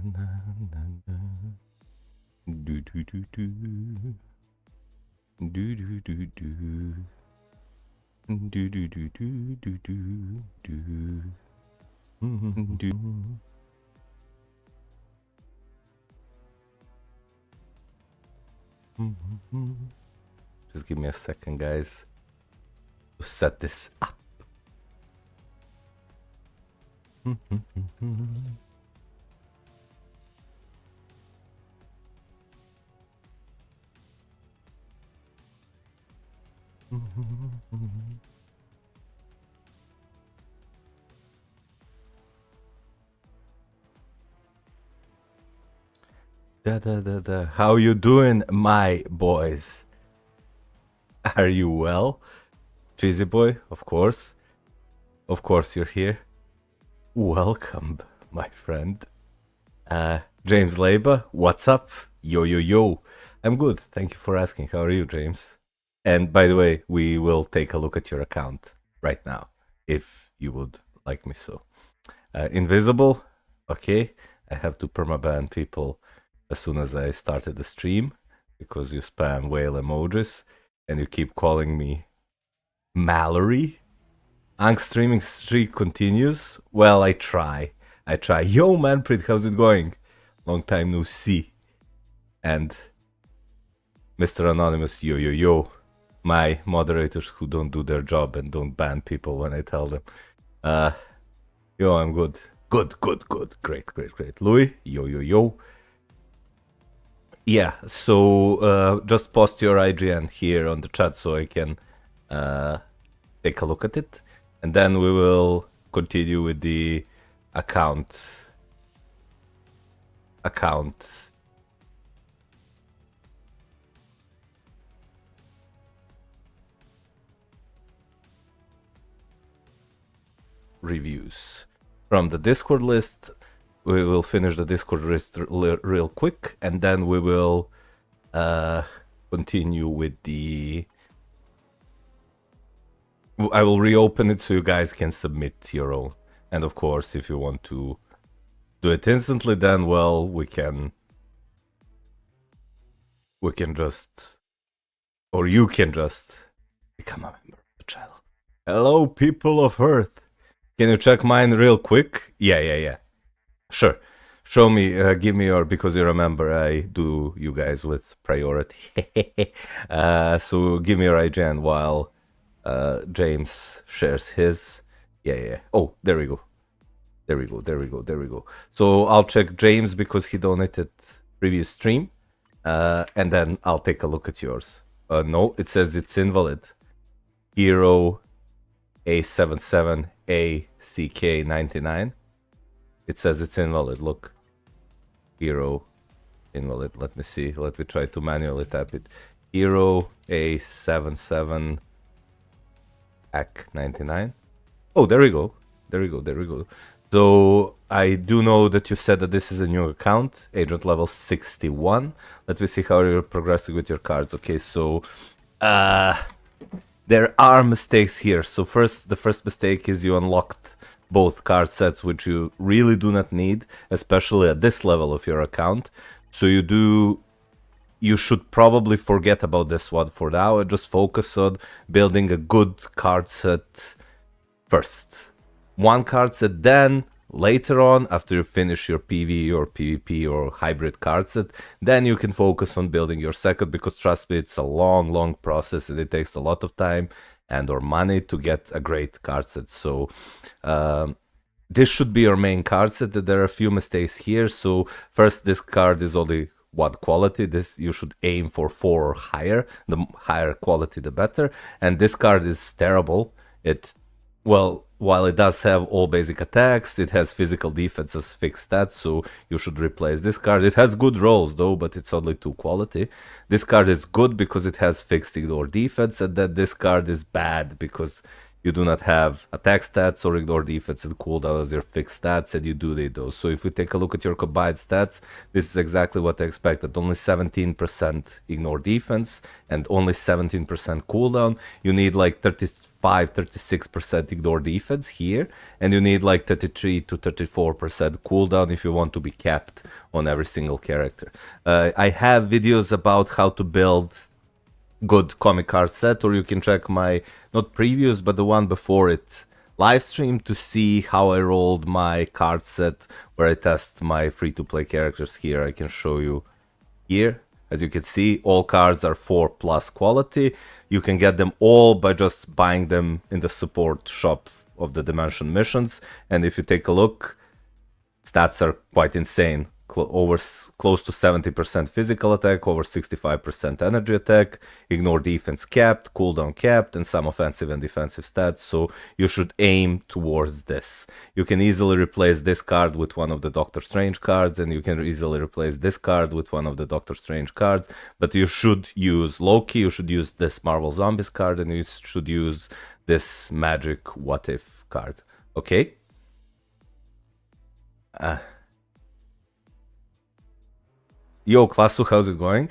Do do do do. Do do do do. Do do do do do do do. Do. Just give me a second, guys, to set this up. How you doing, my boys? Are you well? Cheesy boy, of course. Of course you're here. Welcome, my friend. James Leiba, what's up? Yo, yo, yo. I'm good, thank you for asking. How are you, James? And by the way, we will take a look at your account right now, if you would like me so. Invisible, okay. I have to permaban people as soon as I started the stream, because you spam whale emojis, and you keep calling me Mallory. Angst streaming streak continues. Well, I try. Yo, Manprit, how's it going? Long time no see. And Mr. Anonymous, yo, yo, yo. My moderators who don't do their job and don't ban people when I tell them. Yo, I'm good. Good. Great. Louis, yo, yo, yo. Yeah, so just post your IGN here on the chat so I can take a look at it. And then we will continue with the account reviews. From the Discord list, we will finish the Discord list real quick, and then we will continue with the... I will reopen it so you guys can submit your own. And of course, if you want to do it instantly, then, well, we can just... Or you can just become a member of the channel. Hello, people of Earth. Can you check mine real quick? Yeah. Sure. Show me, give me your, because you remember I do you guys with priority. So give me your IGN while James shares his. Yeah. Oh, there we go. So I'll check James because he donated previous stream. And then I'll take a look at yours. No, it says it's invalid. Hero A77ACK99. It says it's invalid. Look. Hero invalid. Let me see. Let me try to manually type it. Hero A77 AK99. Oh, there we go. So I do know that you said that this is a new account, agent level 61. Let me see how you're progressing with your cards. Okay, so there are mistakes here. So the first mistake is you unlocked both card sets, which you really do not need, especially at this level of your account. So you should probably forget about this one for now and just focus on building a good card set first. One card set, then later on, after you finish your PvE or PvP or hybrid card set, then you can focus on building your second, because trust me, it's a long process and it takes a lot of time and or money to get a great card set. So this should be your main card set. There are a few mistakes here. So first, this card is only one quality. This you should aim for 4 or higher. The higher quality, the better. And this card is terrible. While it does have all basic attacks, it has physical defense as fixed stats, so you should replace this card. It has good rolls though, but it's only 2 quality. This card is good because it has fixed ignore defense, and then this card is bad because You do not have attack stats or ignore defense and cooldown as your fixed stats, and you do need those. So if we take a look at your combined stats, this is exactly what I expected. Only 17% ignore defense and only 17% cooldown. You need like 35-36% ignore defense here, and you need like 33 to 34% cooldown if you want to be capped on every single character. I have videos about how to build good comic card set, or you can check my not previous but the one before it live stream to see how I rolled my card set where I test my free-to-play characters. Here I can show you here. As you can see, all cards are 4+ quality. You can get them all by just buying them in the support shop of the Dimension missions, and if you take a look, stats are quite insane. Close to 70% physical attack, over 65% energy attack, ignore defense capped, cooldown capped, and some offensive and defensive stats, so you should aim towards this. You can easily replace this card with one of the Doctor Strange cards, and you can easily replace this card with one of the Doctor Strange cards, but you should use Loki, you should use this Marvel Zombies card, and you should use this Magic What If card. Okay? Yo, Klasu, how's it going?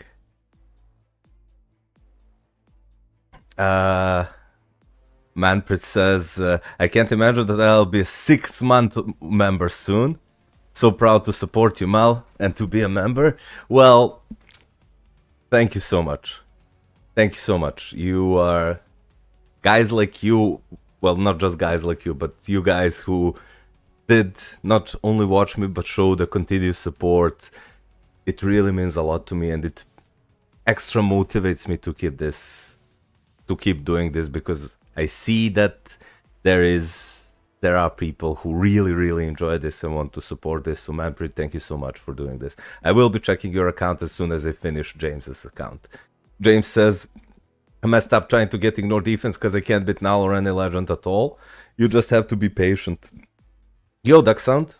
Manprit says, I can't imagine that I'll be a 6-month member soon. So proud to support you, Mal, and to be a member. Well, thank you so much. Thank you so much. You are guys like you, well, not just guys like you, but you guys who did not only watch me, but show the continuous support. It really means a lot to me, and it extra motivates me to keep doing this, because I see that there are people who really enjoy this and want to support this. So Manprit, thank you so much for doing this. I will be checking your account as soon as I finish James's account. James says, I messed up trying to get ignore defense because I can't beat Null or any legend at all. You just have to be patient. Yo, Duck Sound.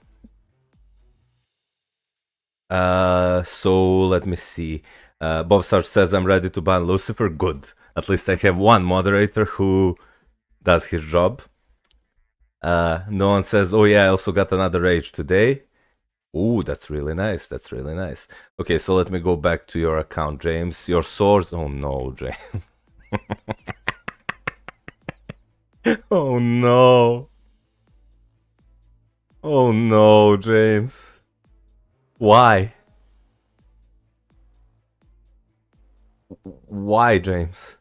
So let me see. Bob Sarge says, I'm ready to ban Lucifer. Good. At least I have one moderator who does his job. No one says, oh yeah, I also got another rage today. Ooh, that's really nice. That's really nice. Okay, so let me go back to your account, James. Your source. Oh no, James. Oh no. Oh no, James. Why? Why, James?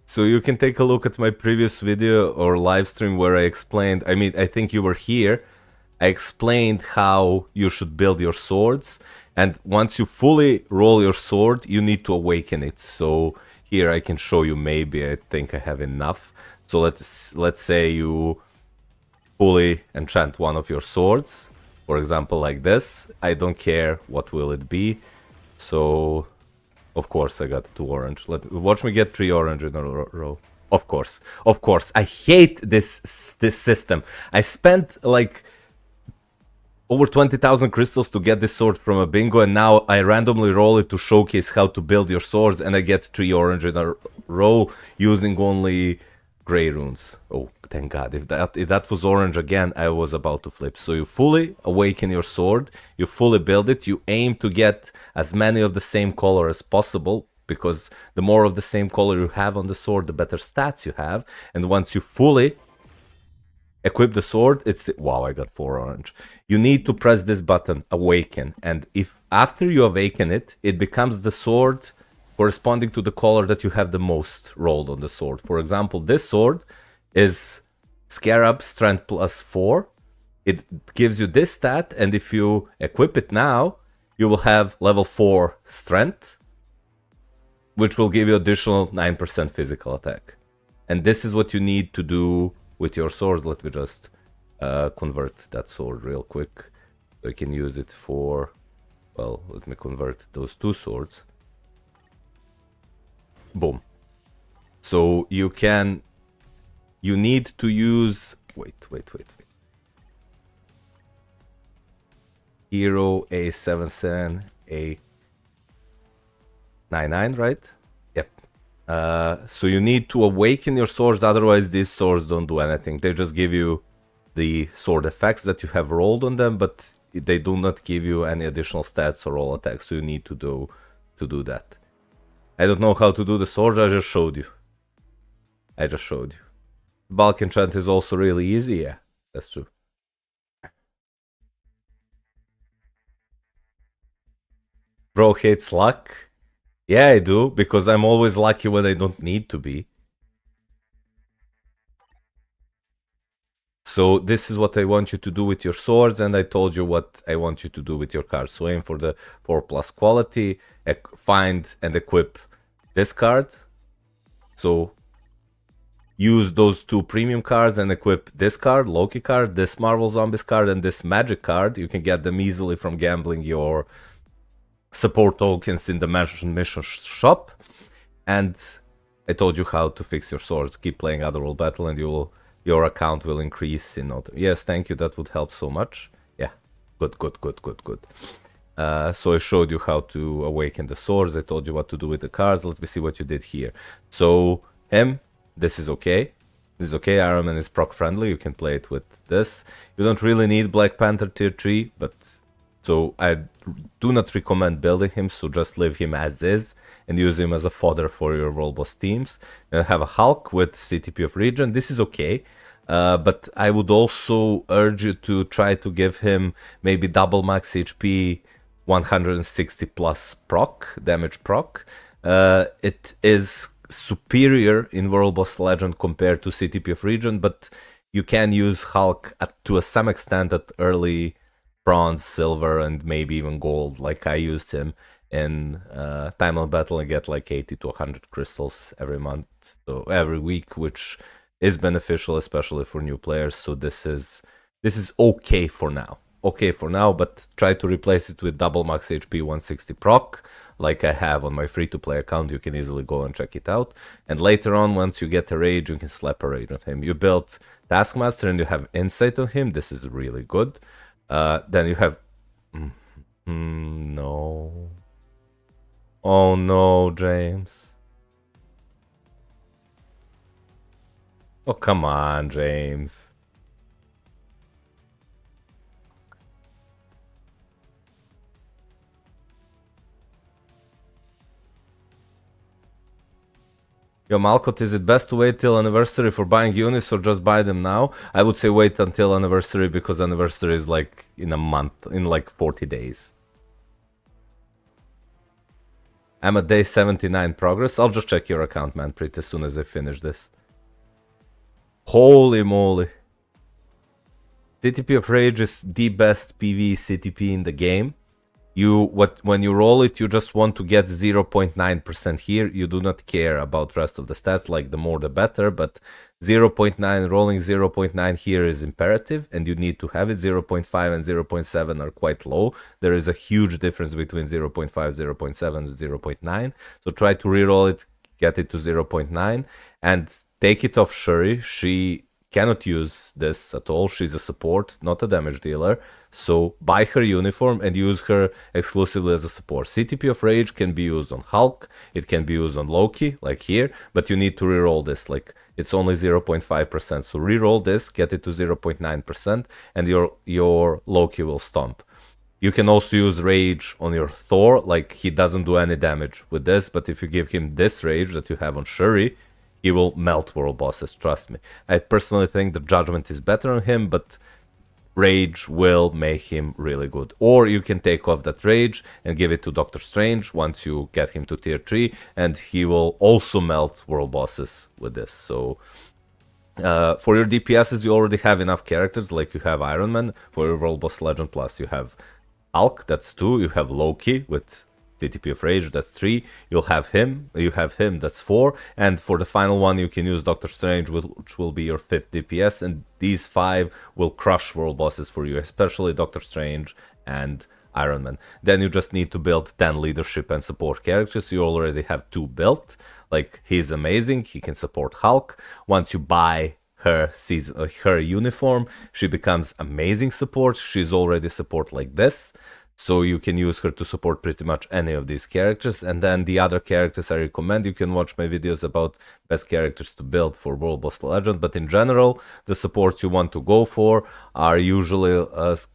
So you can take a look at my previous video or live stream where I explained, I mean, I think you were here. I explained how you should build your swords, and once you fully roll your sword, you need to awaken it. So here I can show you, maybe I think I have enough. So let's say you fully enchant one of your swords, for example like this. I don't care what will it be. So of course I got 2 orange. Watch me get 3 orange in a row. Of course, I hate this system. I spent like over 20,000 crystals to get this sword from a bingo, and now I randomly roll it to showcase how to build your swords, and I get 3 orange in a row using only gray runes. Oh, thank God. If that was orange again, I was about to flip. So you fully awaken your sword, you fully build it, you aim to get as many of the same color as possible, because the more of the same color you have on the sword, the better stats you have. And once you fully equip the sword, it's... Wow, I got 4 orange. You need to press this button, awaken. And if after you awaken it, it becomes the sword corresponding to the color that you have the most rolled on the sword. For example, this sword is Scarab Strength +4. It gives you this stat, and if you equip it now, you will have level 4 Strength, which will give you additional 9% physical attack. And this is what you need to do with your swords. Let me just convert that sword real quick, so I can use it for... Well, let me convert those 2 swords. Boom. So you need to use... Wait. Hero A77, A99, right? Yep. So you need to awaken your swords, otherwise these swords don't do anything. They just give you the sword effects that you have rolled on them, but they do not give you any additional stats or roll attacks, so you need to do that. I don't know how to do the sword, I just showed you. Bulk enchant is also really easy, yeah, that's true. Bro hates luck. Yeah, I do, because I'm always lucky when I don't need to be. So this is what I want you to do with your swords, and I told you what I want you to do with your cards. So aim for the 4+ quality, find and equip this card. So use those 2 premium cards and equip this card, Loki card, this Marvel Zombies card, and this Magic card. You can get them easily from gambling your support tokens in the mission shop. And I told you how to fix your swords. Keep playing Otherworld Battle and your account will increase in autumn. Yes, thank you, that would help so much. Yeah, good. So I showed you how to awaken the swords. I told you what to do with the cards. Let me see what you did here. So this is okay. This is okay. Iron Man is proc friendly. You can play it with this. You don't really need Black Panther tier 3, but so I do not recommend building him, so just leave him as is and use him as a fodder for your world boss teams. And have a Hulk with CTP of region. This is okay. But I would also urge you to try to give him maybe double max HP, 160 plus damage proc. It is superior in World Boss Legend compared to CTP of region, but you can use Hulk to some extent at early bronze, silver, and maybe even gold. Like I used him in Time of Battle and get like 80 to 100 crystals every month, so every week, which is beneficial, especially for new players. So this is okay for now. But try to replace it with double max HP 160 proc, like I have on my free-to-play account. You can easily go and check it out. And later on, once you get a rage, you can slap a rage on him. You built Taskmaster and you have Insight on him. This is really good. Then you have... no. Oh no, James. Oh, come on, James. Yo, Malkot, is it best to wait till anniversary for buying units or just buy them now? I would say wait until anniversary, because anniversary is like in a month, in like 40 days. I'm at day 79 progress. I'll just check your account, Manprit, as soon as I finish this. Holy moly. CTP of Rage is the best PV CTP in the game. When you roll it, you just want to get 0.9% here. You do not care about rest of the stats, like the more the better, but 0.9, rolling 0.9 here is imperative, and you need to have it. 0.5 and 0.7 are quite low. There is a huge difference between 0.5, 0.7, and 0.9. So try to reroll it, get it to 0.9, and take it off Shuri. She cannot use this at all. She's a support, not a damage dealer. So buy her uniform and use her exclusively as a support. CTP of Rage can be used on Hulk, it can be used on Loki, like here, but you need to reroll this. Like, it's only 0.5%. So reroll this, get it to 0.9%, and your Loki will stomp. You can also use Rage on your Thor. Like, he doesn't do any damage with this, but if you give him this Rage that you have on Shuri, he will melt world bosses, trust me. I personally think the Judgment is better on him, but Rage will make him really good. Or you can take off that Rage and give it to Doctor Strange once you get him to tier 3, and he will also melt world bosses with this. So for your DPSs, you already have enough characters, like you have Iron Man. For your World Boss Legend Plus, you have Hulk, that's 2. You have Loki with CTP of Rage, that's 3. You have him, that's 4. And for the final one, you can use Doctor Strange, which will be your 5th DPS. And these 5 will crush world bosses for you, especially Doctor Strange and Iron Man. Then you just need to build 10 leadership and support characters. You already have 2 built. Like, he's amazing, he can support Hulk. Once you buy her uniform, she becomes amazing support. She's already support like this. So you can use her to support pretty much any of these characters. And then the other characters I recommend, you can watch my videos about best characters to build for World Boss Legend. But in general, the supports you want to go for are usually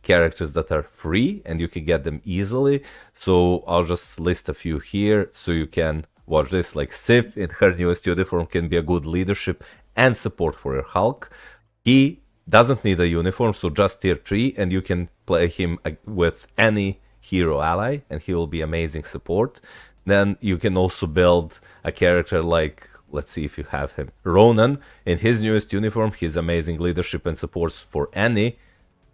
characters that are free and you can get them easily. So I'll just list a few here so you can watch this. Like Sif in her newest uniform can be a good leadership and support for your Hulk. He doesn't need a uniform, so just tier 3, and you can play him with any hero ally, and he will be amazing support. Then you can also build a character like, let's see if you have him, Ronan. In his newest uniform, he's amazing leadership and supports for any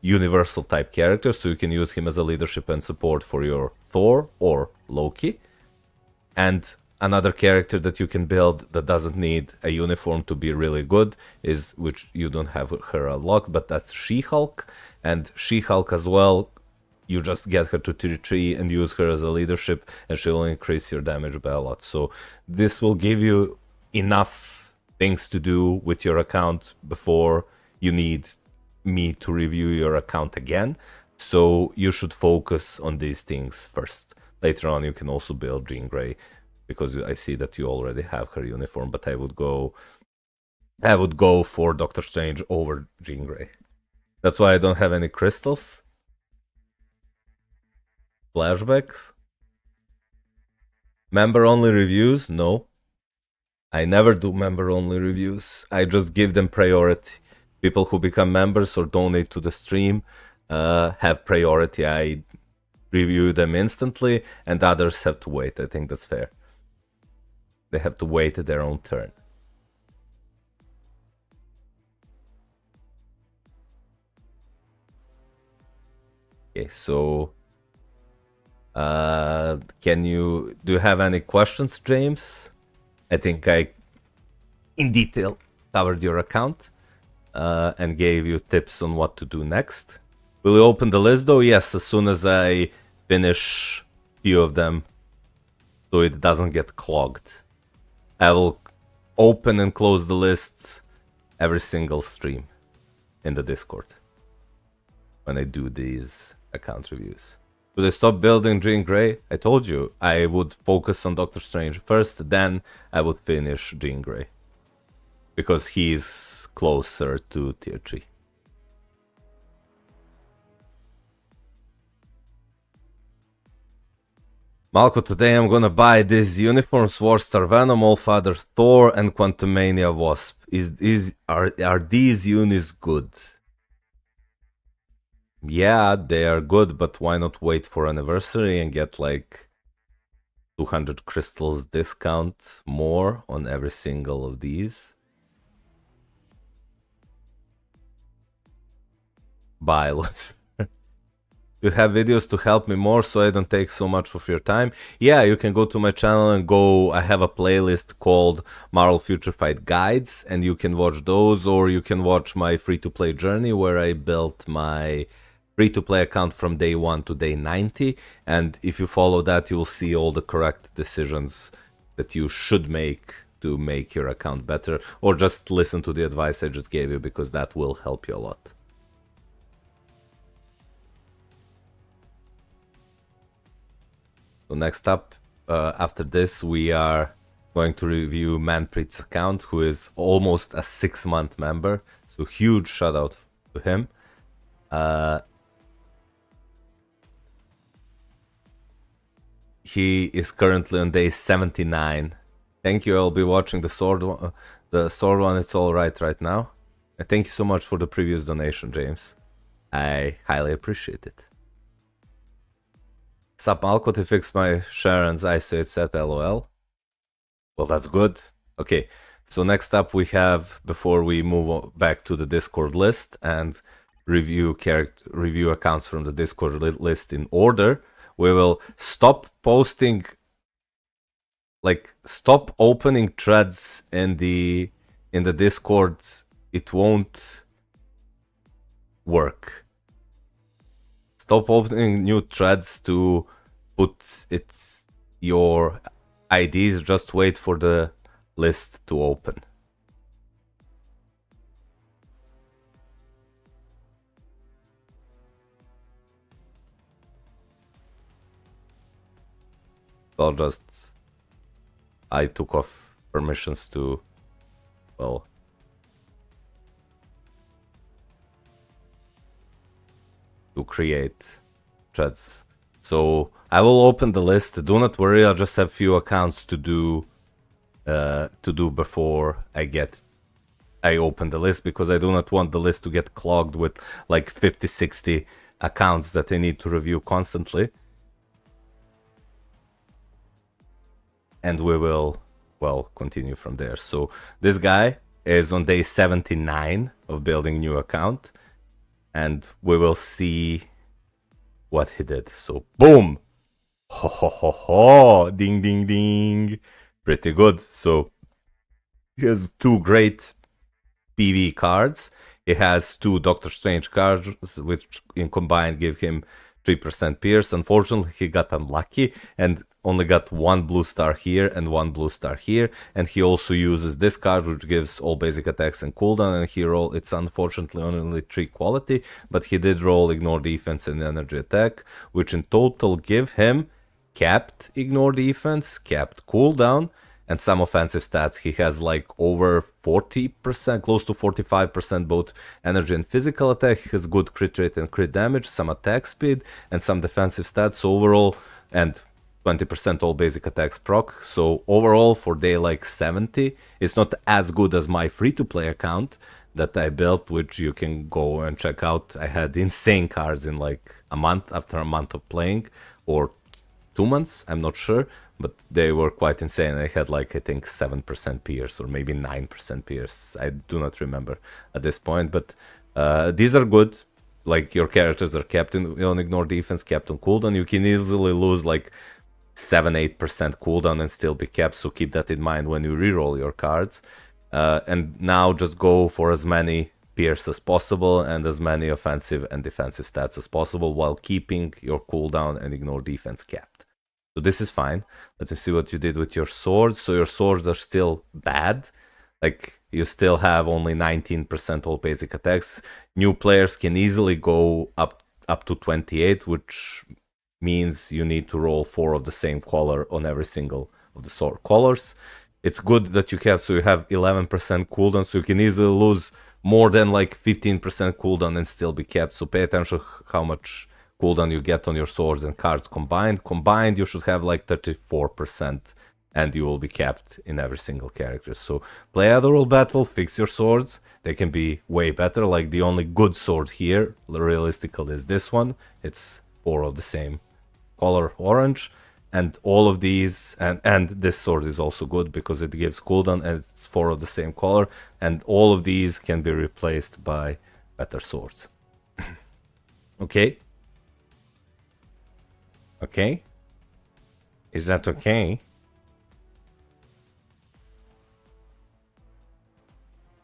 universal type character, so you can use him as a leadership and support for your Thor or Loki. And another character that you can build that doesn't need a uniform to be really good is, which you don't have her unlocked, but that's She-Hulk. And She-Hulk as well, you just get her to tier 3 and use her as a leadership, and she will increase your damage by a lot. So this will give you enough things to do with your account before you need me to review your account again. So you should focus on these things first. Later on, you can also build Jean Grey, because I see that you already have her uniform, but I would go for Doctor Strange over Jean Grey. That's why I don't have any crystals. Flashbacks. Member-only reviews? No. I never do member-only reviews. I just give them priority. People who become members or donate to the stream have priority. I review them instantly, and others have to wait. I think that's fair. They have to wait their own turn. Okay, so do you have any questions, James? I think I in detail covered your account and gave you tips on what to do next. Will you open the list though? Yes, as soon as I finish a few of them, so it doesn't get clogged. I will open and close the lists every single stream in the Discord when I do these account reviews. Should I stop building Jean Grey? I told you I would focus on Doctor Strange first, then I would finish Jean Grey, because he's closer to tier 3. Malco, today I'm gonna buy these uniforms: Warstar Venom, Allfather Thor, and Quantumania Wasp. Are these unis good? Yeah, they are good, but why not wait for anniversary and get like 200 crystals discount more on every single of these? Buy lots. You have videos to help me more so I don't take so much of your time? Yeah, you can go to my channel and I have a playlist called Marvel Future Fight Guides, and you can watch those, or you can watch my free-to-play journey where I built my free-to-play account from day 1 to day 90, and if you follow that, you will see all the correct decisions that you should make to make your account better, or just listen to the advice I just gave you, because that will help you a lot. So next up, after this, we are going to review Manprit's account, who is almost a 6-month member. So huge shout out to him. He is currently on day 79. Thank you. I'll be watching the sword one. The sword one, it's all right now. And thank you so much for the previous donation, James. I highly appreciate it. Sup, Malco, to fix my Sharon's ISO set, lol. Well, that's good. Okay, so next up we have, before we move back to the Discord list and review accounts from the Discord list in order, we will stop posting, stop opening threads in the Discord. It won't work. Stop opening new threads to put your IDs. Just wait for the list to open. Well, just I took off permissions to, well, to create threads. So I will open the list. Do not worry, I'll just have few accounts to do before I open the list, because I do not want the list to get clogged with like 50-60 accounts that I need to review constantly. And we will, well, continue from there. So this guy is on day 79 of building new account, and we will see what he did. So boom, ho ho ho ho, ding ding ding, pretty good. So he has 2 great PV cards. He has 2 Doctor Strange cards, which in combined give him 3% pierce. Unfortunately, he got unlucky and only got 1 blue star here and 1 blue star here. And he also uses this card, which gives all basic attacks and cooldown. And he rolled, it's unfortunately only 3 quality, but he did roll ignore defense and energy attack, which in total give him capped ignore defense, capped cooldown, and some offensive stats. He has like over 40%, close to 45% both energy and physical attack. He has good crit rate and crit damage, some attack speed, and some defensive stats overall, and 20% all basic attacks proc. So overall, for day like 70, it's not as good as my free-to-play account that I built, which you can go and check out. I had insane cards in like a month, after a month of playing, or 2 months, I'm not sure, but they were quite insane. I had like, I think 7% pierce or maybe 9% pierce. I do not remember at this point, but these are good. Like your characters are kept on ignore defense, kept on cooldown. You can easily lose like 7-8% cooldown and still be kept, so keep that in mind when you reroll your cards. And now just go for as many pierce as possible and as many offensive and defensive stats as possible while keeping your cooldown and ignore defense capped. So this is fine. Let me see what you did with your swords. So your swords are still bad. Like, you still have only 19% all basic attacks. New players can easily go up to 28, which means you need to roll 4 of the same color on every single of the sword colors. It's good that you have, so you have 11% cooldown, so you can easily lose more than like 15% cooldown and still be kept. So pay attention how much cooldown you get on your swords and cards combined. Combined, you should have like 34%, and you will be capped in every single character. So play other role battle, fix your swords. They can be way better. Like the only good sword here, realistically, is this one. It's 4 of the same color, orange. And all of these, and this sword is also good because it gives cooldown and it's 4 of the same color. And all of these can be replaced by better swords. Okay? Okay? Is that okay?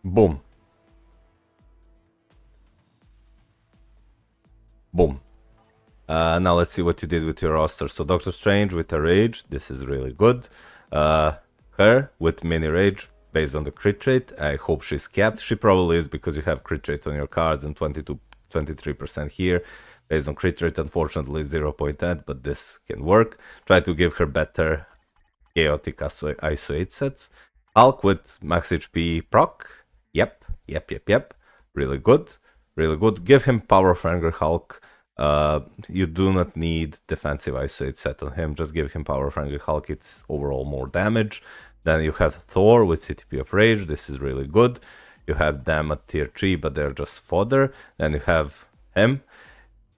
Boom. Boom. Now let's see what you did with your roster. So Doctor Strange with a rage, this is really good. Her with mini rage based on the crit rate. I hope she's capped. She probably is because you have crit rate on your cards and 23% here. Based on crit rate, unfortunately 0.8, but this can work. Try to give her better chaotic ISO 8 sets. Hulk with max HP proc. Yep. Really good. Really good. Give him Power of Anger Hulk. You do not need defensive ISO 8 set on him. Just give him Power of Anger Hulk. It's overall more damage. Then you have Thor with CTP of Rage. This is really good. You have them at tier 3, but they're just fodder. Then you have him.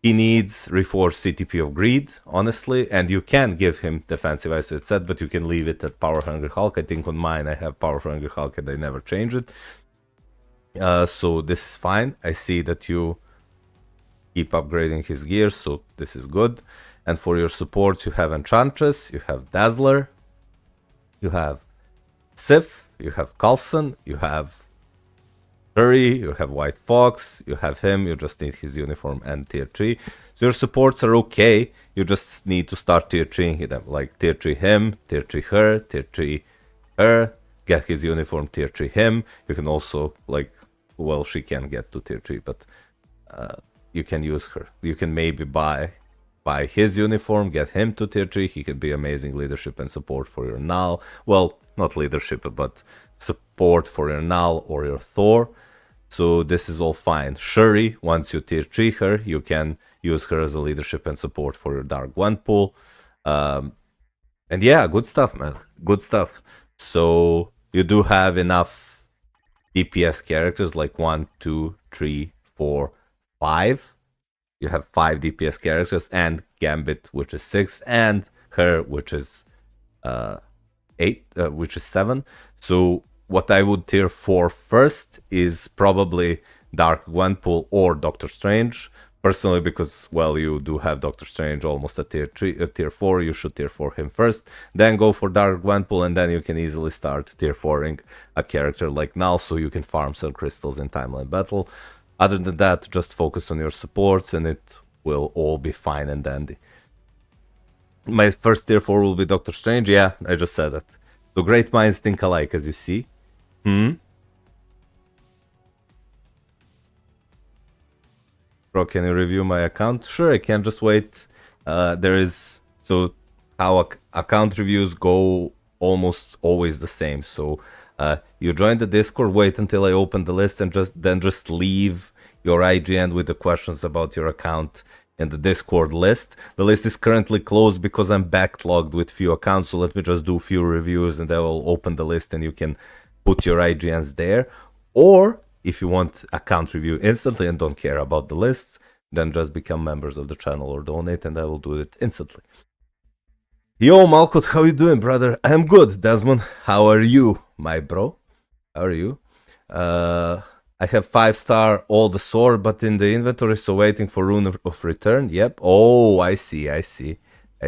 He needs Reforce CTP of Greed, honestly, and you can give him defensive ISO 8 set, but you can leave it at Power of Anger Hulk. I think on mine I have Power of Anger Hulk and I never change it. So this is fine. I see that you keep upgrading his gear, so this is good. And for your supports, you have Enchantress, you have Dazzler, you have Sif, you have Coulson, you have Hurry, you have White Fox, you have him, you just need his uniform and tier 3. So your supports are okay, you just need to start tier 3ing them, like tier 3 him, tier 3 her, tier 3 her, get his uniform, tier 3 him. You can also, like, well, she can get to tier 3, but you can use her. You can maybe buy buy his uniform, get him to tier 3. He can be amazing leadership and support for your Null. Well, not leadership, but support for your Null or your Thor. So this is all fine. Shuri, once you tier 3 her, you can use her as a leadership and support for your Dark One pool. And yeah, good stuff, man. Good stuff. So you do have enough DPS characters like 1, 2, 3, 4, 5. You have 5 DPS characters and Gambit, which is 6, and her, which is 8, which is 7. So what I would tier 4 first is probably Dark Gwenpool or Doctor Strange. Personally, because, well, you do have Doctor Strange almost at tier 4, you should tier 4 him first, then go for Dark Gwenpool, and then you can easily start tier 4ing a character like Null, so you can farm some crystals in Timeline Battle. Other than that, just focus on your supports, and it will all be fine and dandy. My first tier 4 will be Doctor Strange, yeah, I just said that. So great minds think alike, as you see. Bro, can you review my account? Sure, I can. Just wait. So how account reviews go almost always the same. So you join the Discord, wait until I open the list, and just leave your IGN with the questions about your account in the Discord list. The list is currently closed because I'm backlogged with few accounts, so let me just do few reviews and I will open the list and you can put your IGNs there. Or if you want account review instantly and don't care about the lists, then just become members of the channel or donate and I will do it instantly. Yo, Malkut, how you doing, brother? I'm good, Desmond. How are you, my bro? How are you? I have 5-star all the sword, but in the inventory, so waiting for Rune of Return. Yep. Oh, I see.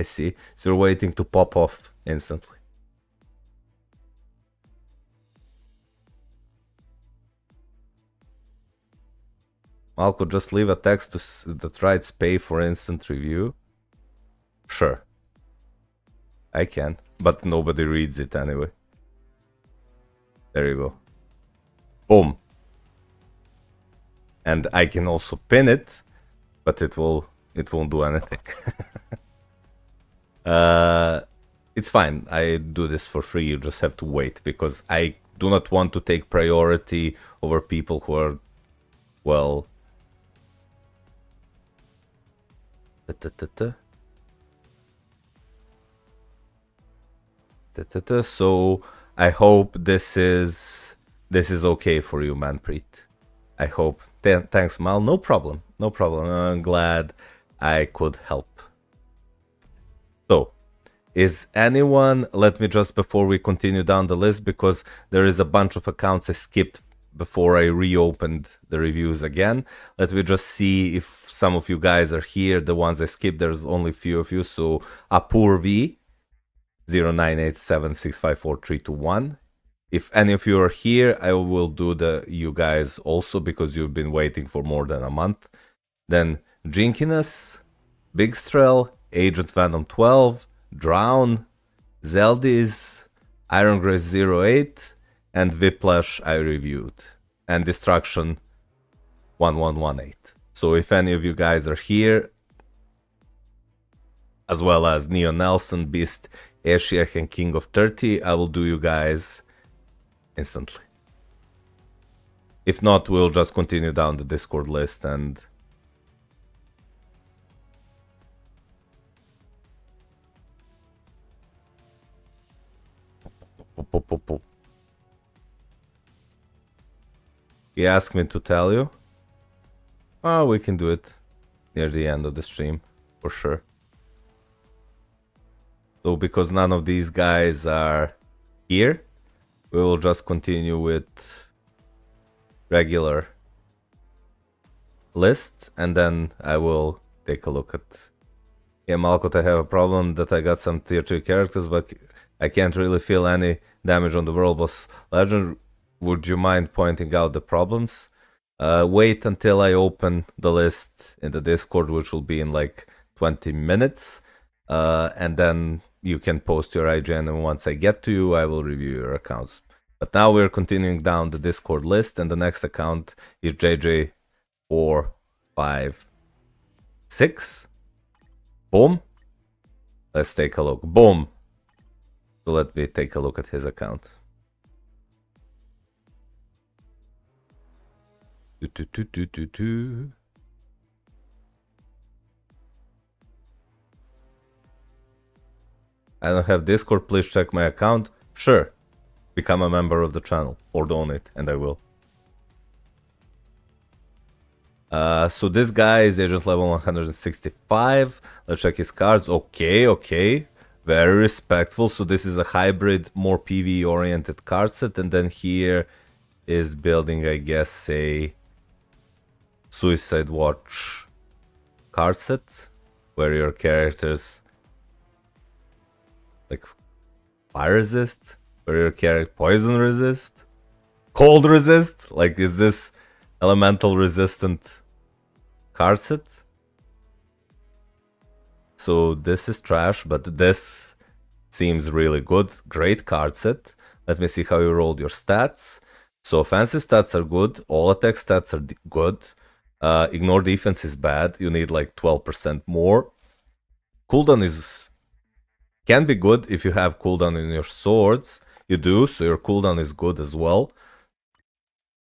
So you're waiting to pop off instantly. Malko, just leave a text that writes pay for instant review. Sure. I can, but nobody reads it anyway. There you go. Boom. And I can also pin it, but it won't do anything. It's fine. I do this for free. You just have to wait because I do not want to take priority over people who are, well, so I hope this is okay for you, Manprit. I hope. Thanks, Mal. No problem. I'm glad I could help. So, is anyone? Let me just, before we continue down the list, because there is a bunch of accounts I skipped before I reopened the reviews again. Let me just see if some of you guys are here. The ones I skipped, there's only a few of you. So Apur V 0987654321. If any of you are here, I will do you guys also because you've been waiting for more than a month. Then Jinkiness, Big Strel, Agent Venom 12, Drown, Zeldis, Iron Grace 08, and Whiplash I reviewed, and Destruction 1118. So if any of you guys are here, as well as Neo Nelson, Beast, Ashiach, and King of 30, I will do you guys instantly. If not, we'll just continue down the Discord list and he asked me to tell you. Oh, we can do it near the end of the stream, for sure. So because none of these guys are here, we will just continue with regular list, and then I will take a look at... Yeah, Malkut, I have a problem that I got some tier 3 characters, but I can't really feel any damage on the World Boss Legend. Would you mind pointing out the problems? Wait until I open the list in the Discord, which will be in like 20 minutes. And then you can post your IGN, and once I get to you, I will review your accounts. But now we're continuing down the Discord list, and the next account is JJ456. Boom. Let's take a look. Boom. So let me take a look at his account. I don't have Discord, please check my account. Sure. Become a member of the channel or donate, and I will. So this guy is agent level 165. Let's check his cards. Okay. Very respectful. So this is a hybrid, more PvE oriented card set. And then here is building, I guess, a Suicide Watch card set where your characters like fire resist, where your character poison resist, cold resist. Like, is this elemental resistant card set? So this is trash, but this seems really good. Great card set. Let me see how you rolled your stats. So offensive stats are good. All attack stats are good. Ignore defense is bad. You need like 12% more. Cooldown can be good if you have cooldown in your swords. You do, so your cooldown is good as well.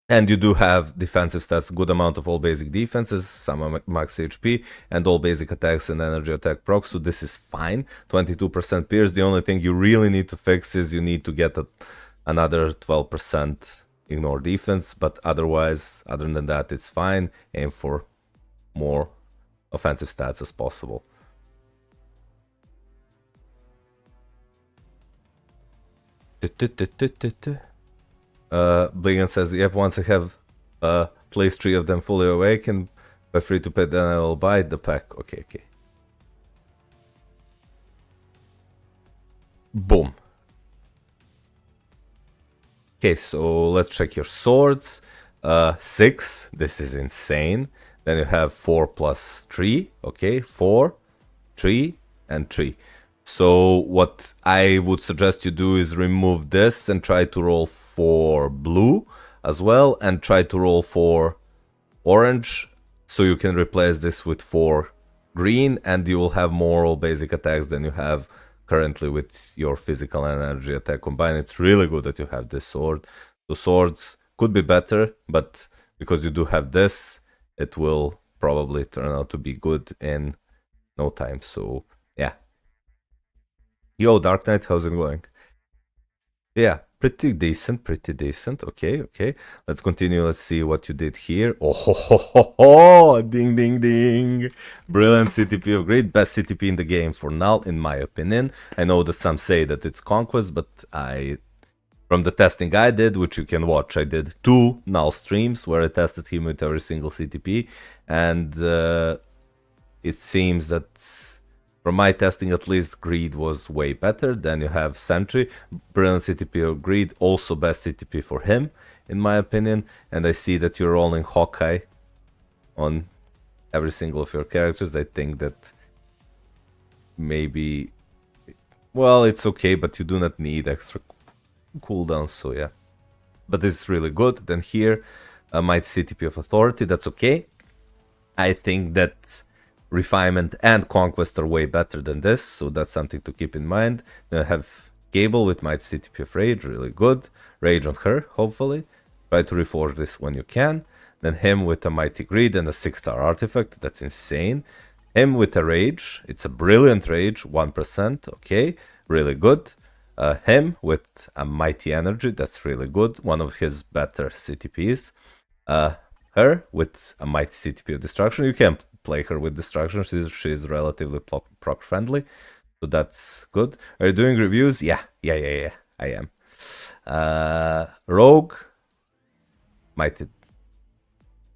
And you do have defensive stats, good amount of all basic defenses, some max HP, and all basic attacks and energy attack procs, so this is fine. 22% pierce. The only thing you really need to fix is you need to get another 12% ignore defense, but otherwise, other than that, it's fine. Aim for more offensive stats as possible. Bligan says, yep, once I have at least 3 of them fully awakened, by free to pay, then I will buy the pack. Okay. Boom. Okay, so let's check your swords. 6, this is insane. Then you have 4 plus 3, okay, 4, 3, and 3. So what I would suggest you do is remove this and try to roll for blue as well, and try to roll for orange, so you can replace this with 4 green, and you will have more all basic attacks than you have currently with your physical and energy attack combined. It's really good that you have this sword. The swords could be better, but because you do have this, it will probably turn out to be good in no time. So yeah. Yo, Dark Knight, how's it going? Yeah, pretty decent. Okay. Let's continue. Let's see what you did here. Oh, ding. Brilliant CTP upgrade. Best CTP in the game for now, in my opinion. I know that some say that it's Conquest, but from the testing I did, which you can watch, I did 2 null streams where I tested him with every single CTP, and it seems that from my testing at least, Greed was way better. Then you have Sentry, brilliant CTP of Greed, also best CTP for him, in my opinion. And I see that you're rolling Hawkeye on every single of your characters. I think that maybe, well, it's okay, but you do not need extra cooldowns, so yeah. But this is really good. Then here, Might CTP of Authority, that's okay. I think that Refinement and Conquest are way better than this, so that's something to keep in mind. Then I have Gable with Might CTP of Rage, really good. Rage on her, hopefully. Try to reforge this when you can. Then him with a Mighty Greed and a 6-star artifact, that's insane. Him with a Rage, it's a brilliant Rage, 1%, okay, really good. Him with a Mighty Energy, that's really good, one of his better CTPs. Her with a Mighty CTP of Destruction, you can play her with Destruction, she's relatively proc friendly, so that's good. Are you doing reviews? Yeah, I am. Rogue, Mighty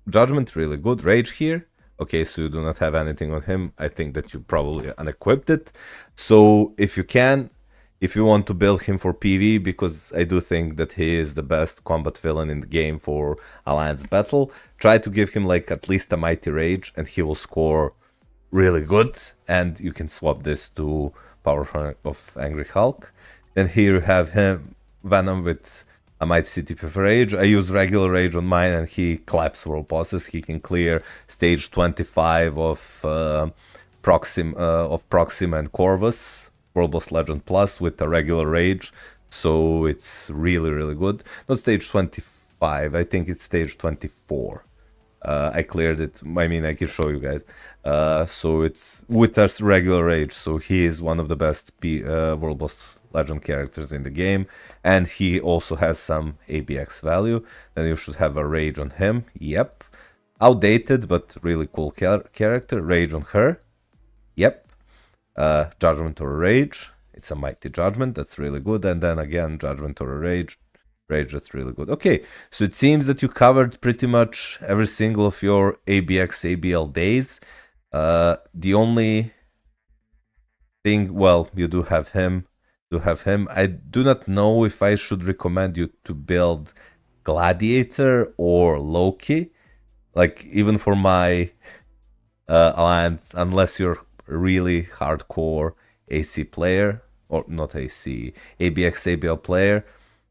Judgment, really good. Rage here, okay, so you do not have anything on him. I think that you probably unequipped it, so if you can, if you want to build him for PV, because I do think that he is the best combat villain in the game for Alliance Battle, try to give him like at least a Mighty Rage and he will score really good, and you can swap this to Power of Angry Hulk. Then here you have him, Venom with a Mighty CTP of Rage. I use regular Rage on mine and he claps world bosses. He can clear stage 25 of Proxima and Corvus, World Boss Legend Plus with a regular rage, so it's really, really good. Not stage 25, I think it's stage 24. I cleared it. I mean, I can show you guys. So it's with a regular rage. So he is one of the best World Boss Legend characters in the game, and he also has some ABX value. Then you should have a rage on him. Yep. Outdated but really cool character. Rage on her. Yep. Judgment or Rage. It's a mighty judgment. That's really good. And then again, Judgment or Rage. Rage, that's really good. Okay, so it seems that you covered pretty much every single of your ABX, ABL days. The only thing, well, you do have him. I do not know if I should recommend you to build Gladiator or Loki. Like, even for my alliance, unless you're a really hardcore AC player, or not AC, ABX, ABL player,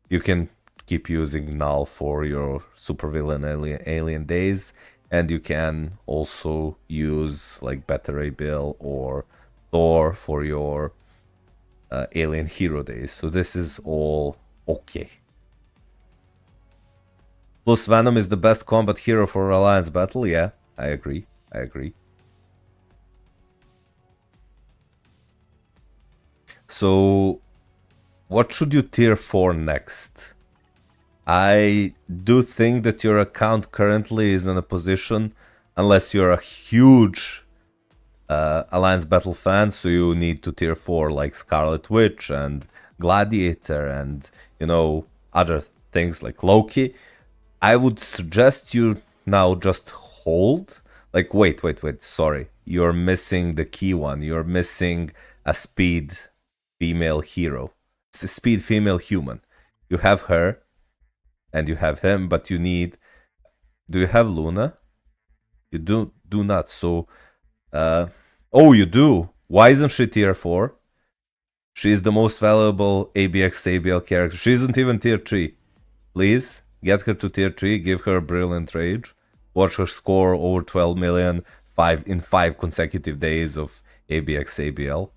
you can keep using Null for your supervillain alien days, and you can also use like Better ABL or Thor for your alien hero days. So this is all okay. Plus Venom is the best combat hero for Alliance battle. Yeah, I agree. So what should you tier 4 next? I do think that your account currently is in a position, unless you're a huge Alliance Battle fan, so you need to tier 4 like Scarlet Witch and Gladiator and, you know, other things like Loki. I would suggest you now just hold. Like, wait, sorry. You're missing the key one. You're missing a speed female hero. It's a speed female human. You have her. And you have him, but you need... Do you have Luna? You do not, so... Oh, you do! Why isn't she tier 4? She is the most valuable ABX ABL character. She isn't even tier 3. Please, get her to tier 3, give her a brilliant rage. Watch her score over 12 million in 5 consecutive days of ABX ABL.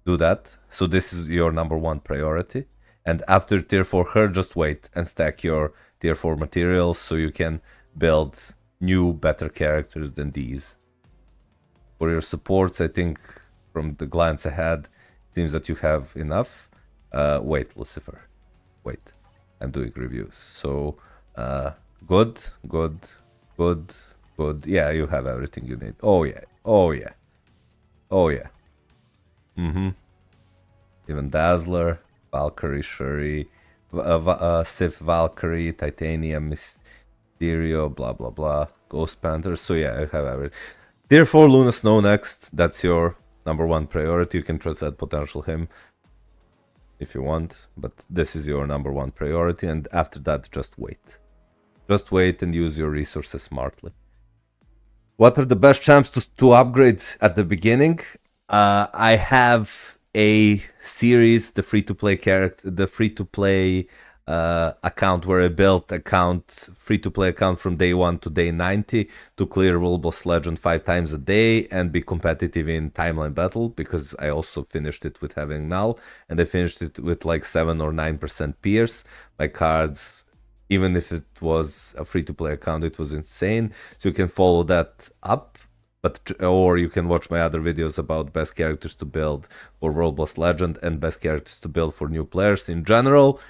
Do that. So this is your number 1 priority. And after tier 4 her, just wait and stack your tier 4 materials so you can build new, better characters than these. For your supports, I think from the glance ahead, it seems that you have enough. Wait, Lucifer. Wait. I'm doing reviews. So, good. Yeah, you have everything you need. Oh yeah. Even Dazzler. Valkyrie, Shuri, Sif Valkyrie, Titanium, Mysterio, blah blah blah, Ghost Panther. So yeah, I have everything. Tier 4 Luna Snow next. That's your number 1 priority. You can transcend potential him if you want, but this is your number 1 priority. And after that, just wait. Just wait and use your resources smartly. What are the best champs to upgrade at the beginning? I have a series, the free-to-play account where I built free-to-play account from day 1 to day 90 to clear World Boss Legend 5 times a day and be competitive in timeline battle, because I also finished it with having Null, and I finished it with like 7 or 9% pierce. My cards, even if it was a free-to-play account, it was insane. So you can follow that up. Or you can watch my other videos about best characters to build for World Boss Legend and best characters to build for new players. In general,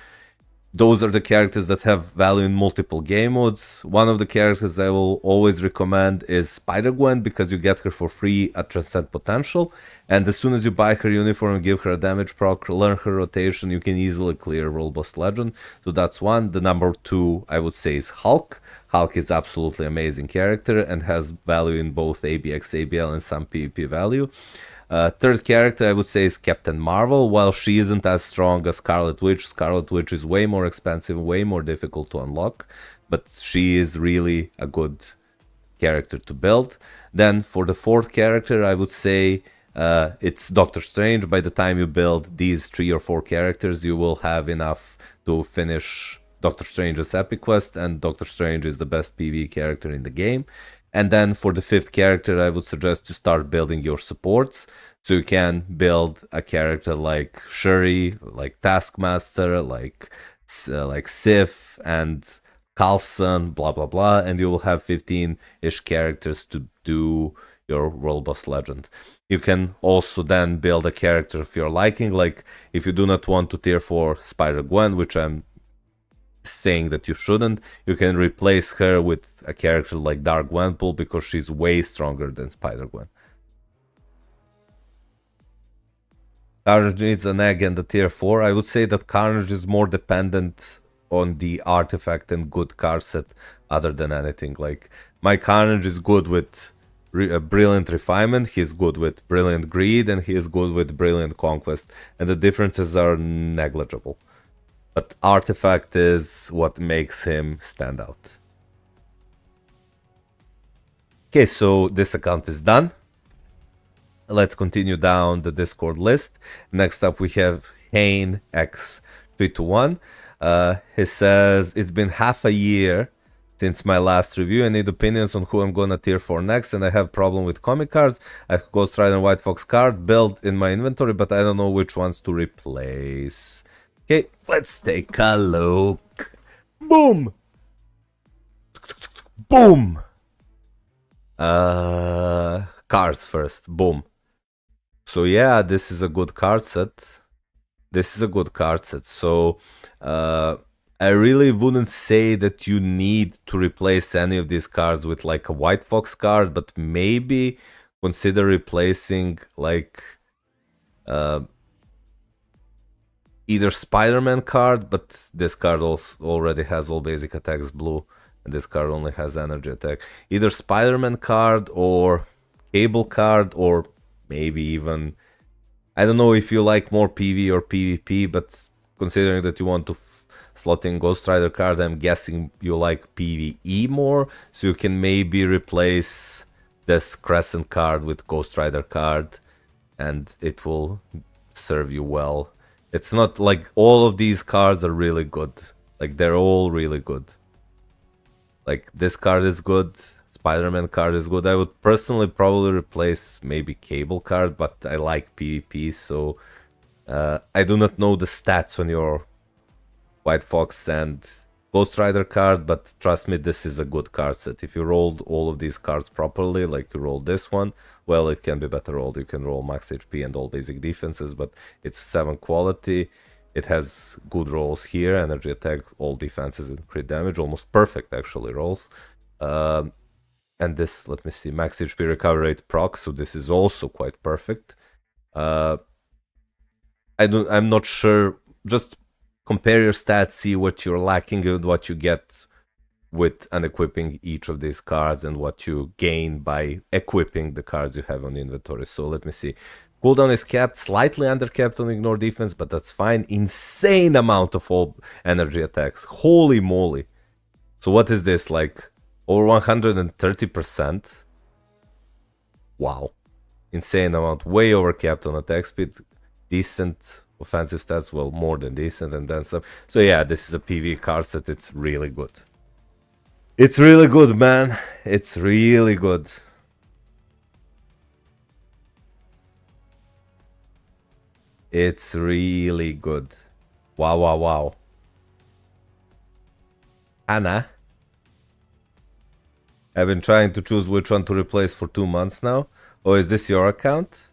those are the characters that have value in multiple game modes. One of the characters I will always recommend is Spider-Gwen, because you get her for free at Transcend Potential. And as soon as you buy her uniform and give her a damage proc, learn her rotation, you can easily clear World Boss Legend. So that's one. The number 2, I would say, is Hulk. Hulk is absolutely amazing character and has value in both ABX, ABL and some PvP value. Third character I would say is Captain Marvel. While she isn't as strong as Scarlet Witch is way more expensive, way more difficult to unlock, but she is really a good character to build. Then for the fourth character, I would say it's Doctor Strange. By the time you build these 3 or 4 characters, you will have enough to finish Doctor Strange's epic quest, and Doctor Strange is the best PvE character in the game. And then for the fifth character, I would suggest to start building your supports. So you can build a character like Shuri, like Taskmaster, like Sif and Carlson, blah blah blah, and you will have 15-ish characters to do your World Boss Legend. You can also then build a character of your liking, like if you do not want to tier 4 Spider-Gwen, which I'm saying that you shouldn't, you can replace her with a character like Dark Gwenpool because she's way stronger than Spider-Gwen. Carnage needs an egg and a tier 4. I would say that Carnage is more dependent on the artifact and good card set other than anything. Like, my Carnage is good with Brilliant Refinement, he's good with Brilliant Greed, and he is good with Brilliant Conquest. And the differences are negligible. But artifact is what makes him stand out. Okay, so this account is done. Let's continue down the Discord list. Next up we have Hane X321. He says, it's been half a year since my last review. I need opinions on who I'm gonna tier for next, and I have problem with comic cards. I have Ghost Rider and White Fox card built in my inventory, but I don't know which ones to replace. Okay, let's take a look. Boom! Boom! Cards first. Boom. So yeah, this is a good card set. So I really wouldn't say that you need to replace any of these cards with like a White Fox card, but maybe consider replacing like either Spider-Man card, but this card also already has all basic attacks blue, and this card only has energy attack. Either Spider-Man card or Cable card, or maybe even, I don't know if you like more PV or PvP, but considering that you want to slot in Ghost Rider card, I'm guessing you like PvE more, so you can maybe replace this Crescent card with Ghost Rider card, and it will serve you well. It's not like all of these cards are really good. Like, they're all really good. Like, this card is good. Spider-Man card is good. I would personally probably replace maybe Cable card, but I like PvP, so I do not know the stats on your White Fox and Ghost Rider card, but trust me, this is a good card set. If you rolled all of these cards properly, like you rolled this one, well, it can be better rolled. You can roll max HP and all basic defenses, but it's 7 quality. It has good rolls here, energy attack, all defenses and crit damage, almost perfect actually rolls. And this, let me see, max HP recovery rate proc, so this is also quite perfect. I'm not sure, just compare your stats, see what you're lacking and what you get with unequipping each of these cards and what you gain by equipping the cards you have on the inventory. So let me see. Cooldown is capped, slightly undercapped on ignore defense, but that's fine. Insane amount of all energy attacks. Holy moly. So what is this, like over 130%? Wow. Insane amount. Way overcapped on attack speed. Decent offensive stats, well, more than decent, and then some. So yeah, this is a PV card set. It's really good. It's really good, man. It's really good. It's really good. Wow, wow, wow. Anna, I've been trying to choose which one to replace for 2 months now. Oh, is this your account?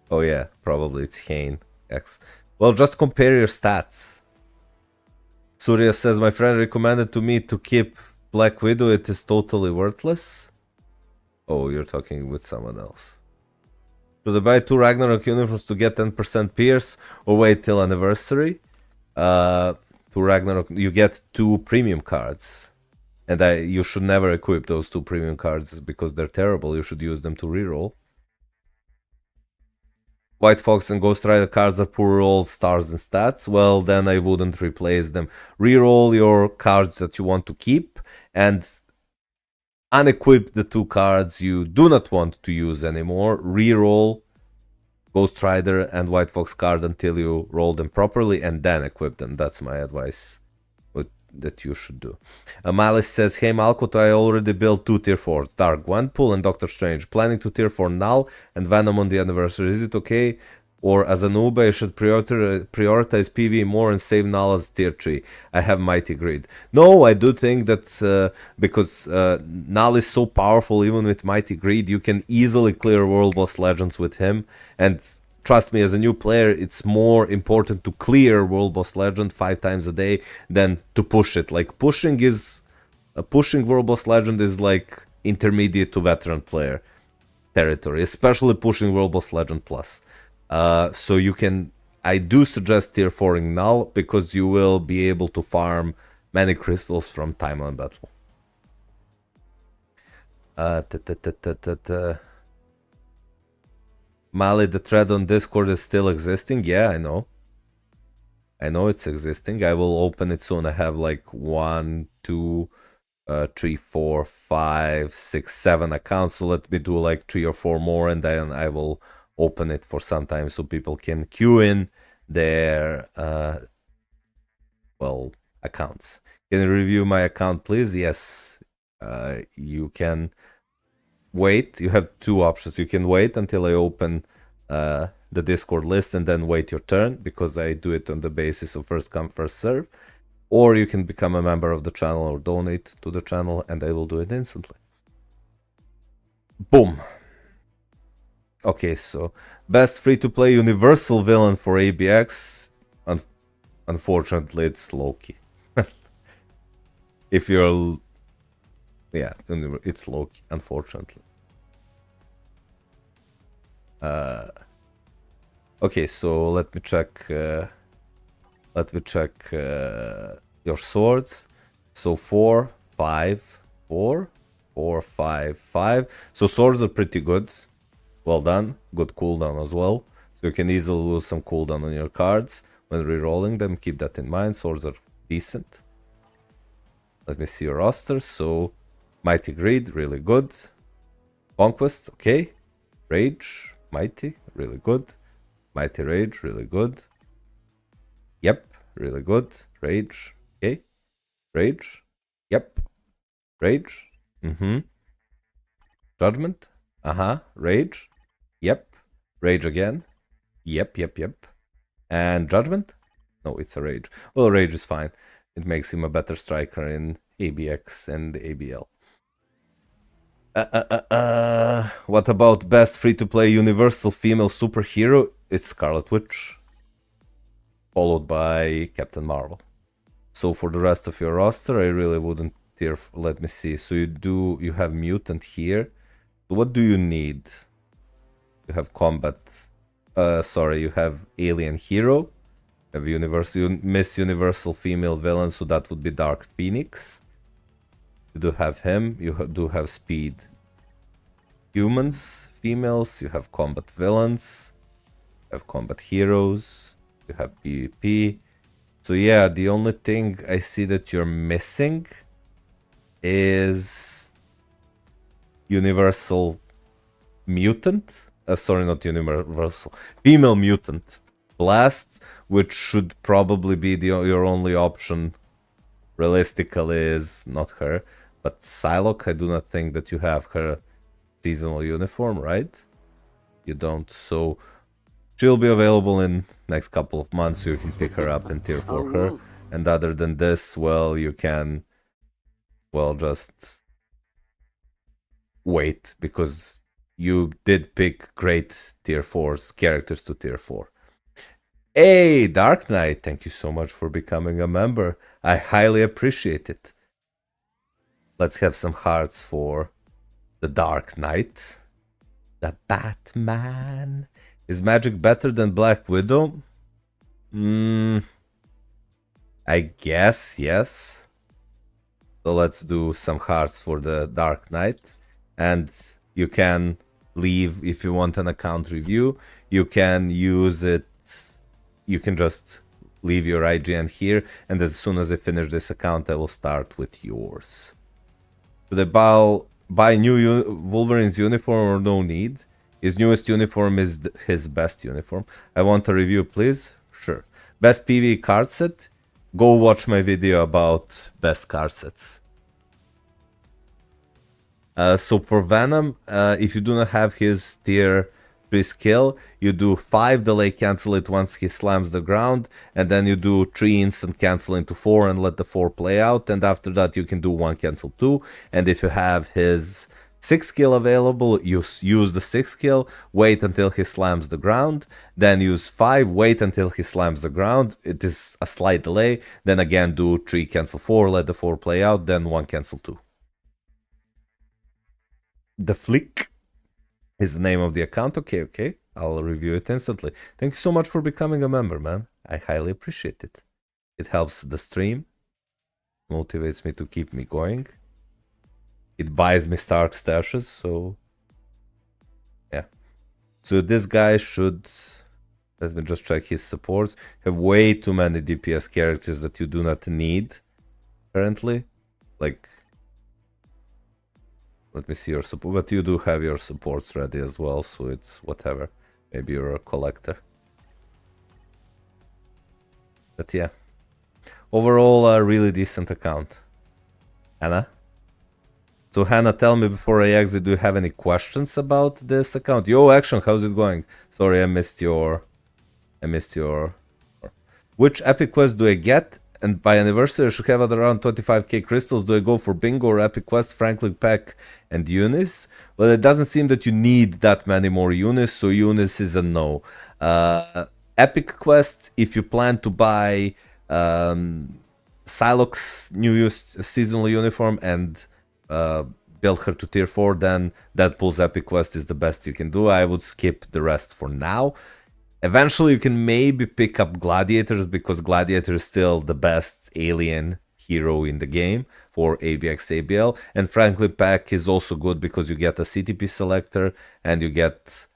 Oh yeah, probably it's Hane X. Well, just compare your stats. Surya says, my friend recommended to me to keep Black Widow. It is totally worthless. Oh, you're talking with someone else. Should I buy 2 Ragnarok uniforms to get 10% pierce, or wait till anniversary? 2 Ragnarok, you get 2 premium cards. And you should never equip those 2 premium cards because they're terrible. You should use them to reroll. White Fox and Ghost Rider cards are poor roll stars and stats. Well, then I wouldn't replace them. Reroll your cards that you want to keep and unequip the 2 cards you do not want to use anymore. Reroll Ghost Rider and White Fox card until you roll them properly and then equip them. That's my advice. But that you should do. Malice says, hey Malkut, I already built 2 tier 4s, Dark Gwenpool and Doctor Strange. Planning to tier 4 Null and Venom on the anniversary. Is it okay? Or as a noob, I should prioritize PvE more and save Null as tier 3. I have Mighty Greed. No, I do think that because Null is so powerful, even with Mighty Greed, you can easily clear World Boss Legends with him. And trust me, as a new player, it's more important to clear World Boss Legend 5 times a day than to push it. Like, pushing World Boss Legend is like intermediate to veteran player territory, especially pushing World Boss Legend Plus. So you can, I do suggest tier 4ing Null because you will be able to farm many crystals from Timeline Battle. Mali, the thread on Discord is still existing. Yeah, I know. I know it's existing. I will open it soon. I have like 1, 2, 3, 4, 5, 6, 7 accounts. So let me do like 3 or 4 more and then I will open it for some time so people can queue in their well, accounts. Can you review my account, please? Yes, you can wait. You have 2 options. You can wait until I open the Discord list and then wait your turn, because I do it on the basis of first come first serve, or you can become a member of the channel or donate to the channel and I will do it instantly. Boom. Okay, so best free-to-play universal villain for ABX. Unfortunately, it's Loki. If you're... yeah, it's Loki, unfortunately. Okay, so let me check... your swords. So 4, 5, 4, 4, 5, 5. So swords are pretty good. Well done. Good cooldown as well. So you can easily lose some cooldown on your cards when re-rolling them. Keep that in mind. Swords are decent. Let me see your roster. So Mighty Greed, really good. Conquest, okay. Rage, Mighty, really good. Mighty Rage, really good. Yep, really good. Rage, okay. Rage, yep. Rage, Judgment, Rage, yep. Rage again, yep. And Judgment? No, it's a Rage. Well, Rage is fine. It makes him a better striker in ABX and ABL. What about best free-to-play universal female superhero? It's Scarlet Witch, followed by Captain Marvel. So for the rest of your roster, I really wouldn't tier. Let me see. So you have mutant here. What do you need? You have combat. Sorry, you have alien hero. You have Miss Universal female villain, so that would be Dark Phoenix. You do have him. You do have speed. Humans, females. You have combat villains. You have combat heroes. You have PvP. So yeah, the only thing I see that you're missing is Universal Mutant. Sorry, not Universal. Female Mutant Blast, which should probably be your only option. Realistically, is not her, but Psylocke. I do not think that you have her seasonal uniform, right? You don't. So she'll be available in next couple of months, so you can pick her up and tier for her. And other than this, well, you can, well, just wait, because you did pick great tier 4s, characters to tier 4. Hey, Dark Knight, thank you so much for becoming a member. I highly appreciate it. Let's have some hearts for the Dark Knight. The Batman. Is magic better than Black Widow? I guess, yes. So let's do some hearts for the Dark Knight. And you can leave, if you want an account review, you can use it. You can just leave your IGN here, and as soon as I finish this account, I will start with yours. Should I buy new Wolverine's uniform or no need? His newest uniform is his best uniform. I want a review, please. Sure. Best PvE card set? Go watch my video about best card sets. So for Venom, if you do not have his tier 3 skill, you do 5 delay cancel it once he slams the ground, and then you do 3 instant cancel into 4 and let the 4 play out, and after that you can do 1 cancel 2, and if you have his 6 skill available, you use the 6 skill, wait until he slams the ground, then use 5, wait until he slams the ground, it is a slight delay, then again do 3 cancel 4, let the 4 play out, then 1 cancel 2. The Flick is the name of the account. Okay. I'll review it instantly. Thank you so much for becoming a member, man. I highly appreciate it. It helps the stream, motivates me to keep me going. It buys me Stark stashes, so yeah. So this guy should, let me just check his supports, have way too many DPS characters that you do not need currently. Like, let me see your support, but you do have your supports ready as well, so it's whatever. Maybe you're a collector. But yeah. Overall, a really decent account. Hannah? So Hannah, tell me before I exit, do you have any questions about this account? Yo, Action, how's it going? Sorry, I missed your... Which epic quest do I get? And by anniversary, I should have at around 25k crystals. Do I go for bingo or epic quest, Franklin Pack, and Eunice? Well, it doesn't seem that you need that many more Eunice, so Eunice is a no. Epic quest, if you plan to buy Psylocke's new seasonal uniform and build her to tier 4, then Deadpool's epic quest is the best you can do. I would skip the rest for now. Eventually, you can maybe pick up Gladiators, because Gladiator is still the best alien hero in the game for ABX/ABL. And Franklin Pack is also good because you get a CTP selector and you get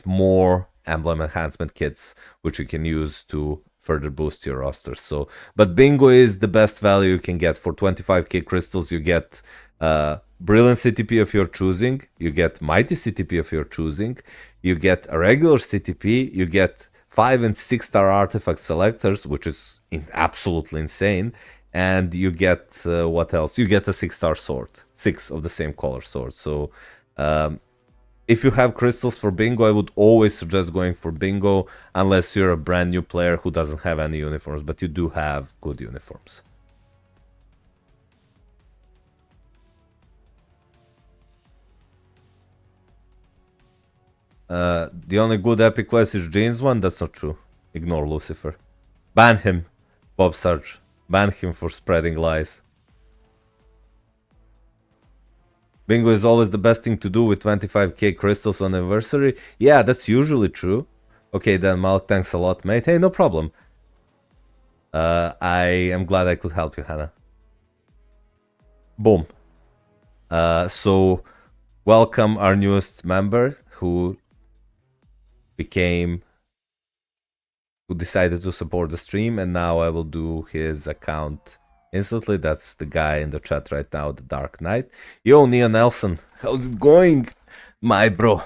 more emblem enhancement kits, which you can use to further boost your roster. So, but Bingo is the best value you can get. For 25k crystals, you get Brilliant CTP of your choosing, you get Mighty CTP of your choosing, you get a regular CTP, you get 5 and 6 star artifact selectors, which is absolutely insane, and you get, what else? You get a 6 star sword, 6 of the same color sword. So if you have crystals for Bingo, I would always suggest going for Bingo, unless you're a brand new player who doesn't have any uniforms, but you do have good uniforms. The only good epic quest is Jane's one? That's not true. Ignore Lucifer. Ban him, Bob Sarge. Ban him for spreading lies. Bingo is always the best thing to do with 25k crystals on anniversary. Yeah, that's usually true. Okay, then Malk, thanks a lot, mate. Hey, no problem. I am glad I could help you, Hannah. Boom. So, welcome our newest member who decided to support the stream, and now I will do his account instantly. That's the guy in the chat right now, the Dark Knight. Yo, Nia Nelson, how's it going, my bro?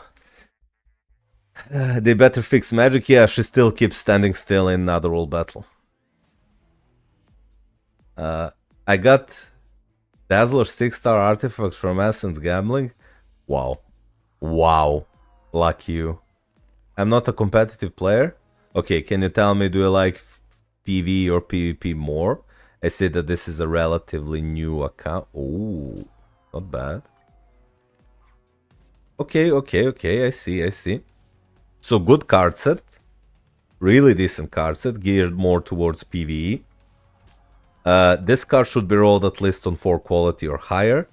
They better fix magic. Yeah, she still keeps standing still in Netherworld battle. I got Dazzler 6-star artifact from Essence Gambling. Wow. Lucky you. I'm not a competitive player. Okay, can you tell me, do you like PV or PvP more? I say that this is a relatively new account. Oh, not bad. Okay, I see. So good card set. Really decent card set, geared more towards PvE. This card should be rolled at least on 4 quality or higher.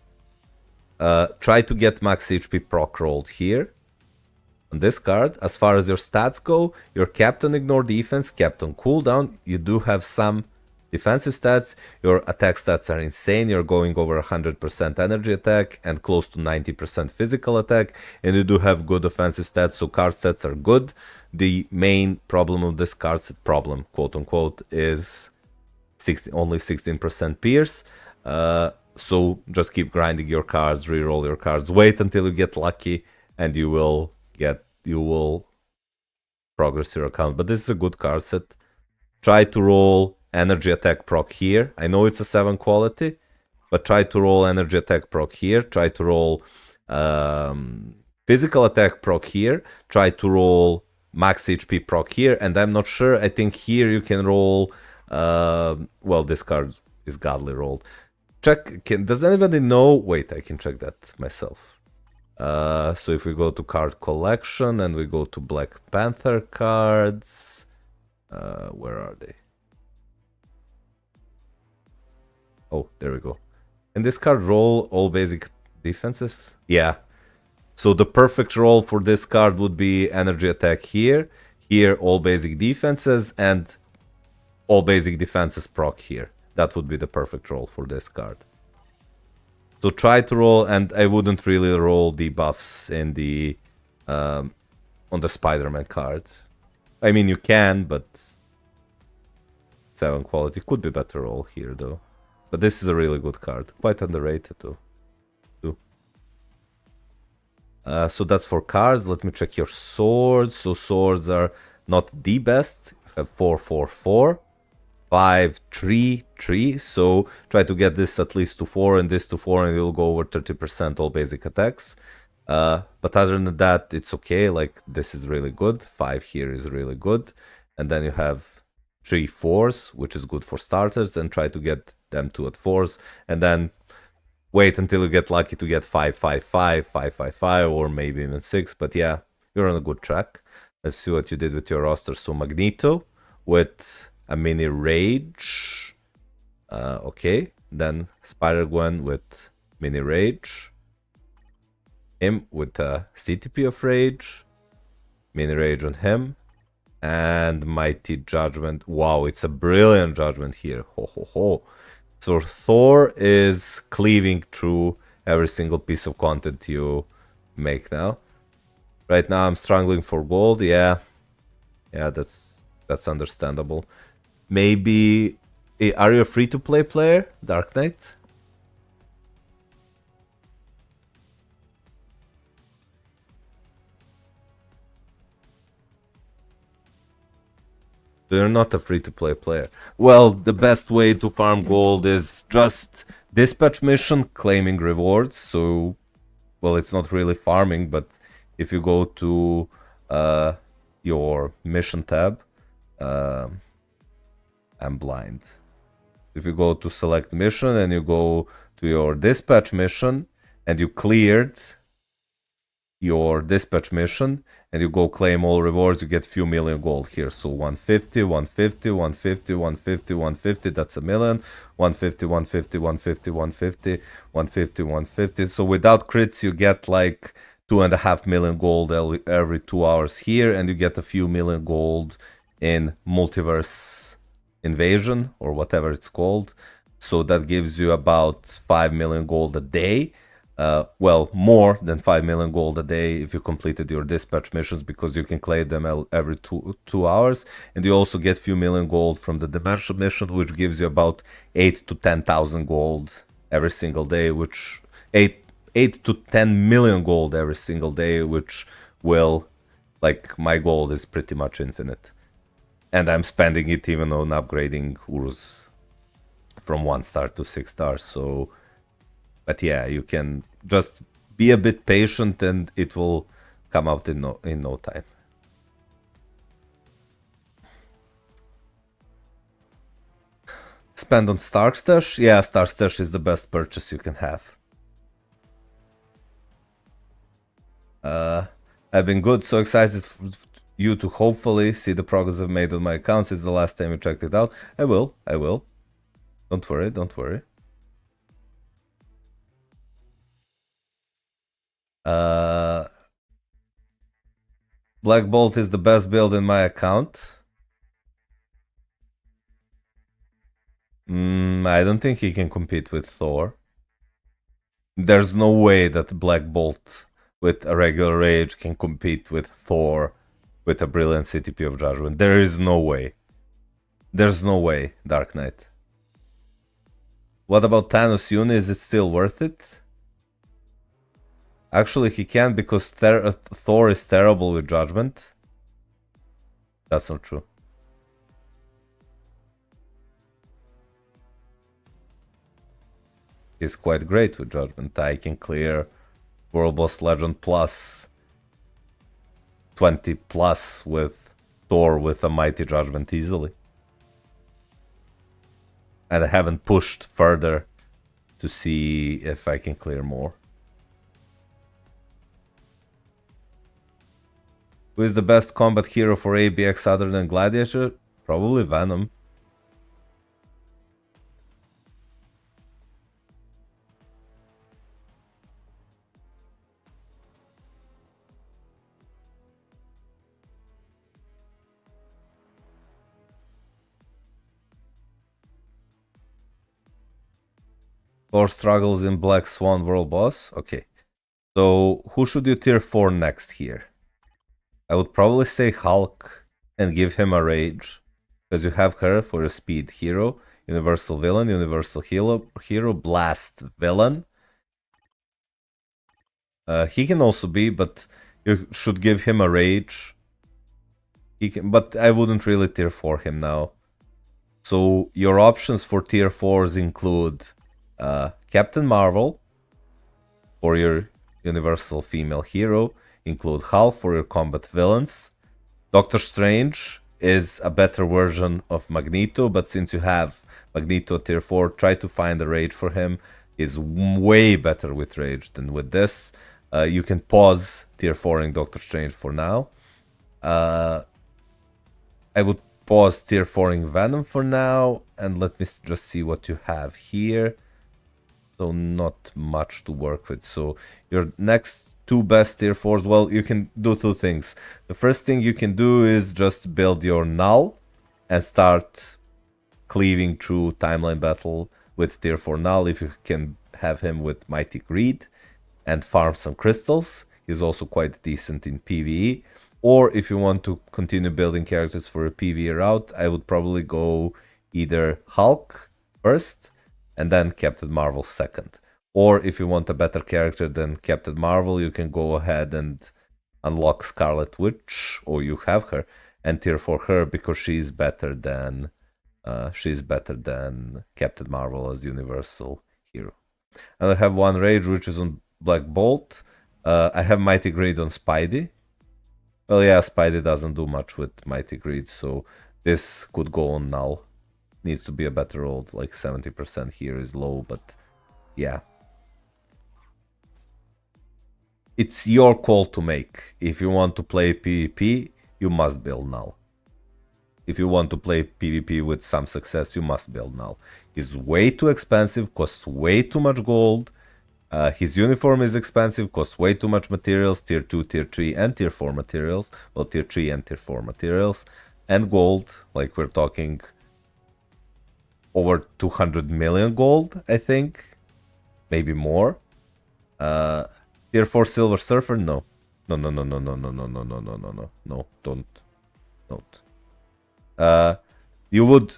Try to get max HP proc rolled here. On this card, as far as your stats go, your Captain Ignore Defense, Captain Cooldown, you do have some defensive stats. Your attack stats are insane. You're going over 100% energy attack and close to 90% physical attack. And you do have good offensive stats, so card stats are good. The main problem of this card set, problem, quote unquote, is only 16% pierce. So just keep grinding your cards, reroll your cards, wait until you get lucky, and you will progress your account. But this is a good card set. Try to roll energy attack proc here. I know it's a 7 quality, but try to roll energy attack proc here. Try to roll physical attack proc here. Try to roll max HP proc here. And I'm not sure. I think here you can roll... well, this card is godly rolled. Check. Does anybody know? Wait, I can check that myself. So if we go to card collection and we go to Black Panther cards, where are they? Oh, there we go. And this card roll all basic defenses? Yeah. So the perfect roll for this card would be energy attack here, here all basic defenses, and all basic defenses proc here. That would be the perfect roll for this card. So try to roll, and I wouldn't really roll debuffs in the on the Spider-Man card. I mean, you can, but 7 quality could be better roll here though. But this is a really good card, quite underrated too. So that's for cards. Let me check your swords. So swords are not the best. You have 4, 4, 4. 5, 3, 3. So try to get this at least to 4 and this to 4, and you'll go over 30% all basic attacks. But other than that, it's okay. Like, this is really good. 5 here is really good. And then you have 3 4s, which is good for starters, and try to get them 2 at 4s. And then wait until you get lucky to get 5, 5, 5, 5, 5, 5, or maybe even 6. But yeah, you're on a good track. Let's see what you did with your roster. So Magneto with a mini rage. Okay. Then Spider-Gwen with mini rage. Him with a CTP of rage. Mini rage on him. And Mighty Judgment. Wow, it's a brilliant judgment here. Ho ho ho. So Thor is cleaving through every single piece of content you make now. Right now I'm struggling for gold. Yeah, that's understandable. Maybe... Are you a free-to-play player, Dark Knight? You're not a free-to-play player. Well, the best way to farm gold is just dispatch mission, claiming rewards. So, well, it's not really farming, but if you go to your mission tab, I'm blind. If you go to select mission and you go to your dispatch mission and you cleared your dispatch mission and you go claim all rewards, you get few million gold here. So 150, 150, 150, 150, 150, that's a million. 150, 150, 150, 150, 150, 150. So without crits you get like 2.5 million gold every 2 hours here, and you get a few million gold in multiverse invasion or whatever it's called. So that gives you about 5 million gold a day. Well, more than 5 million gold a day if you completed your dispatch missions, because you can claim them every two hours, and you also get few million gold from the dimension mission, which gives you about 8 to 10,000 gold every single day, which 8 to 10 million gold every single day, which will, like, my gold is pretty much infinite, and I'm spending it even on upgrading Urus from 1 star to 6 stars. So, but yeah, you can just be a bit patient and it will come out in no time. Spend on Stark Stash? Yeah, Stark Stash is the best purchase you can have. I've been good, so excited for you to hopefully see the progress I've made on my account since the last time you checked it out. I will. Don't worry. Black Bolt is the best build in my account. I don't think he can compete with Thor. There's no way that Black Bolt with a regular rage can compete with Thor with a brilliant CTP of Judgment. There is no way. There's no way, Dark Knight. What about Thanos Uni? Is it still worth it? Actually, he can't, because Thor is terrible with Judgment. That's not true. is quite great with Judgment. I can clear World Boss Legend plus 20 plus with Thor with a Mighty Judgment easily. And I haven't pushed further to see if I can clear more. Who is the best combat hero for ABX other than Gladiator? Probably Venom. Thor struggles in Black Swan World Boss. Okay. So who should you tier 4 next here? I would probably say Hulk and give him a rage. Because you have her for a speed hero, universal villain, universal hero, blast villain. He can also be, but you should give him a rage. He can, but I wouldn't really tier 4 him now. So your options for tier 4s include Captain Marvel for your universal female hero, include Hulk for your combat villains. Doctor Strange is a better version of Magneto, but since you have Magneto tier 4, try to find a rage for him. He's way better with rage than with this. You can pause tier 4ing Doctor Strange for now. I would pause tier 4ing Venom for now, and let me just see what you have here. So not much to work with. So your next two best tier 4s, well, you can do two things. The first thing you can do is just build your null and start cleaving through timeline battle with tier 4 null if you can have him with Mighty Greed and farm some crystals. He's also quite decent in PvE. Or if you want to continue building characters for a PvE route, I would probably go either Hulk first and then Captain Marvel second. Or if you want a better character than Captain Marvel, you can go ahead and unlock Scarlet Witch, or you have her, and tier for her because she's better than Captain Marvel as universal hero. And I have one rage which is on Black Bolt. I have Mighty Greed on Spidey. Well, yeah, Spidey doesn't do much with Mighty Greed, so this could go on null. Needs to be a better roll, like 70% here is low, but yeah. It's your call to make. If you want to play PvP, you must build null. If you want to play PvP with some success, you must build null. He's way too expensive, costs way too much gold. His uniform is expensive, costs way too much materials, tier 2, tier 3, and tier 4 materials. Well, tier 3 and tier 4 materials. And gold, like we're talking over 200 million gold, I think. Maybe more. Tier 4 Silver Surfer? No. No, no, no, no, no, no, no, no, no, no, no, no. No, don't. You would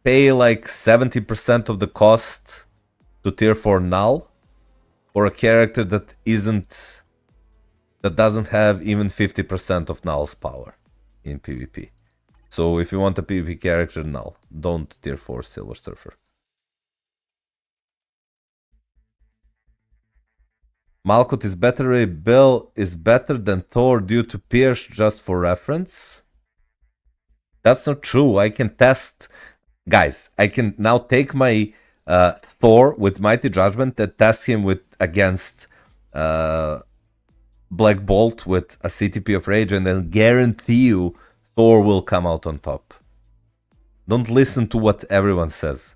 pay like 70% of the cost to tier 4 null for a character that doesn't have even 50% of null's power in PvP. So if you want a PvP character, null. Don't tier 4 Silver Surfer. Malkuth is better. Bill is better than Thor due to Pierce, just for reference. That's not true. I can test. Guys, I can now take my Thor with Mighty Judgment and test him against Black Bolt with a CTP of Rage, and then guarantee you Thor will come out on top. Don't listen to what everyone says.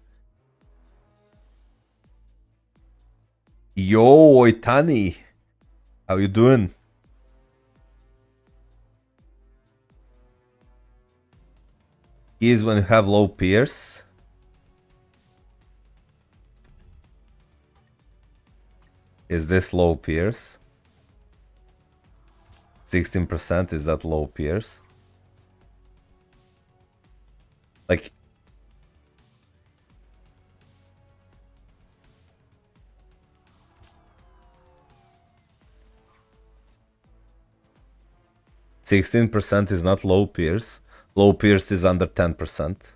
Yo, Oitani, how you doing? Is when you have low Pierce. Is this low Pierce? 16%, is that low Pierce? Like, %16 is not low Pierce. Low Pierce is under 10%.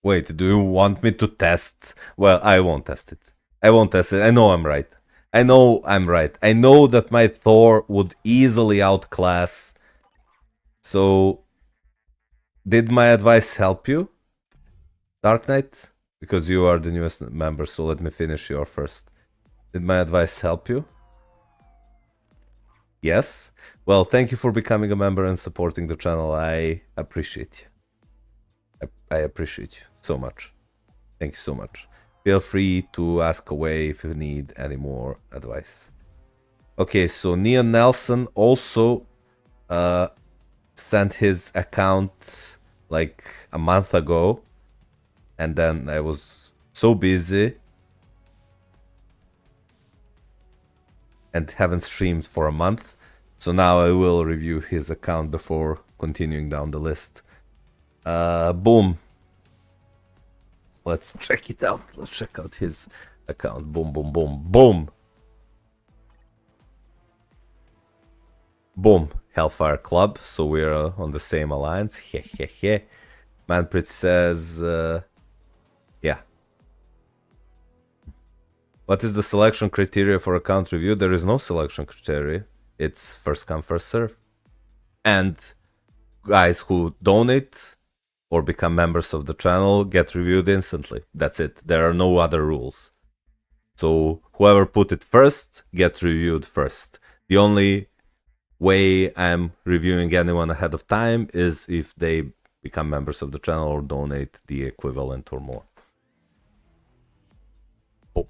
Wait, do you want me to test? Well, I won't test it. I won't test it. I know I'm right. I know I'm right. I know that my Thor would easily outclass. So, did my advice help you, Dark Knight? Because you are the newest member, so let me finish your first. Did my advice help you? Yes? Well, thank you for becoming a member and supporting the channel. I appreciate you. I appreciate you so much. Thank you so much. Feel free to ask away if you need any more advice. Okay, so Neon Nelson also sent his account like a month ago, and then I was so busy and haven't streamed for a month. So now I will review his account before continuing down the list. Boom. Let's check it out. Let's check out his account. Boom, boom, boom, boom. Boom. Hellfire Club. So we're on the same alliance. Hehehe. Manprit says, yeah. What is the selection criteria for account review? There is no selection criteria. It's first come, first serve. And guys who donate or become members of the channel get reviewed instantly. That's it. There are no other rules. So whoever put it first gets reviewed first. The only way I'm reviewing anyone ahead of time is if they become members of the channel or donate the equivalent or more. Boom.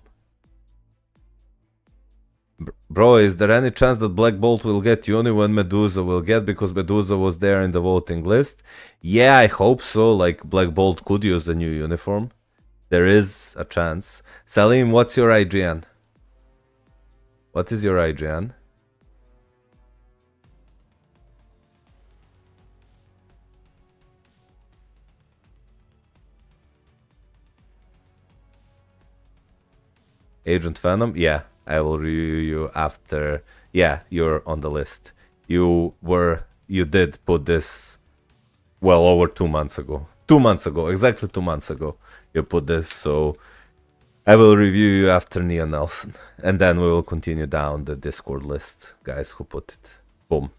Bro, is there any chance that Black Bolt will get Uni when Medusa will get? Because Medusa was there in the voting list. Yeah, I hope so. Like, Black Bolt could use the new uniform. There is a chance. Salim, what's your IGN? What is your IGN? Agent Venom? Yeah, I will review you after. Yeah, you're on the list. You did put this, well, over 2 months ago. 2 months ago, exactly 2 months ago, you put this, so I will review you after Nia Nelson. And then we will continue down the Discord list, guys who put it. Boom.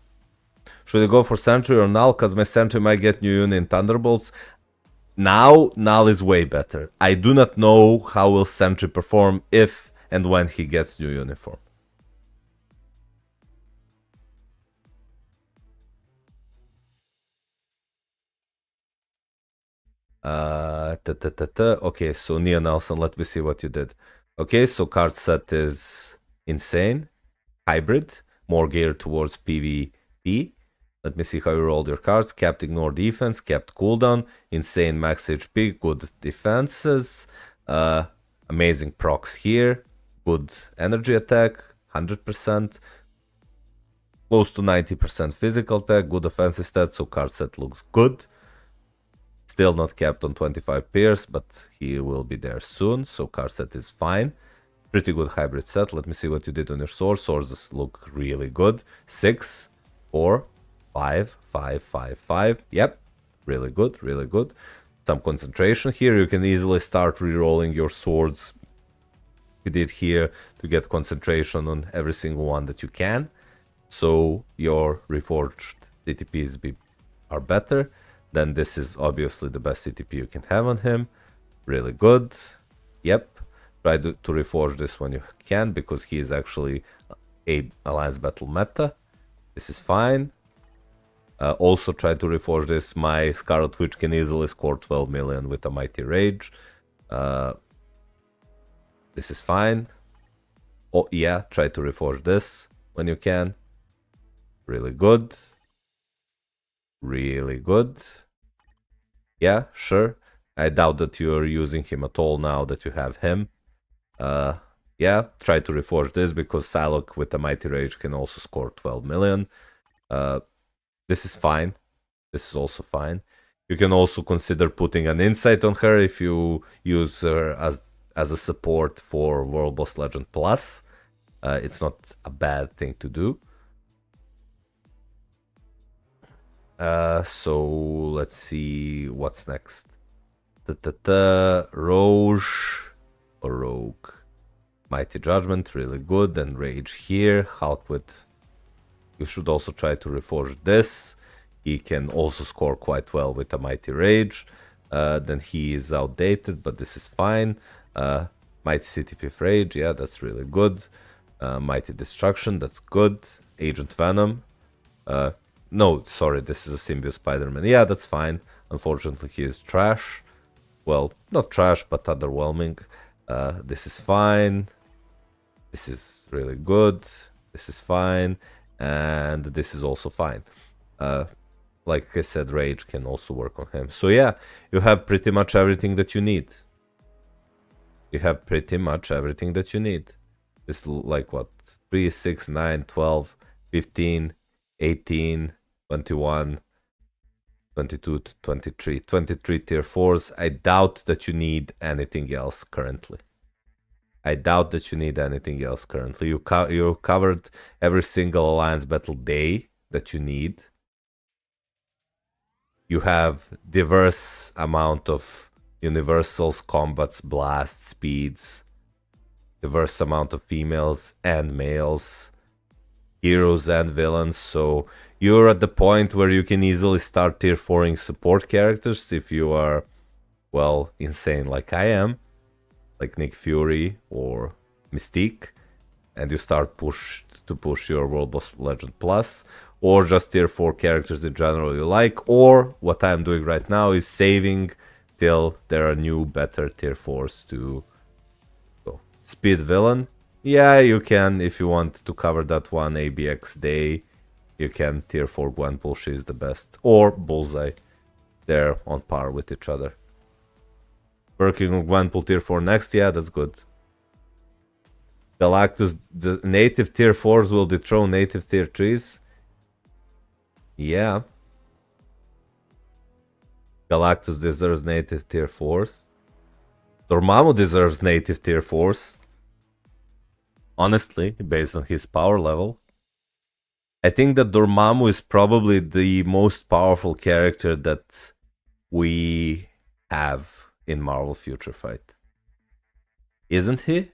Should I go for Sentry or Null? Because my Sentry might get new unit in Thunderbolts. Now, Null is way better. I do not know how will Sentry perform if and when he gets new uniform. Okay, so Nia Nelson, let me see what you did. Okay, so card set is insane, hybrid, more geared towards PvP. Let me see how you rolled your cards. Kept ignore defense, kept cooldown, insane max HP, good defenses, amazing procs here, good energy attack, 100%, close to 90% physical attack, good offensive stats, so card set looks good. Still not capped on 25 pairs, but he will be there soon, so card set is fine. Pretty good hybrid set. Let me see what you did on your swords. Swords look really good. 6, 4, 5, 5, 5, 5. Yep, really good, really good. Some concentration here. You can easily start re-rolling your swords you did here to get concentration on every single one that you can. So your reforged CTPs are better. Then this is obviously the best CTP you can have on him. Really good. Yep. Try to reforge this when you can, because he is actually a Alliance Battle meta. This is fine. Also try to reforge this. My Scarlet Witch can easily score 12 million with a Mighty Rage. This is fine. Oh yeah, try to reforge this when you can. Really good. Really good. Yeah, sure. I doubt that you're using him at all now that you have him. Yeah, try to reforge this, because Psylocke with the Mighty Rage can also score 12 million. This is fine. This is also fine. You can also consider putting an insight on her if you use her as a support for World Boss Legend Plus. It's not a bad thing to do. So let's see what's next. Rogue. Mighty Judgment, really good. And Rage here. Hulk with... You should also try to reforge this. He can also score quite well with a Mighty Rage. Then he is outdated, but this is fine. Mighty CTP Rage, yeah, that's really good. Mighty Destruction, that's good. Agent Venom. No, sorry, this is a Symbiote Spider-Man. Yeah, that's fine. Unfortunately, he is trash. Well, not trash, but underwhelming. This is fine. This is really good. This is fine. And this is also fine. Like I said, Rage can also work on him. So yeah, you have pretty much everything that you need. You have pretty much everything that you need. This like what? 3, 6, 9, 12, 15, 18, 21, 22 to 23. 23 tier 4s. I doubt that you need anything else currently. I doubt that you need anything else currently. You covered every single Alliance Battle day that you need. You have diverse amount of universals, combats, blasts, speeds, diverse amount of females and males, heroes and villains. So you're at the point where you can easily start tier 4ing support characters if you are, well, insane like I am, like Nick Fury or Mystique, and you start push your World Boss Legend Plus, or just tier 4 characters in general you like, or what I'm doing right now is saving till there are new better tier 4s to go. Speed Villain, yeah, you can, if you want to cover that one ABX day, you can tier 4 Gwenpool, she's the best, or Bullseye, they're on par with each other. Working on Gwenpool tier 4 next, yeah, that's good. Galactus, the native tier 4s will dethrone native tier 3s. Yeah. Galactus deserves native tier 4s. Dormammu deserves native tier 4s. Honestly, based on his power level. I think that Dormammu is probably the most powerful character that we have in Marvel Future Fight. Isn't he?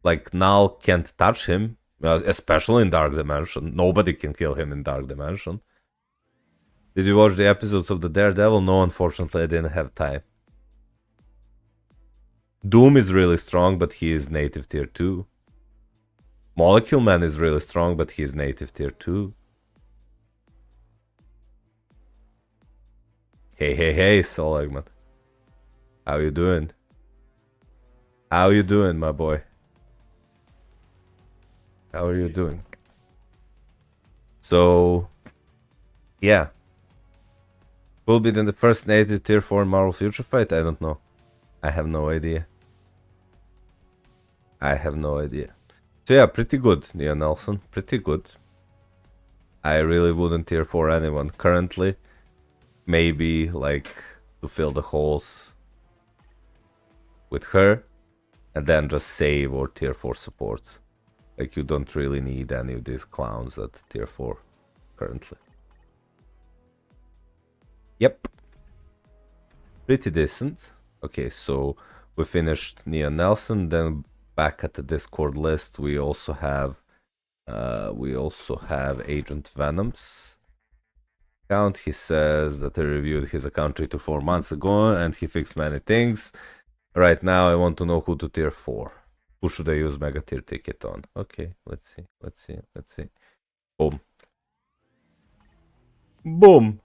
Like, Null can't touch him, especially in Dark Dimension. Nobody can kill him in Dark Dimension. Did you watch the episodes of the Daredevil? No, unfortunately, I didn't have time. Doom is really strong, but he is native tier 2. Molecule Man is really strong, but he is native tier 2. Hey, Soul Eggman. How you doing? How you doing, my boy? How are you doing? So, yeah. Will be then the first native tier 4 Marvel Future Fight? I don't know. I have no idea. So yeah, pretty good, Nia Nelson. Pretty good. I really wouldn't tier 4 anyone currently. Maybe, like, to fill the holes with her. And then just save or tier 4 supports. Like, you don't really need any of these clowns at tier 4 currently. Yep. Pretty decent. Okay, so we finished Nia Nelson. Then back at the Discord list, we also have Agent Venom's account. He says that I reviewed his account 3 to 4 months ago and he fixed many things. Right now, I want to know who to tier 4. Who should I use Mega Tier Ticket on? Okay, let's see. Boom. Boom.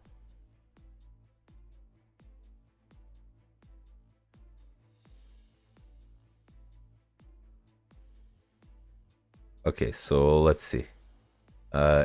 Okay, so let's see.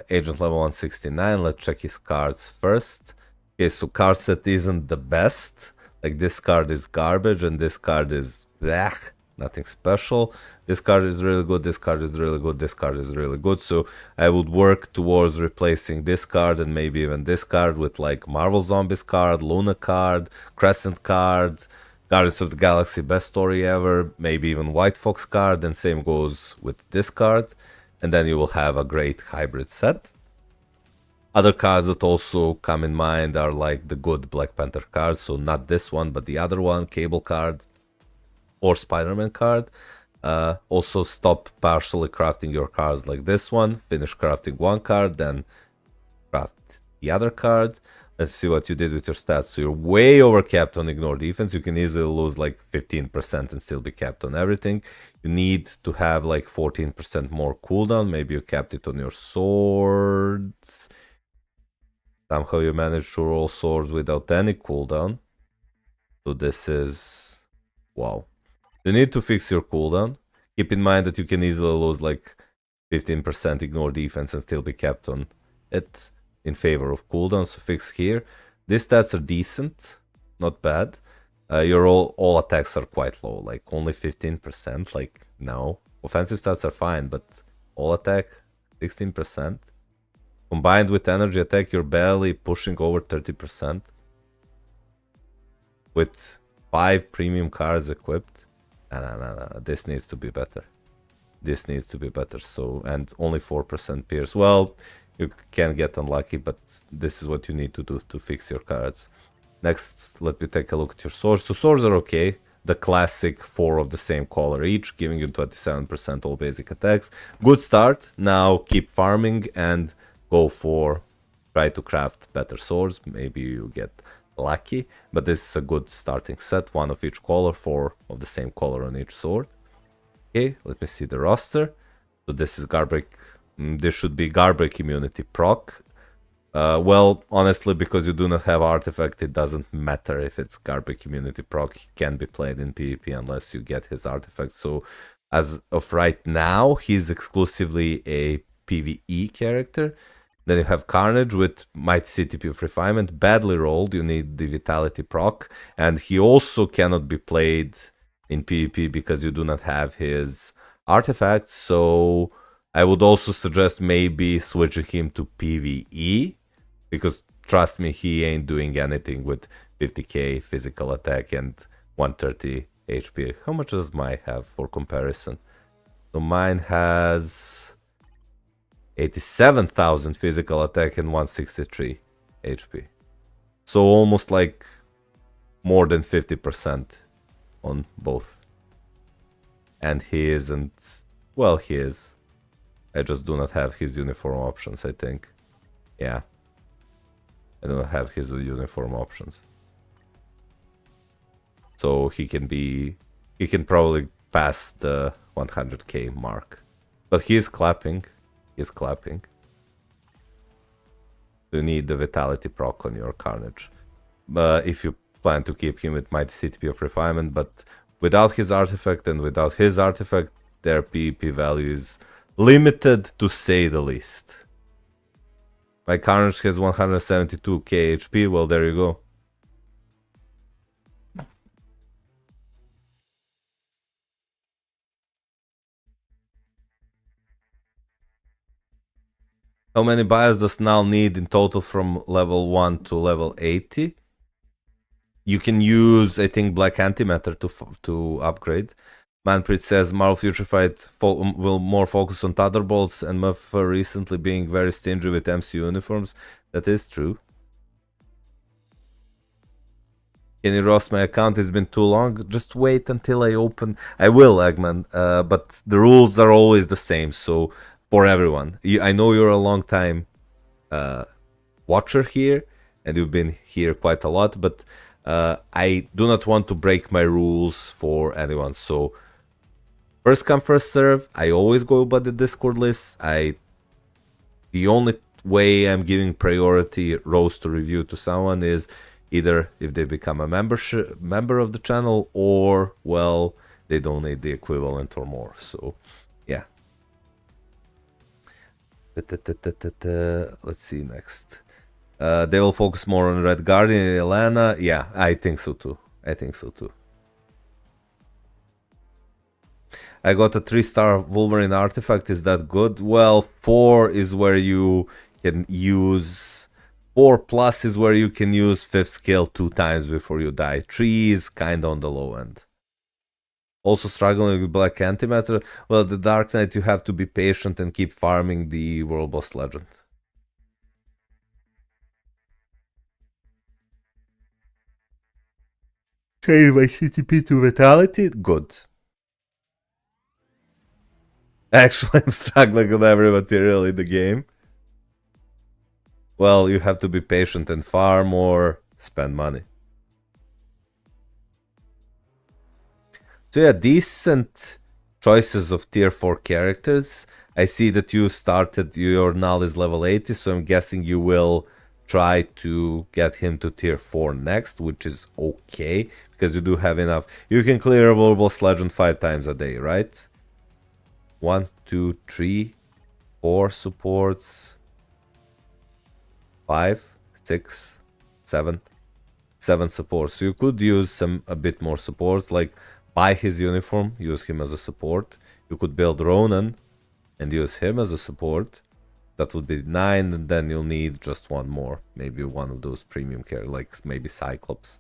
Agent level 169, let's check his cards first. Okay, so card set isn't the best. Like, this card is garbage and this card is blech, nothing special. This card is really good, this card is really good, this card is really good. So I would work towards replacing this card and maybe even this card with like Marvel Zombies card, Luna card, Crescent card, Guardians of the Galaxy best story ever, maybe even White Fox card, and same goes with this card. And then you will have a great hybrid set. Other cards that also come in mind are like the good Black Panther cards, so not this one, but the other one, Cable card or Spider-Man card. Also stop partially crafting your cards like this one, finish crafting one card, then craft the other card. Let's see what you did with your stats. So you're way overcapped on ignore defense. You can easily lose like 15% and still be capped on everything. You need to have like 14% more cooldown. Maybe you capped it on your swords. Somehow you managed to roll swords without any cooldown. So this is... wow. You need to fix your cooldown. Keep in mind that you can easily lose like 15% ignore defense and still be capped on it in favor of cooldown. So fix here. These stats are decent, not bad. Your all attacks are quite low, like only 15%. Like no, offensive stats are fine, but all attack 16%. Combined with energy attack, you're barely pushing over 30%. With 5 premium cards equipped. No. This needs to be better. This needs to be better. So, and only 4% pierce. Well, you can get unlucky, but this is what you need to do to fix your cards. Next, let me take a look at your swords. So swords are okay. The classic 4 of the same color each, giving you 27% all basic attacks. Good start. Now keep farming and go for try to craft better swords. Maybe you get lucky, but this is a good starting set. 1 of each color, 4 of the same color on each sword. Okay, let me see the roster. So this is Garbreak. This should be Garbreak immunity proc. Well, honestly, because you do not have artifact, it doesn't matter if it's Garbreak immunity proc. He can be played in PvP unless you get his artifact. So as of right now, he's exclusively a PvE character. Then you have Carnage with Might CTP of Refinement, badly rolled, you need the Vitality proc, and he also cannot be played in PvP because you do not have his artifacts, so I would also suggest maybe switching him to PvE, because trust me, he ain't doing anything with 50k physical attack and 130 HP. How much does mine have for comparison? So mine has 87,000 physical attack and 163 HP. So almost like more than 50% on both. And he isn't... well, he is. I just do not have his uniform options, I think. Yeah. I don't have his uniform options. So he can be... he can probably pass the 100k mark. But he is clapping. Is clapping. You need the Vitality proc on your Carnage. But if you plan to keep him with Mighty CTP of Refinement, but without his artifact and without his artifact, their PvP value is limited to say the least. My Carnage has 172k HP, well there you go. How many bios does Null need in total from level 1 to level 80? You can use, I think, Black Antimatter to upgrade. Manprit says Marvel Future Fight will more focus on Thunderbolts and Muff recently being very stingy with MC uniforms. That is true. Can you roast my account? It's been too long. Just wait until I open. I will, Eggman. But the rules are always the same, so... for everyone. I know you're a long time watcher here, and you've been here quite a lot, but I do not want to break my rules for anyone. So first come, first serve. I always go by the Discord list. The only way I'm giving priority roast to review to someone is either if they become a member of the channel, or, well, they donate the equivalent or more. So yeah. Let's see next. They will focus more on Red Guardian and Elena. Yeah, I think so too. I think so too. I got a 3-star Wolverine artifact. Is that good? Well, 4 is where you can use... 4+ is where you can use 5th skill 2 times before you die. 3 is kinda on the low end. Also struggling with Black Antimatter. Well, the Dark Knight, you have to be patient and keep farming the World Boss Legend. Change my CTP to Vitality? Good. Actually, I'm struggling on every material in the game. Well, you have to be patient and farm or spend money. So yeah, decent choices of tier 4 characters. I see that you started, your null is level 80, so I'm guessing you will try to get him to tier 4 next, which is okay, because you do have enough. You can clear a Warboss Legend 5 times a day, right? 1, 2, 3, 4 supports, 5, 6, 7. 7 supports. So you could use a bit more supports, like buy his uniform, use him as a support. You could build Ronan and use him as a support. That would be 9, and then you'll need just one more. Maybe one of those premium characters, like maybe Cyclops,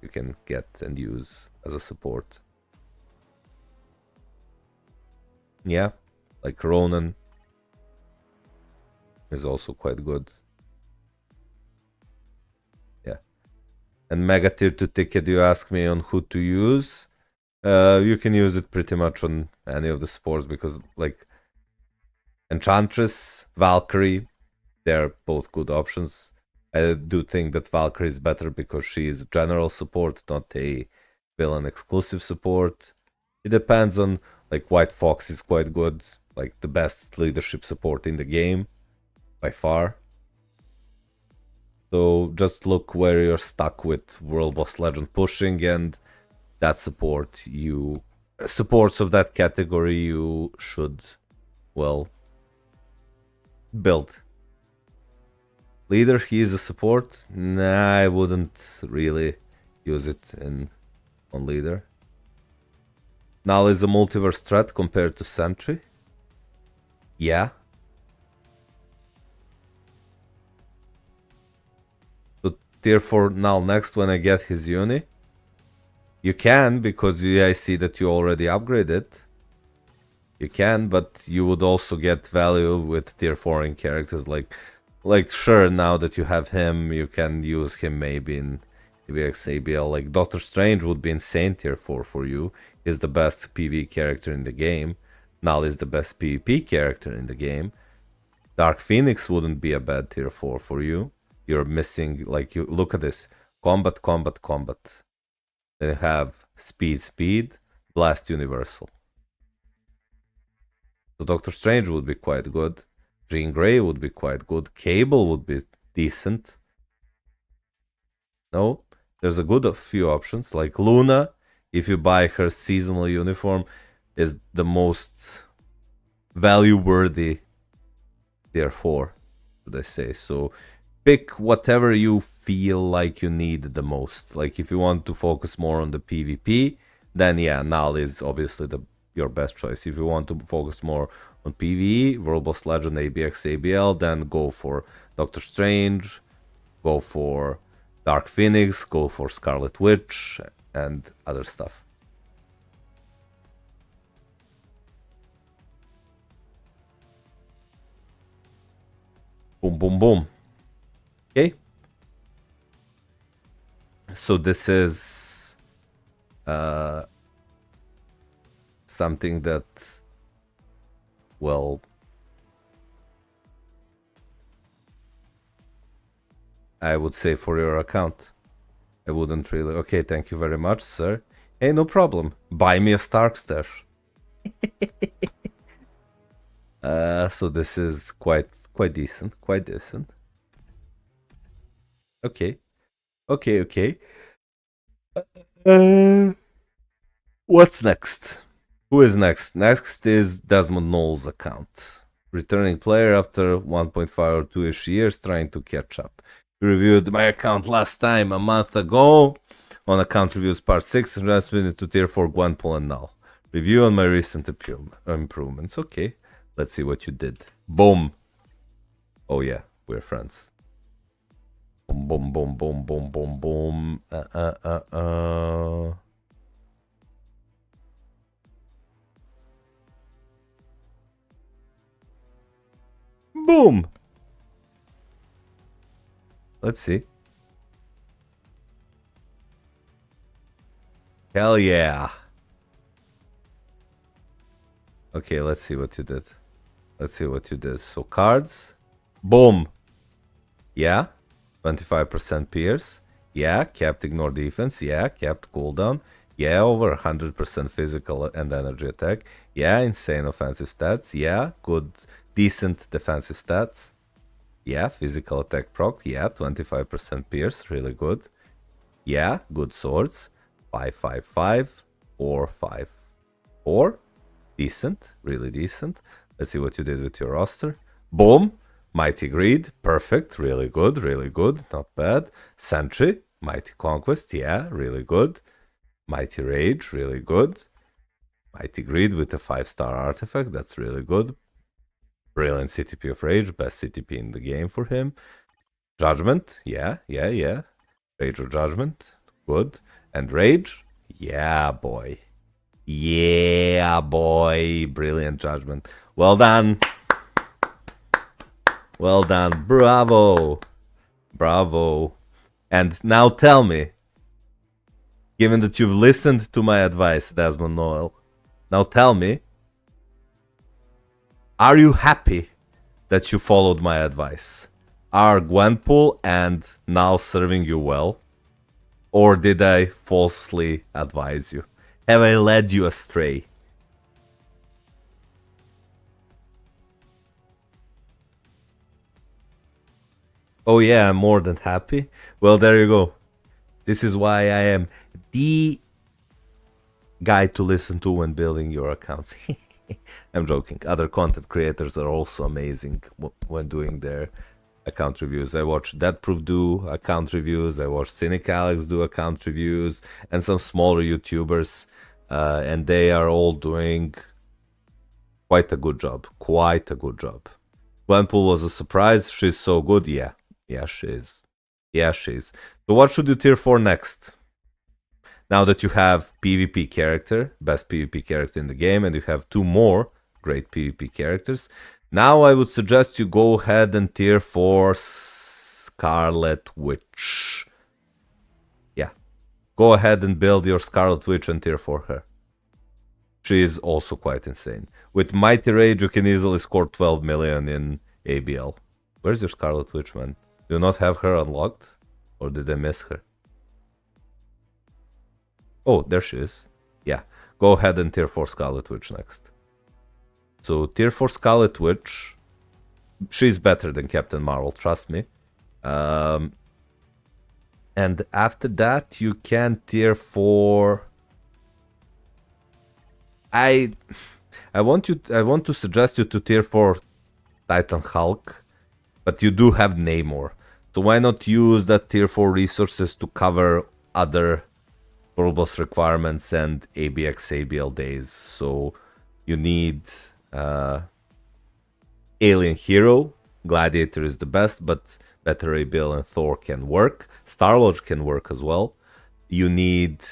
you can get and use as a support. Yeah, like Ronan is also quite good. Yeah. And Mega Tier 2 ticket, you ask me on who to use. You can use it pretty much on any of the supports, because like Enchantress, Valkyrie, they're both good options. I do think that Valkyrie is better because she is general support, not a villain exclusive support. It depends on, like, White Fox is quite good, like the best leadership support in the game by far. So just look where you're stuck with World Boss Legend pushing, and that supports of that category you should, well, build. Leader, he is a support. Nah, I wouldn't really use it on leader. Null is a multiverse threat compared to Sentry. Yeah. So tier 4 Null next when I get his uni. You can, because I see that you already upgraded. You can, but you would also get value with tier 4 in characters like sure, now that you have him, you can use him maybe in ABL. Like Doctor Strange would be insane tier 4 for you. He's the best PvE character in the game. Null is the best PvP character in the game. Dark Phoenix wouldn't be a bad tier 4 for you. You're missing, like, you look at this. Combat, combat, combat. Then you have speed, speed, blast universal. So Doctor Strange would be quite good. Jean Grey would be quite good. Cable would be decent. No, there's a good few options. Like Luna, if you buy her seasonal uniform, is the most value-worthy, therefore, should I say. So pick whatever you feel like you need the most. Like if you want to focus more on the PvP, then yeah, Null is obviously your best choice. If you want to focus more on PvE, World Boss Legend, ABX, ABL, then go for Doctor Strange, go for Dark Phoenix, go for Scarlet Witch, and other stuff. Boom, boom, boom. Okay. So this is something that, well, I would say for your account. I wouldn't really. Okay, thank you very much, sir. Hey, no problem. Buy me a Stark stash. So this is quite decent, quite decent. Okay, okay. What's next? Who is next? Next is Desmond Knowles' account. Returning player after 1.5 or 2-ish years trying to catch up. We reviewed my account last time a month ago on account reviews part 6 and transmitted to tier 4 Gwenpool and Null. Review on my recent improvements. Okay, let's see what you did. Boom. Oh yeah, we're friends. Boom, boom, boom, boom, boom, boom, boom. Boom. Let's see. Hell yeah. Okay, let's see what you did. Let's see what you did. So cards. Boom. Yeah. 25% pierce. Yeah. Kept ignore defense. Yeah. Kept cooldown. Yeah. Over 100% physical and energy attack. Yeah. Insane offensive stats. Yeah. Good. Decent defensive stats. Yeah. Physical attack proc. Yeah. 25% pierce. Really good. Yeah. Good swords. 555. 454. Decent. Really decent. Let's see what you did with your roster. Boom. Mighty Greed. Perfect. Really good. Really good. Not bad. Sentry. Mighty Conquest. Yeah. Really good. Mighty Rage. Really good. Mighty Greed with a 5-star artifact. That's really good. Brilliant CTP of Rage. Best CTP in the game for him. Judgment. Yeah. Yeah. Yeah. Rage or Judgment. Good. And Rage. Yeah, boy. Yeah, boy. Brilliant Judgment. Well done. Well done. Bravo. Bravo. And now tell me, given that you've listened to my advice, Desmond Noel, now tell me, are you happy that you followed my advice? Are Gwenpool and Nal serving you well? Or did I falsely advise you? Have I led you astray? Oh yeah, I'm more than happy. Well, there you go. This is why I am the guy to listen to when building your accounts. I'm joking. Other content creators are also amazing when doing their account reviews. I watch Deadproof do account reviews. I watch Cynic Alex do account reviews, and some smaller YouTubers, and they are all doing quite a good job. Quite a good job. Gwenpool was a surprise. She's so good. Yeah. Yeah, she is. Yeah, she is. So what should you tier for next? Now that you have PvP character, best PvP character in the game, and you have 2 more great PvP characters, now I would suggest you go ahead and tier for Scarlet Witch. Yeah. Go ahead and build your Scarlet Witch and tier for her. She is also quite insane. With Mighty Rage, you can easily score 12 million in ABL. Where's your Scarlet Witch, man? Do you not have her unlocked? Or did I miss her? Oh, there she is. Yeah. Go ahead and tier 4 Scarlet Witch next. So tier 4 Scarlet Witch. She's better than Captain Marvel, trust me. And after that, you can tier 4... I want to suggest you to tier 4 Titan Hulk, but you do have Namor. So why not use that tier 4 resources to cover other boss requirements and ABX ABL days? So you need Alien Hero. Gladiator is the best, but better ABL and Thor can work. Star-Lord can work as well. You need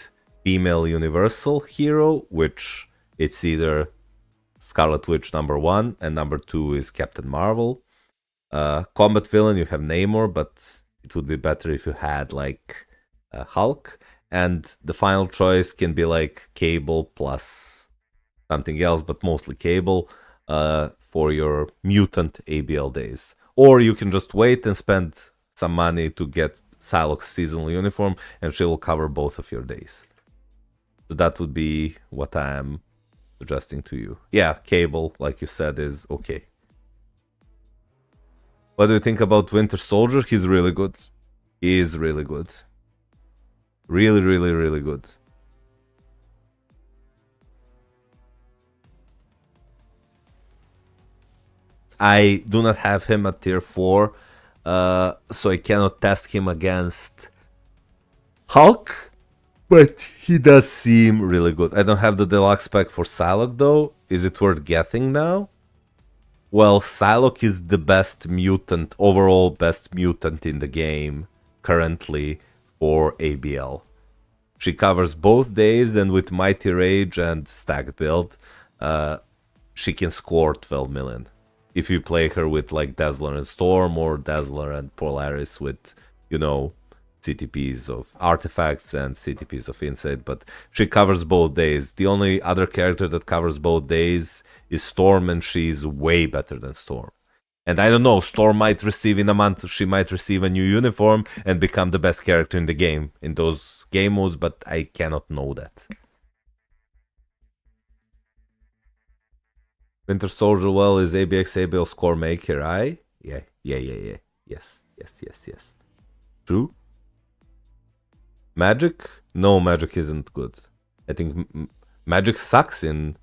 female Universal Hero, which it's either Scarlet Witch number 1 and number 2 is Captain Marvel. Combat villain, you have Namor, but it would be better if you had like Hulk. And the final choice can be like Cable plus something else, but mostly Cable for your mutant ABL days. Or you can just wait and spend some money to get Psylocke's seasonal uniform, and she will cover both of your days. So that would be what I am suggesting to you. Yeah, Cable, like you said, is okay. What do you think about Winter Soldier? He's really good. He is really good. Really, really, really good. I do not have him at tier 4, so I cannot test him against Hulk, but he does seem really good. I don't have the deluxe pack for Psylocke though. Is it worth getting now? Well, Psylocke is the best mutant, overall best mutant in the game currently for ABL. She covers both days, and with Mighty Rage and stacked build, she can score 12 million. If you play her with like Dazzler and Storm, or Dazzler and Polaris with, you know, CTPs of artifacts and CTPs of insight, but she covers both days. The only other character that covers both days is Storm, and she's way better than Storm. And I don't know, Storm might receive in a month, she might receive a new uniform and become the best character in the game, in those game modes, but I cannot know that. Winter Soldier well is ABX ABL score maker, aye? Yeah. Yes. True. Magic? No, Magic isn't good. I think Magic sucks in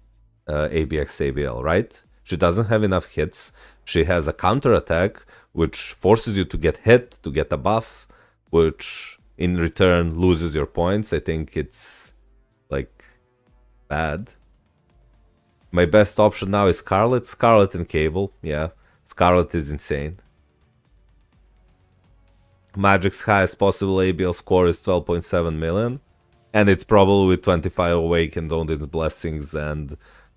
ABX ABL, right? She doesn't have enough hits. She has a counter attack, which forces you to get hit, to get a buff, which in return loses your points. I think it's like bad. My best option now is Scarlet. Scarlet and Cable, yeah. Scarlet is insane. Magic's highest possible ABL score is 12.7 million. And it's probably with 25 Awake and Odin's Blessings and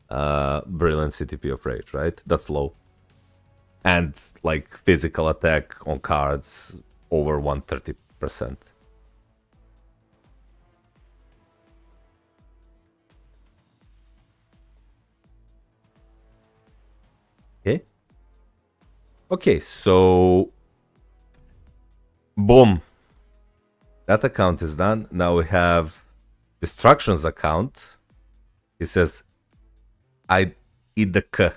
Brilliant CTP of Rage, right? That's low. And like physical attack on cards over 130%. Okay, so boom. That account is done. Now we have Destruction's account. It says I eat the K.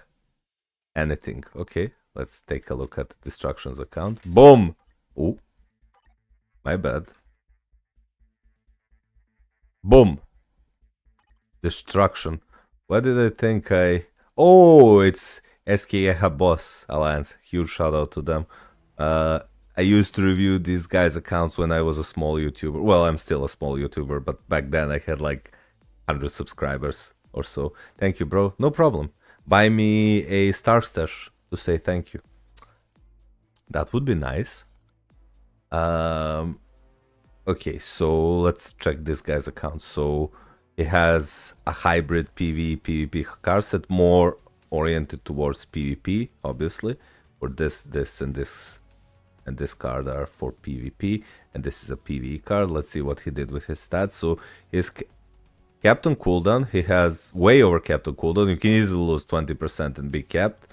Anything. Okay, let's take a look at Destruction's account. Boom! Oh, my bad. Boom! Destruction. What did I think I... Oh, it's SKA Boss Alliance. Huge shout out to them. I used to review these guys' accounts when I was a small YouTuber. Well, I'm still a small YouTuber, but back then I had like 100 subscribers or so. Thank you, bro. No problem. Buy me a Star Stash to say thank you. That would be nice. Okay, so let's check this guy's account. So it has a hybrid PvP card set, more oriented towards PvP, obviously. For this, and this. And this card are for PvP, and this is a PvE card. Let's see what he did with his stats. So his Captain cooldown, he has way over Captain cooldown. You can easily lose 20% and be capped.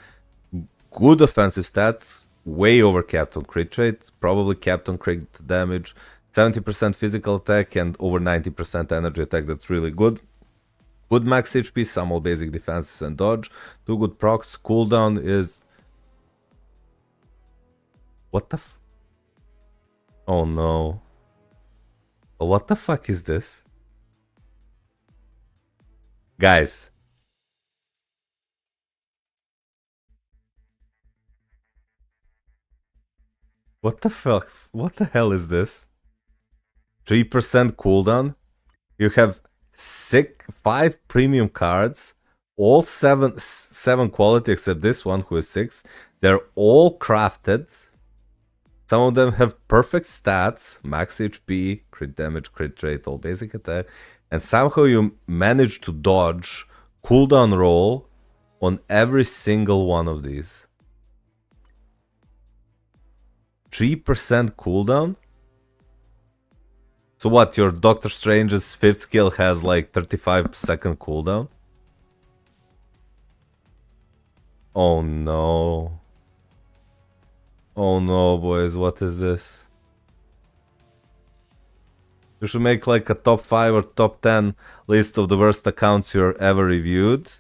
Good offensive stats, way over Captain crit rate, probably Captain crit damage, 70% physical attack, and over 90% energy attack. That's really good. Good max HP, some all basic defenses and dodge. Two good procs. Cooldown is... What the f... Oh no. What the fuck is this? Guys. What the fuck? What the hell is this? 3% cooldown. You have 5 premium cards. All 7 quality except this one who is 6. They're all crafted. Some of them have perfect stats, max HP, crit damage, crit rate, all basic attack, and somehow you manage to dodge cooldown roll on every single one of these. 3% cooldown? So what, your Doctor Strange's 5th skill has like 35-second cooldown? Oh no. Oh no, boys, what is this? You should make like a top 5 or top 10 list of the worst accounts you're ever reviewed.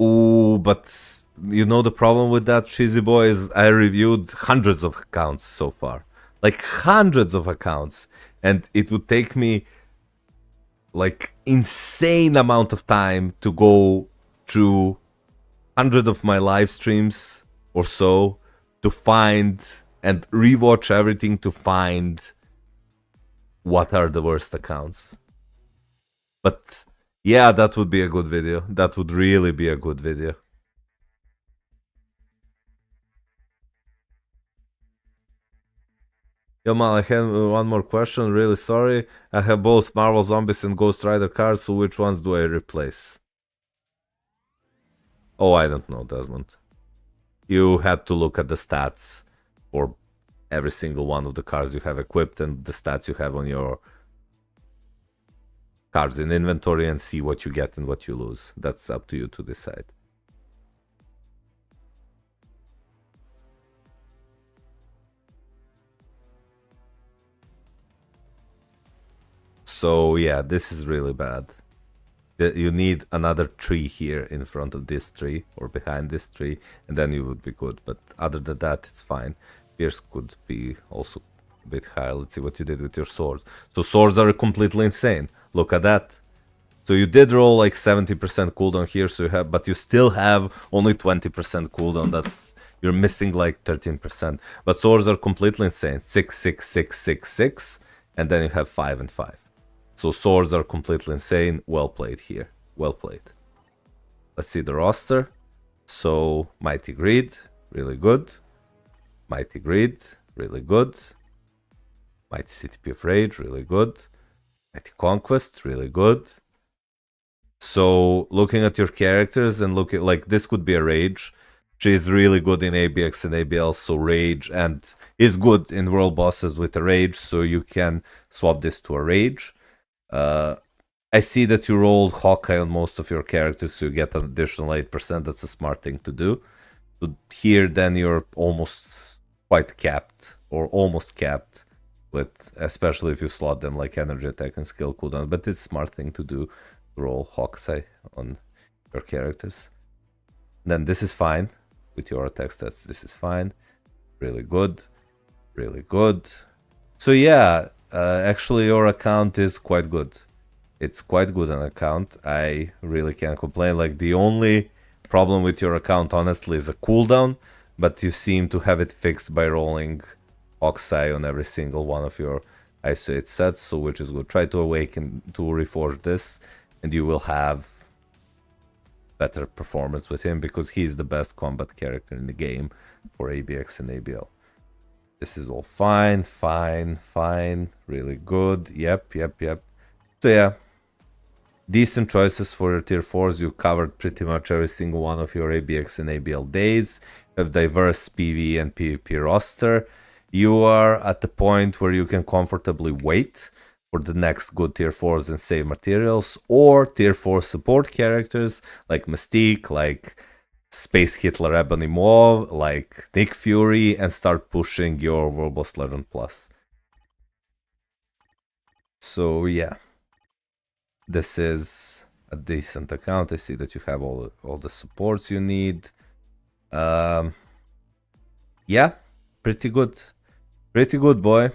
Ooh, but you know the problem with that, cheesy boy, is I reviewed hundreds of accounts so far. Like hundreds of accounts. And it would take me like insane amount of time to go through 100 of my live streams or so to find and rewatch everything to find what are the worst accounts. But yeah, that would be a good video. That would really be a good video. Yo man, I have one more question, really sorry. I have both Marvel Zombies and Ghost Rider cards, so which ones do I replace? Oh, I don't know, Desmond. You had to look at the stats for every single one of the cards you have equipped and the stats you have on your cards in inventory and see what you get and what you lose. That's up to you to decide. So yeah, this is really bad. You need another tree here in front of this tree or behind this tree, and then you would be good. But other than that, it's fine. Pierce could be also a bit higher. Let's see what you did with your swords. So swords are completely insane. Look at that. So you did roll like 70% cooldown here, so you have, but you still have only 20% cooldown. That's, you're missing like 13%. But swords are completely insane. 6, 6, 6, 6, 6, and then you have 5 and 5. So swords are completely insane. Well played here. Well played. Let's see the roster. So Mighty Greed, really good. Mighty Greed, really good. Mighty CTP of Rage, really good. Mighty Conquest, really good. So looking at your characters and looking like this could be a Rage. She is really good in ABX and ABL, so Rage, and is good in world bosses with a Rage, so you can swap this to a Rage. I see that you rolled Hawkeye on most of your characters, so you get an additional 8%. That's a smart thing to do. So here, then you're almost quite capped, or almost capped, with especially if you slot them like energy attack and skill cooldown. But it's a smart thing to do, roll Hawkeye on your characters. Then this is fine with your attack stats. This is fine, really good, really good. So yeah. Actually, your account is quite good. It's quite good an account. I really can't complain. Like, the only problem with your account, honestly, is a cooldown, but you seem to have it fixed by rolling Oxeye on every single one of your ISO 8 sets, so which is good. Try to awaken, to reforge this, and you will have better performance with him, because he's the best combat character in the game for ABX and ABL. This is all fine, fine, fine, really good. Yep. So yeah, decent choices for your tier 4s. You covered pretty much every single one of your ABX and ABL days. You have diverse PvE and PvP roster. You are at the point where you can comfortably wait for the next good tier 4s and save materials, or tier 4 support characters like Mystique, like Space Hitler Ebony Mauve, like Nick Fury, and start pushing your World Boss Legend Plus. So yeah, this is a decent account. I see that you have all the supports you need. Yeah, pretty good. Pretty good, boy.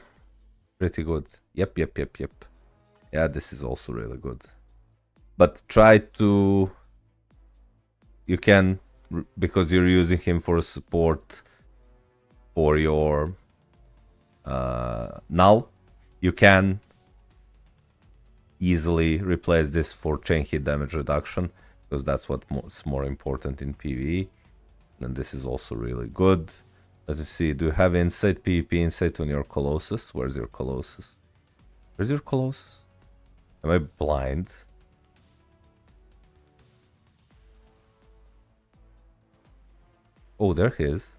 Pretty good. Yep. Yeah, this is also really good. But try to... You can... Because you're using him for support for your null, you can easily replace this for chain hit damage reduction, because that's what's more important in PvE. And this is also really good. Let's see, do you have insight, PvP insight on your Colossus? Where's your Colossus? Where's your Colossus? Am I blind? Oh, there he is.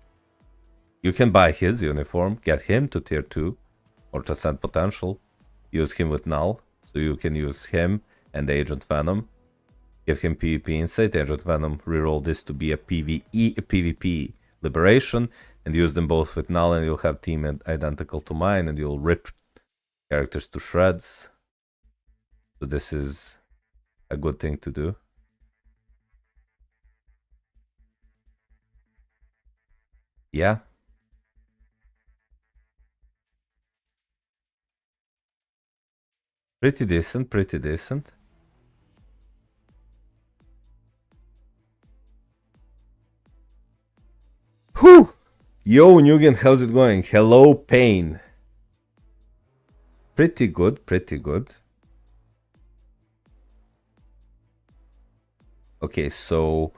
You can buy his uniform, get him to tier 2, or to ascend potential, use him with null, so you can use him and Agent Venom, give him PvP insight, Agent Venom, reroll this to be a PvP liberation, and use them both with null, and you'll have team identical to mine, and you'll rip characters to shreds. So this is a good thing to do. Yeah. Pretty decent, pretty decent. Whew! Yo, Nugan, how's it going? Hello, Pain. Pretty good, pretty good. Okay, so...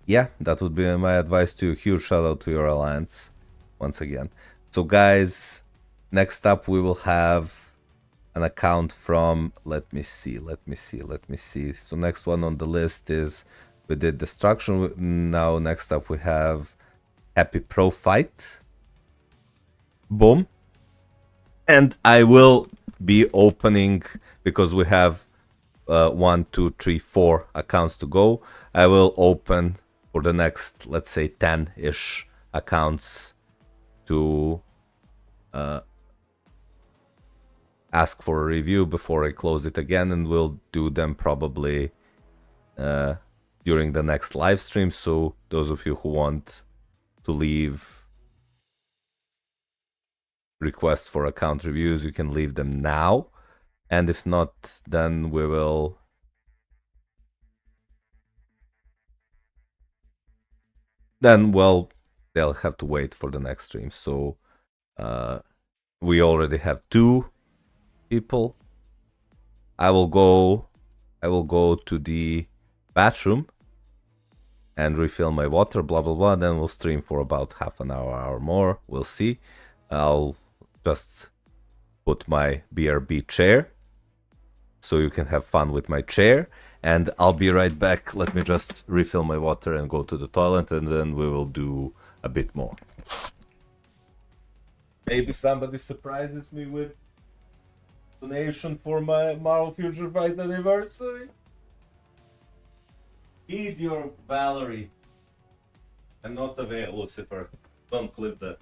yeah, that would be my advice to you. Huge shout out to your alliance once again. So guys, next up we will have an account from, let me see. So next one on the list is, we did Destruction. Now next up we have Happy Pro Fight. Boom. And I will be opening, because we have 1, 2, 3, 4 accounts to go. I will open for the next, let's say, 10-ish accounts to ask for a review before I close it again, and we'll do them probably during the next live stream. So those of you who want to leave requests for account reviews, you can leave them now. And if not, then we will well, they'll have to wait for the next stream. So we already have 2 people. I will go to the bathroom and refill my water, blah blah blah. Then we'll stream for about half an hour more. We'll see. I'll just put my BRB chair so you can have fun with my chair, and I'll be right back. Let me just refill my water and go to the toilet, and then we will do a bit more. Maybe somebody surprises me with donation for my Marvel Future Fight anniversary. Eat your Valerie. I'm not a veil, Lucifer. Don't clip that.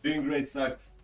Doing great sucks.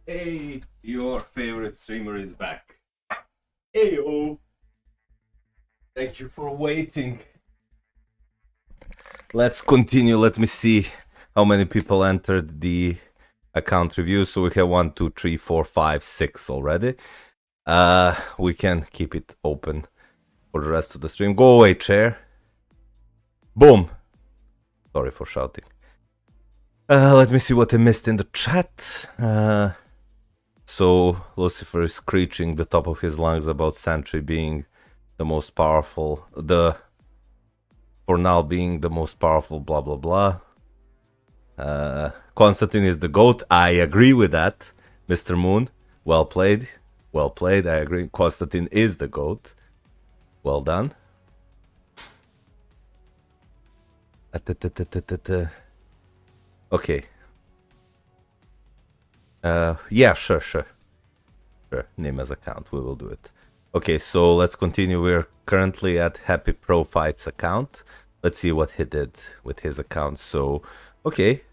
Hey, your favorite streamer is back. Heyo! Thank you for waiting. Let's continue. Let me see how many people entered the account review. So we have 1, 2, 3, 4, 5, 6 already. We can keep it open for the rest of the stream. Go away, chair. Boom. Sorry for shouting. Let me see what I missed in the chat. So Lucifer is screeching the top of his lungs about Sentry being the most powerful, for now being the most powerful, blah blah blah. Constantine is the GOAT. I agree with that, Mr. Moon. Well played. Well played. I agree. Constantine is the GOAT. Well done. Okay. Yeah, sure. Name as account. We will do it. Okay, so let's continue. We're currently at Happy Pro Fights account. Let's see what he did with his account. So, okay.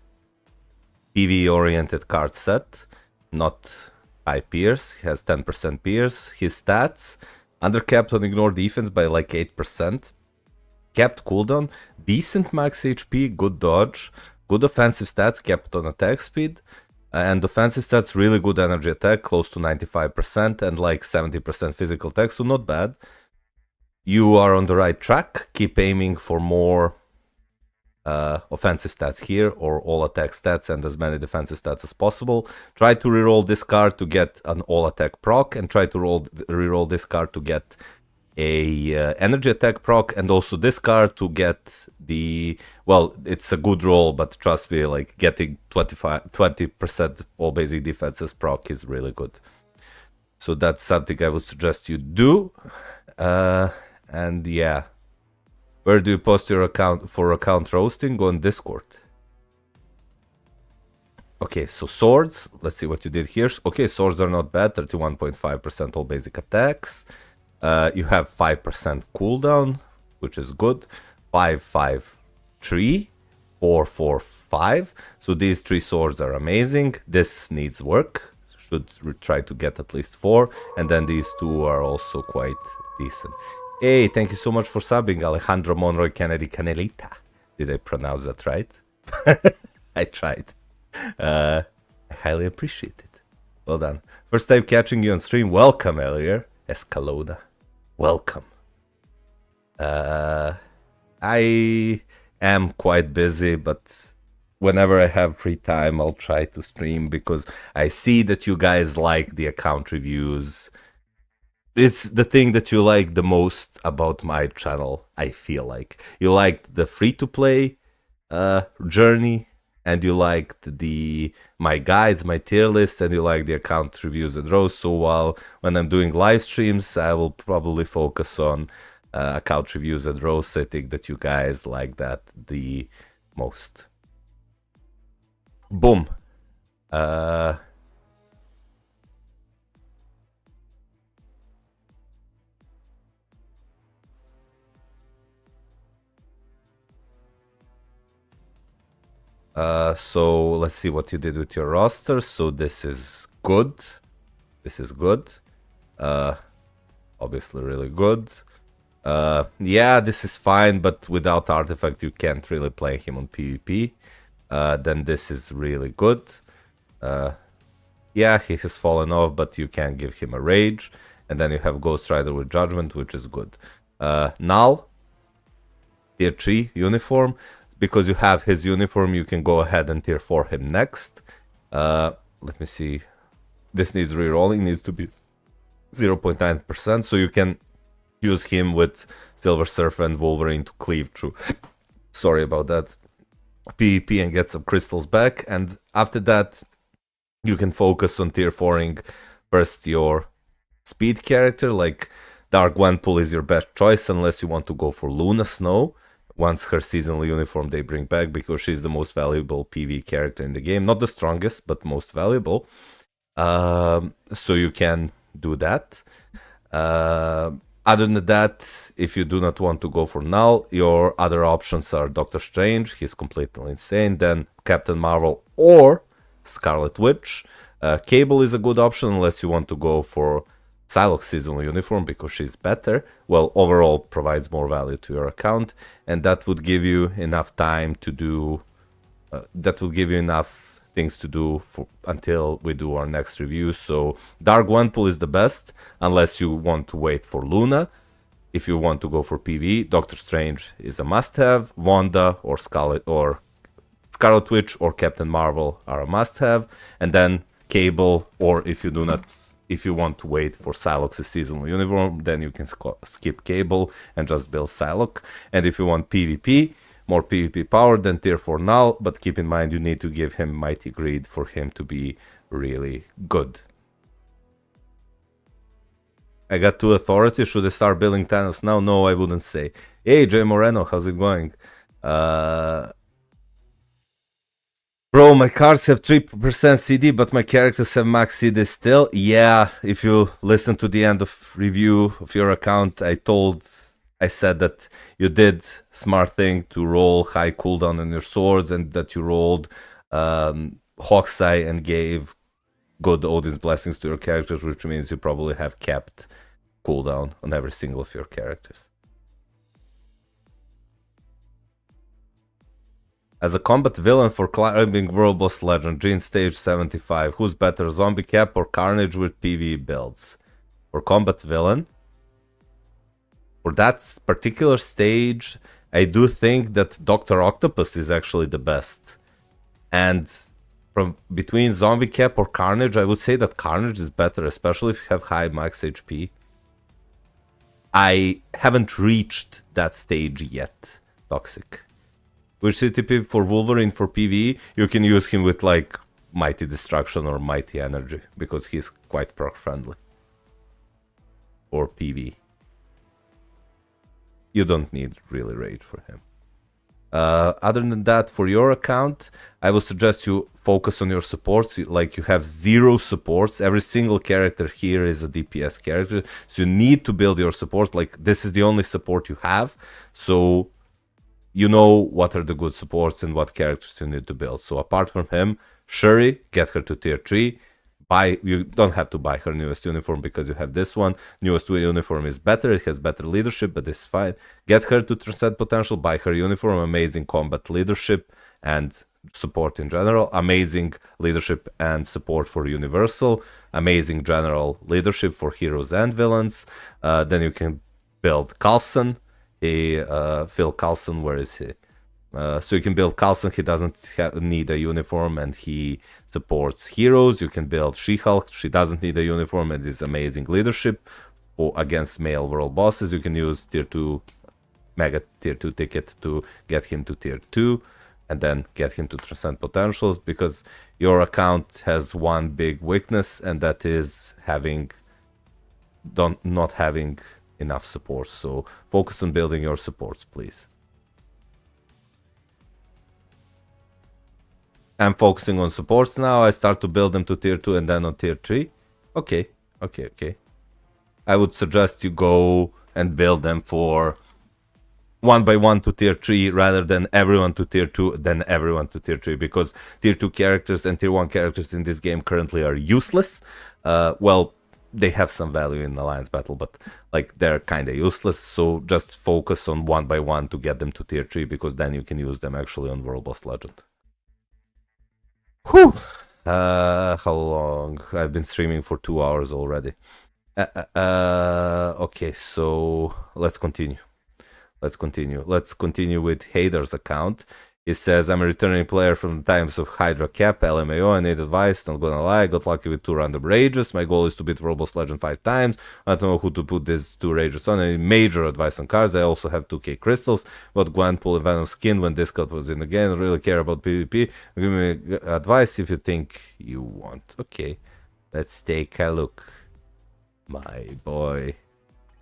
PV-oriented card set. Not high pierce. He has 10% pierce. His stats. Undercapped on ignore defense by like 8%. Capped cooldown. Decent max HP. Good dodge. Good offensive stats. Capped on attack speed. And offensive stats, really good energy attack, close to 95%, and like 70% physical attack, so not bad. You are on the right track. Keep aiming for more offensive stats here, or all attack stats and as many defensive stats as possible. Try to reroll this card to get an all attack proc, and try to reroll this card to get a energy attack proc, and also this card to get the, well, it's a good roll, but trust me, like getting 20% all basic defenses proc is really good. So that's something I would suggest you do. And yeah, where do you post your account for account roasting? Go on Discord. Okay, so swords, let's see what you did here. Okay, swords are not bad, 31.5% all basic attacks. You have 5% cooldown, which is good. 5, 5, 3, 4, 4, 5. So these 3 swords are amazing. This needs work. Should try to get at least 4. And then these 2 are also quite decent. Hey, thank you so much for subbing, Alejandro Monroy Kennedy Canelita. Did I pronounce that right? I tried. I highly appreciate it. Well done. First time catching you on stream. Welcome, Elier Escalona. Welcome. I am quite busy, but whenever I have free time, I'll try to stream because I see that you guys like the account reviews. It's the thing that you like the most about my channel, I feel like. You liked the free-to-play journey, and you liked my guides, my tier list, and you like the account reviews and rows. So when I'm doing live streams, I will probably focus on account reviews and rows. Setting that you guys like that the most. Boom. So let's see what you did with your roster. So this is good. This is good. Obviously really good. Yeah, this is fine, but without artifact you can't really play him on PvP. Then this is really good. Yeah, he has fallen off, but you can give him a rage. And then you have Ghost Rider with Judgment, which is good. Null, tier 3 uniform. Because you have his uniform, you can go ahead and tier 4 him next. Let me see. This needs rerolling, needs to be 0.9%, so you can use him with Silver Surfer and Wolverine to cleave through. Sorry about that. PvP and get some crystals back, and after that, you can focus on tier 4ing first your speed character, like Dark Gwenpool is your best choice unless you want to go for Luna Snow. Once her seasonal uniform they bring back, because she's the most valuable PV character in the game. Not the strongest, but most valuable. So you can do that. Other than that, if you do not want to go for Null, your other options are Doctor Strange, he's completely insane, then Captain Marvel or Scarlet Witch. Cable is a good option unless you want to go for Psylocke seasonal uniform because she's better. Well, overall provides more value to your account, and that would give you enough time to do. That will give you enough things to do until we do our next review. So Dark Gwenpool is the best unless you want to wait for Luna. If you want to go for PvE, Doctor Strange is a must-have. Wanda or Scarlet Witch or Captain Marvel are a must-have, and then Cable, or if you want to wait for Psylocke's seasonal uniform, then you can skip Cable and just build Psylocke. And if you want PvP, more PvP power than tier 4 Null, but keep in mind you need to give him Mighty Greed for him to be really good. I got 2 authorities. Should I start building Thanos now? No, I wouldn't say. Hey, Jay Moreno, how's it going? Bro, my cards have 3% CD, but my characters have max CD still. Yeah, if you listen to the end of review of your account, I said that you did smart thing to roll high cooldown on your swords, and that you rolled Hawkeye and gave good Odin's blessings to your characters, which means you probably have kept cooldown on every single of your characters. As a combat villain for climbing World Boss Legend, Gene Stage 75, who's better, Zombie Cap or Carnage with PvE builds? For combat villain, for that particular stage, I do think that Dr. Octopus is actually the best. And from between Zombie Cap or Carnage, I would say that Carnage is better, especially if you have high max HP. I haven't reached that stage yet, Toxic. Which CTP for Wolverine for PvE, you can use him with like Mighty Destruction or Mighty Energy, because he's quite proc friendly. Or PvE. You don't need really Rage for him. Other than that, for your account, I would suggest you focus on your supports. Like, you have 0 supports. Every single character here is a DPS character, so you need to build your supports. Like, this is the only support you have, so you know what are the good supports and what characters you need to build. So apart from him, Shuri, get her to tier 3. You don't have to buy her newest uniform because you have this one. Newest uniform is better, it has better leadership, but it's fine. Get her to Transcend Potential, buy her uniform, amazing combat leadership and support in general, amazing leadership and support for Universal, amazing general leadership for heroes and villains. Then you can build Coulson. Phil Coulson, where is he? So you can build Coulson, he doesn't need a uniform and he supports heroes. You can build She-Hulk, she doesn't need a uniform and is amazing leadership against male world bosses. You can use tier 2, mega tier 2 ticket to get him to tier 2 and then get him to Transcend Potentials, because your account has one big weakness, and that is not having enough support. So focus on building your supports, please. I'm focusing on supports now. I start to build them to tier 2 and then on tier 3. Okay. I would suggest you go and build them for 1 by 1 to tier 3 rather than everyone to tier 2, then everyone to tier 3, because tier 2 characters and tier 1 characters in this game currently are useless. Well, they have some value in Alliance Battle, but like they're kind of useless. So just focus on 1 by 1 to get them to tier 3, because then you can use them actually on World Boss Legend. Whew! How long? I've been streaming for 2 hours already. Okay, so let's continue. Let's continue with Hader's account. It says, I'm a returning player from the times of Hydra Cap, LMAO. I need advice, not gonna lie. I got lucky with 2 random rages. My goal is to beat World Boss Legend 5 times. I don't know who to put these 2 rages on. Any major advice on cards. I also have 2k crystals. Got Gwenpool and Venom skin when Discord was in the game. I really care about PvP. Give me advice if you think you want. Okay, let's take a look, my boy.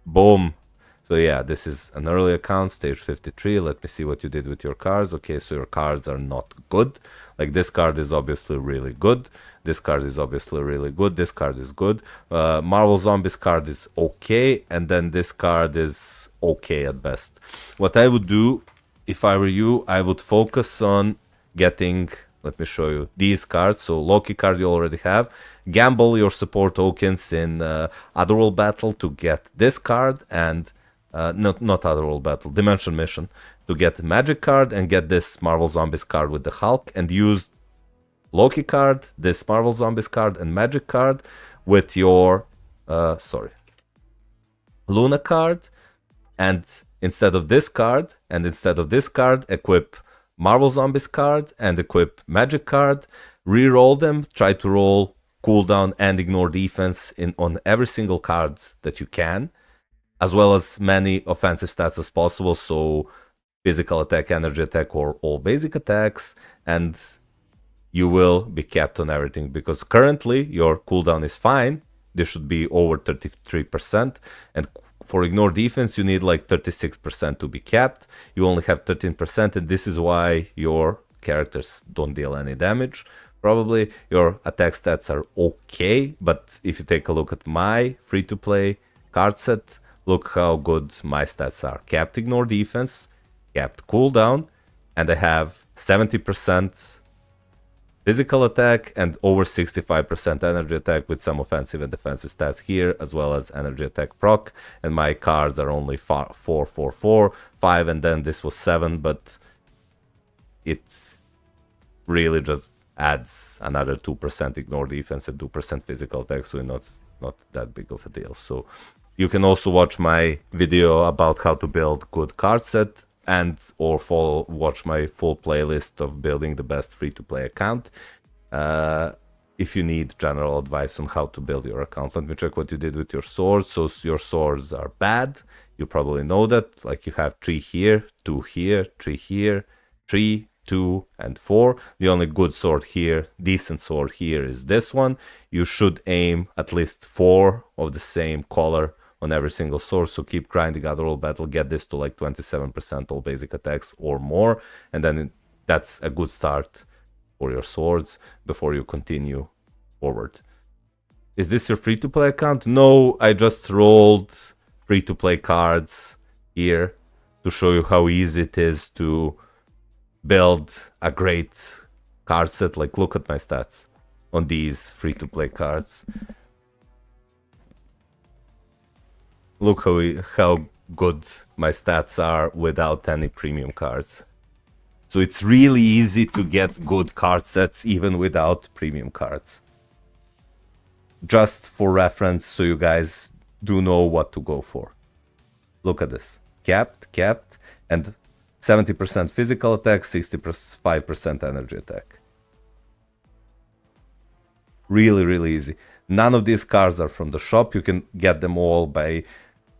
Boom. So yeah, this is an early account, stage 53. Let me see what you did with your cards. Okay, so your cards are not good. Like, this card is obviously really good. This card is obviously really good. This card is good. Marvel Zombies card is okay. And then this card is okay at best. What I would do, if I were you, I would focus on getting let me show you these cards. So Loki card you already have. Gamble your support tokens in Otherworld Battle to get this card, and not Otherworld Battle, Dimension Mission, to get Magic card and get this Marvel Zombies card with the Hulk, and use Loki card, this Marvel Zombies card, and Magic card with your Luna card, and instead of this card and instead of this card, equip Marvel Zombies card and equip Magic card, re-roll them, try to roll cooldown and ignore defense on every single card that you can, as well as many offensive stats as possible, so physical attack, energy attack, or all basic attacks, and you will be capped on everything, because currently your cooldown is fine. This should be over 33%, and for ignore defense you need like 36% to be capped. You only have 13%, and this is why your characters don't deal any damage. Probably your attack stats are okay, but if you take a look at my free-to-play card set, look how good my stats are. Capped ignore defense, capped cooldown, and I have 70% physical attack and over 65% energy attack, with some offensive and defensive stats here, as well as energy attack proc. And my cards are only 4, 4, 4, 5, and then this was 7, but it's really just adds another 2% ignore defense and 2% physical attack, so it's not that big of a deal. So you can also watch my video about how to build good card set, and or watch my full playlist of building the best free-to-play account if you need general advice on how to build your account. Let me check what you did with your swords. So your swords are bad. You probably know that. Like, you have 3 here, 2 here, 3 here, 3, 2, and 4. The only good sword here, decent sword here, is this one. You should aim at least 4 of the same color on every single sword, so keep grinding Otherworld Battle, get this to like 27% all basic attacks or more, and then that's a good start for your swords before you continue forward. Is this your free-to-play account? No, I just rolled free-to-play cards here to show you how easy it is to build a great card set. Like, look at my stats on these free-to-play cards. Look how good my stats are without any premium cards. So it's really easy to get good card sets even without premium cards. Just for reference, so you guys do know what to go for. Look at this. Capped, and 70% physical attack, 65% energy attack. Really, really easy. None of these cards are from the shop. You can get them all by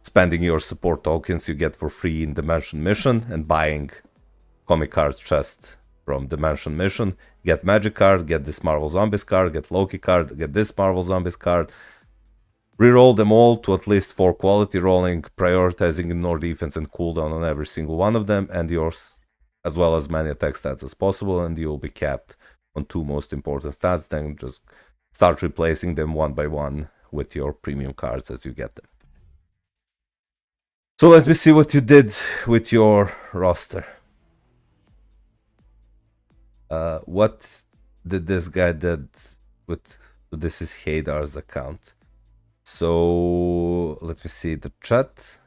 spending your support tokens you get for free in Dimension Mission and buying comic cards chest from Dimension Mission. Get Magic card, get this Marvel Zombies card, get Loki card, get this Marvel Zombies card. Reroll them all to at least 4 quality rolling, prioritizing ignore defense and cooldown on every single one of them, and yours, as well as many attack stats as possible, and you will be capped on 2 most important stats. Then just start replacing them one by one with your premium cards as you get them. So let me see what you did with your roster. What did this guy did with... This is Haydar's account. So let me see the chat.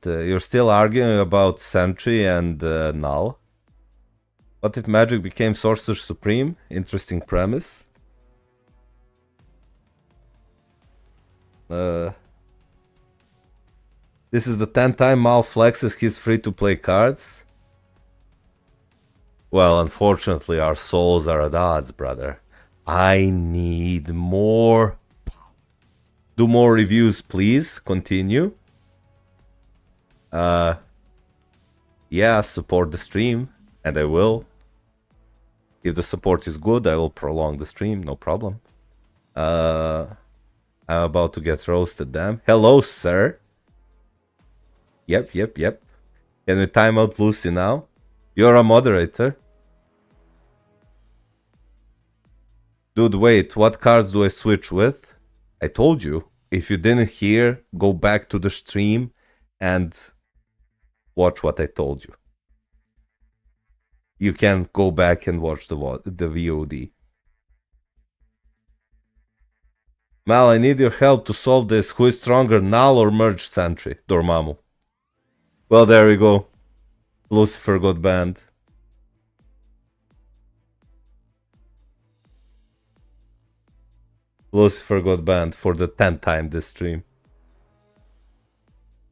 You're still arguing about Sentry and Null. What if Magic became Sorcerer Supreme? Interesting premise. This is the 10th time Mal flexes his free-to-play cards. Well, unfortunately, our souls are at odds, brother. I need more. Do more reviews, please. Continue. Yeah, support the stream, and I will. If the support is good, I will prolong the stream, no problem. I'm about to get roasted, damn. Hello, sir. Yep. Can we time out Lucy now? You're a moderator. Dude, wait, what cards do I switch with? I told you. If you didn't hear, go back to the stream and watch what I told you. you can go back and watch the VOD. Mal, I need your help to solve this. Who is stronger, Null or Merge Sentry? Dormammu. Well, there we go. Lucifer got banned. Lucifer got banned for the 10th time this stream.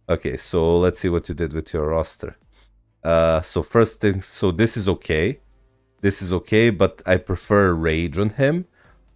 Okay, so let's see what you did with your roster. So first thing, so this is okay. This is okay, but I prefer Rage on him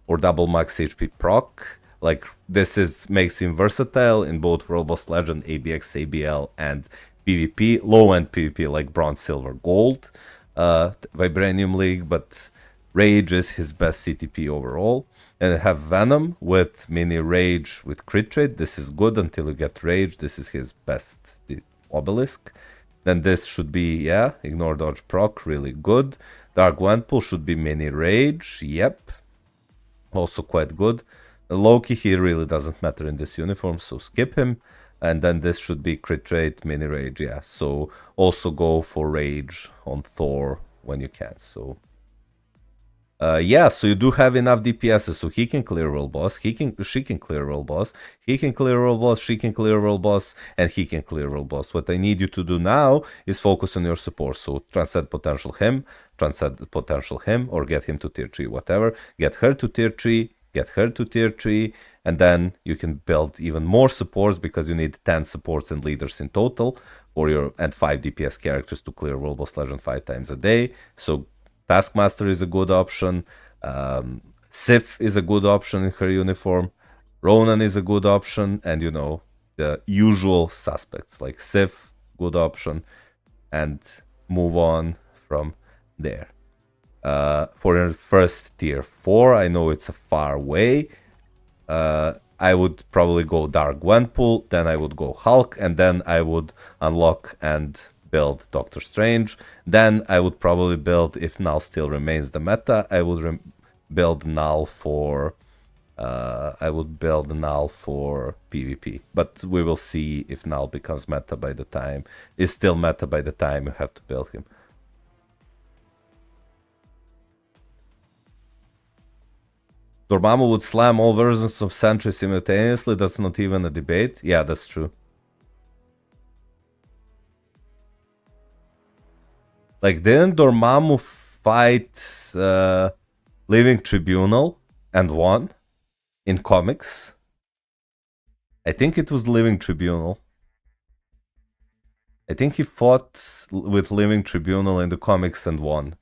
or double max HP proc. Like this makes him versatile in both World Boss Legend, ABX, ABL, and PvP. Low-end PvP like Bronze, Silver, Gold, Vibranium League, but Rage is his best CTP overall. And I have Venom with mini Rage with crit rate. This is good until you get Rage. This is his best obelisk. Then this should be, yeah, Ignore Dodge proc, really good. Dark Gwenpool should be mini Rage, yep. Also quite good. Loki, he really doesn't matter in this uniform, so skip him. And then this should be crit rate, mini Rage, yeah. So also go for Rage on Thor when you can, so... yeah, so you do have enough DPSs, so he can clear World Boss, she can clear World Boss, he can clear World Boss, she can clear World Boss, and he can clear World Boss. What I need you to do now is focus on your support, so Transcend Potential him, or get him to tier 3, whatever. Get her to tier 3, get her to tier 3, and then you can build even more supports because you need 10 supports and leaders in total for your, and 5 DPS characters to clear World Boss Legend 5 times a day. So Taskmaster is a good option. Sif is a good option in her uniform. Ronan is a good option. And, you know, the usual suspects like Sif, good option. And move on from there. For your first tier 4, I know it's a far way. I would probably go Dark Gwenpool. Then I would go Hulk. And then I would unlock and build Doctor Strange. Then I would probably build, if Null still remains the meta, I would build Null for PvP. But we will see if Null becomes meta by the time, is still meta by the time you have to build him. Dormammu would slam all versions of Sentry simultaneously. That's not even a debate. Yeah, that's true. Like, didn't Dormammu fight Living Tribunal and won in comics? I think it was Living Tribunal. I think he fought with Living Tribunal in the comics and won.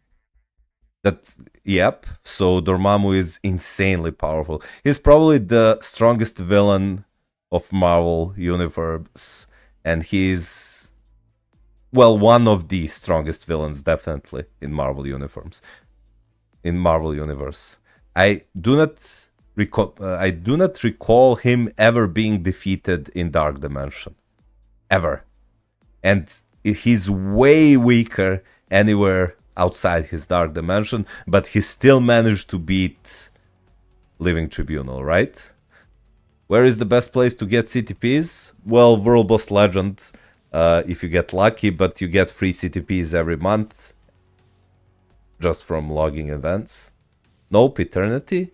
That, yep. So Dormammu is insanely powerful. He's probably the strongest villain of Marvel Universe, and he's, well, one of the strongest villains, definitely, in Marvel Universe. I do not recall him ever being defeated in Dark Dimension. Ever. And he's way weaker anywhere outside his Dark Dimension, but he still managed to beat Living Tribunal, right? Where is the best place to get CTPs? Well, World Boss Legend, if you get lucky, but you get free CTPs every month just from logging events. Nope, Eternity.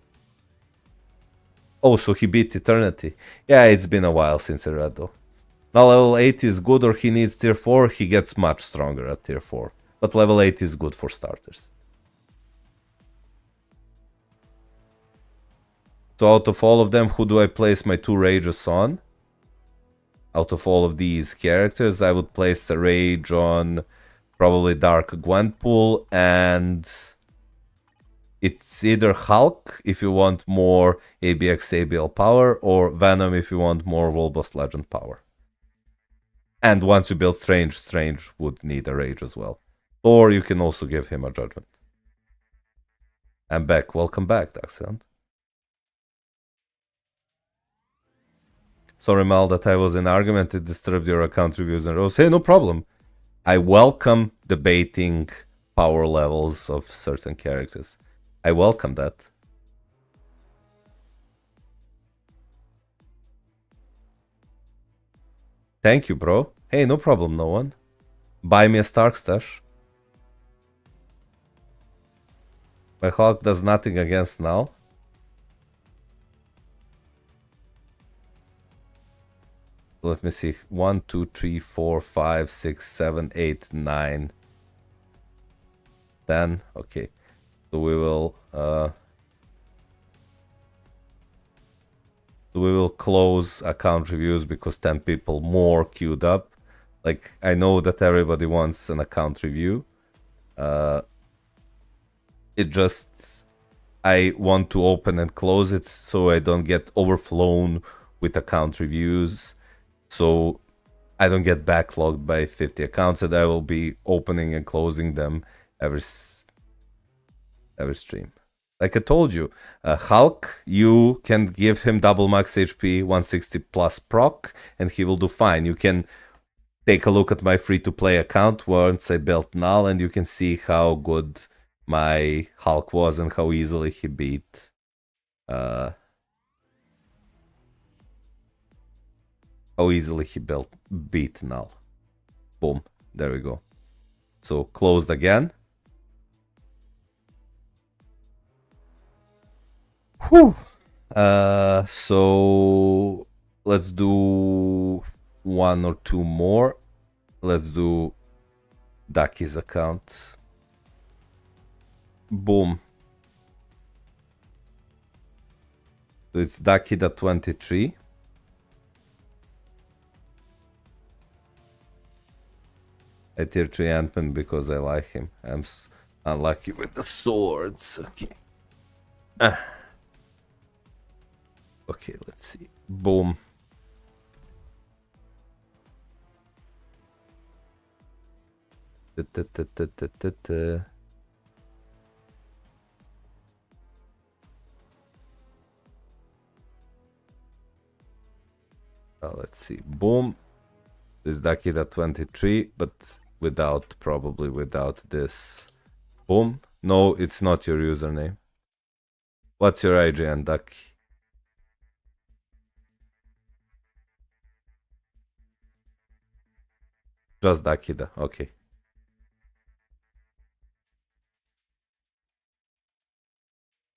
Oh, so he beat Eternity. Yeah, it's been a while since I read though. Now level 8 is good, or he needs tier 4, he gets much stronger at tier 4. But level 8 is good for starters. So out of all of them, who do I place my 2 rages on? Out of all of these characters, I would place a rage on probably Dark Gwenpool, and it's either Hulk if you want more ABX ABL power, or Venom if you want more World Boss Legend power. And once you build Strange, Strange would need a rage as well. Or you can also give him a judgment. I'm back. Welcome back, Darksound. Sorry, Mal, that I was in argument. It disturbed your account reviews and rows. Hey, no problem. I welcome debating power levels of certain characters. I welcome that. Thank you, bro. Hey, no problem, no one. Buy me a Stark stash. My Hulk does nothing against null. Let me see. 1, 2, 3, 4, 5, 6, 7, 8, 9, 10. Okay. So we will close account reviews because 10 people more queued up. Like, I know that everybody wants an account review. It just, I want to open and close it so I don't get overflown with account reviews. So I don't get backlogged by 50 accounts, and I will be opening and closing them every stream. Like I told you, Hulk, you can give him double max HP, 160 plus proc, and he will do fine. You can take a look at my free-to-play account once I built Null, and you can see how good my Hulk was and how easily he beat beat Null. Boom, there we go. So closed again. Whew. So let's do one or two more. Let's do Ducky's account. Boom. So it's Ducky.23. I tier 3 Ant-Man because I like him. I'm unlucky with the swords. Okay. Okay, let's see. Boom. Let's see. Boom. This Dakida23, but probably without this. Boom. No, it's not your username. What's your IGN, Ducky? Just Dakida, okay.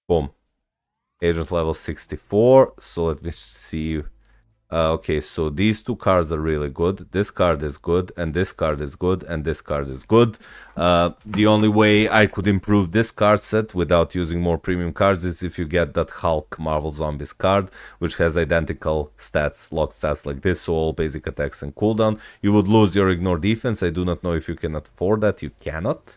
Boom. Agent level 64, so let me see. Okay, so these two cards are really good. This card is good, and this card is good, and this card is good. The only way I could improve this card set without using more premium cards is if you get that Hulk Marvel Zombies card, which has identical stats, locked stats like this, so all basic attacks and cooldown. You would lose your ignore defense. I do not know if you can afford that. You cannot.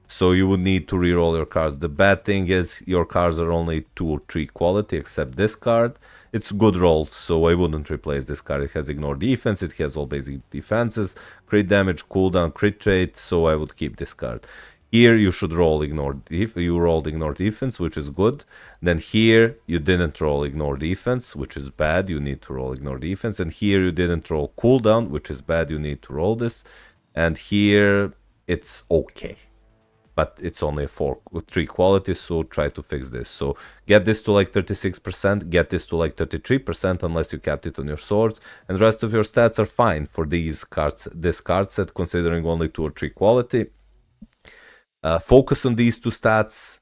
So you would need to reroll your cards. The bad thing is your cards are only 2 or 3 quality, except this card. It's good rolls, so I wouldn't replace this card. It has ignore defense, it has all basic defenses, crit damage, cooldown, crit rate, so I would keep this card. Here you should roll you rolled ignore defense, which is good. Then here you didn't roll ignore defense, which is bad. You need to roll ignore defense. And here you didn't roll cooldown, which is bad. You need to roll this. And here it's okay, but it's only a 3 quality, so try to fix this. So get this to like 36%, get this to like 33% unless you capped it on your swords, and the rest of your stats are fine for these cards. This card set, considering only 2 or 3 quality. Focus on these 2 stats,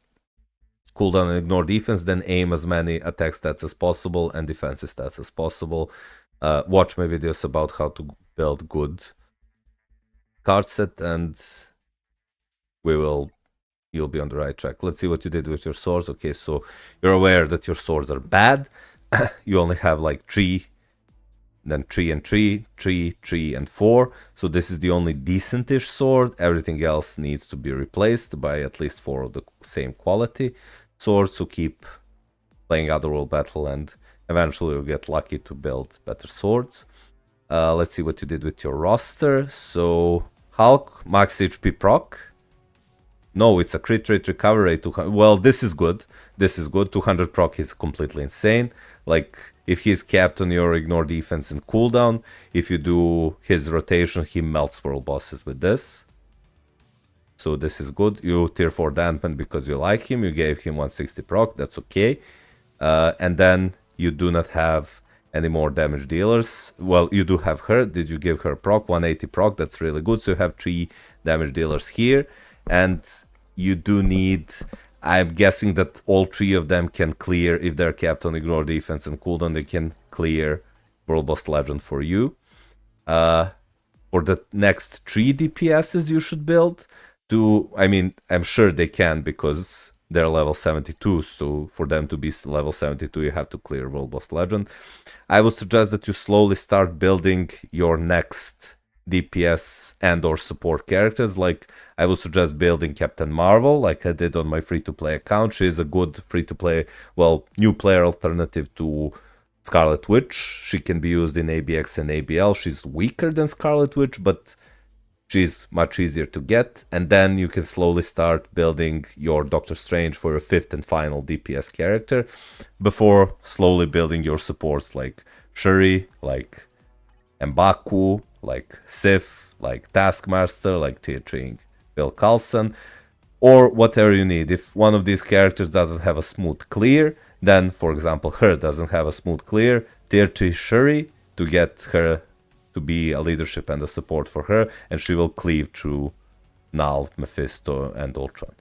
cooldown and ignore defense, then aim as many attack stats as possible and defensive stats as possible. Watch my videos about how to build good card set, and you'll be on the right track. Let's see what you did with your swords. Okay, so you're aware that your swords are bad. You only have like 3, then 3 and 3, 3, 3 and 4. So this is the only decentish sword. Everything else needs to be replaced by at least 4 of the same quality swords. So keep playing Otherworld Battle, and eventually you'll get lucky to build better swords. Let's see what you did with your roster. So Hulk, max HP proc. No, it's a crit rate, recovery rate. Well, this is good. This is good. 200 proc is completely insane. Like, if he's capped on your ignore defense and cooldown, if you do his rotation, he melts world bosses with this. So this is good. You tier 4 Ant-Man because you like him. You gave him 160 proc. That's okay. And then you do not have any more damage dealers. Well, you do have her. Did you give her proc? 180 proc. That's really good. So you have 3 damage dealers here. And you do need I'm guessing that all three of them can clear, if they're kept on ignore defense and cooldown, they can clear World Boss Legend for you. For the next 3 DPSs you should build, I'm sure they can because they're level 72, so for them to be level 72 you have to clear World Boss Legend. I would suggest that you slowly start building your next DPS and or support characters. Like, I would suggest building Captain Marvel, like I did on my free-to-play account. She's a good free-to-play, new player alternative to Scarlet Witch. She can be used in ABX and ABL. She's weaker than Scarlet Witch, but she's much easier to get. And then you can slowly start building your Doctor Strange for your 5th and final DPS character before slowly building your supports like Shuri, like M'Baku, like Sif, like Taskmaster, like Tier 3 Bill Carlson, or whatever you need. If one of these characters doesn't have a smooth clear, then, for example, her doesn't have a smooth clear, Tier 3 Shuri to get her to be a leadership and a support for her, and she will cleave through Null, Mephisto, and Ultron.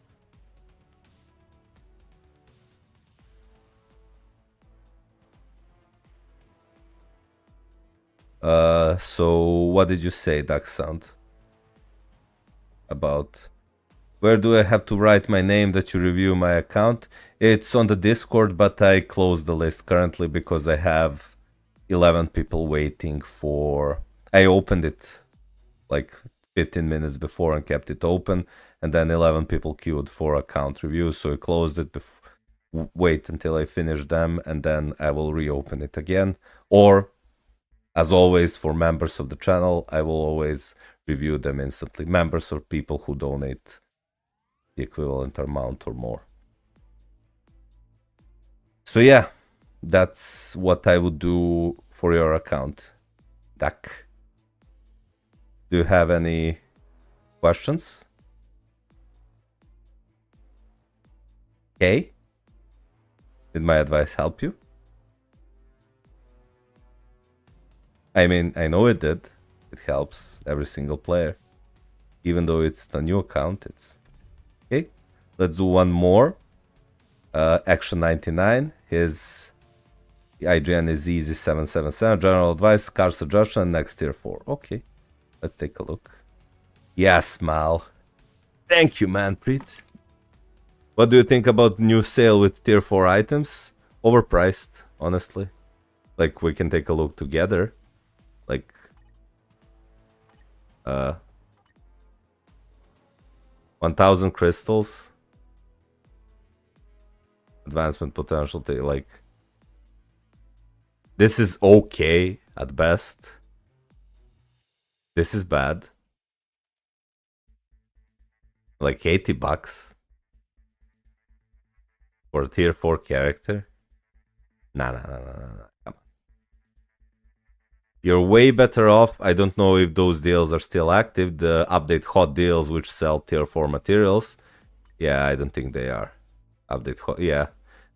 So what did you say, Duck Sound? About where do I have to write my name that you review my account? It's on the Discord, but I closed the list currently because I have 11 people waiting for... I opened it like 15 minutes before and kept it open, and then 11 people queued for account review, so I closed it. Wait until I finish them, and then I will reopen it again. Or, as always, for members of the channel, I will always review them instantly. Members or people who donate the equivalent amount or more. So yeah, that's what I would do for your account, Duck. Do you have any questions? Okay. Did my advice help you? I mean, I know it did. It helps every single player. Even though it's a new account, it's... Okay, let's do one more. Action 99. His IGN is easy 777. General advice, card suggestion, next tier 4. Okay, let's take a look. Yes, Mal. Thank you, Manprit. What do you think about new sale with tier 4 items? Overpriced, honestly. Like, we can take a look together. Like, 1000 crystals. Advancement potential, like, this is okay at best. This is bad. Like 80 bucks for a tier 4 character. Nah. Come on. You're way better off. I don't know if those deals are still active. The update hot deals which sell tier 4 materials. Yeah, I don't think they are. Yeah,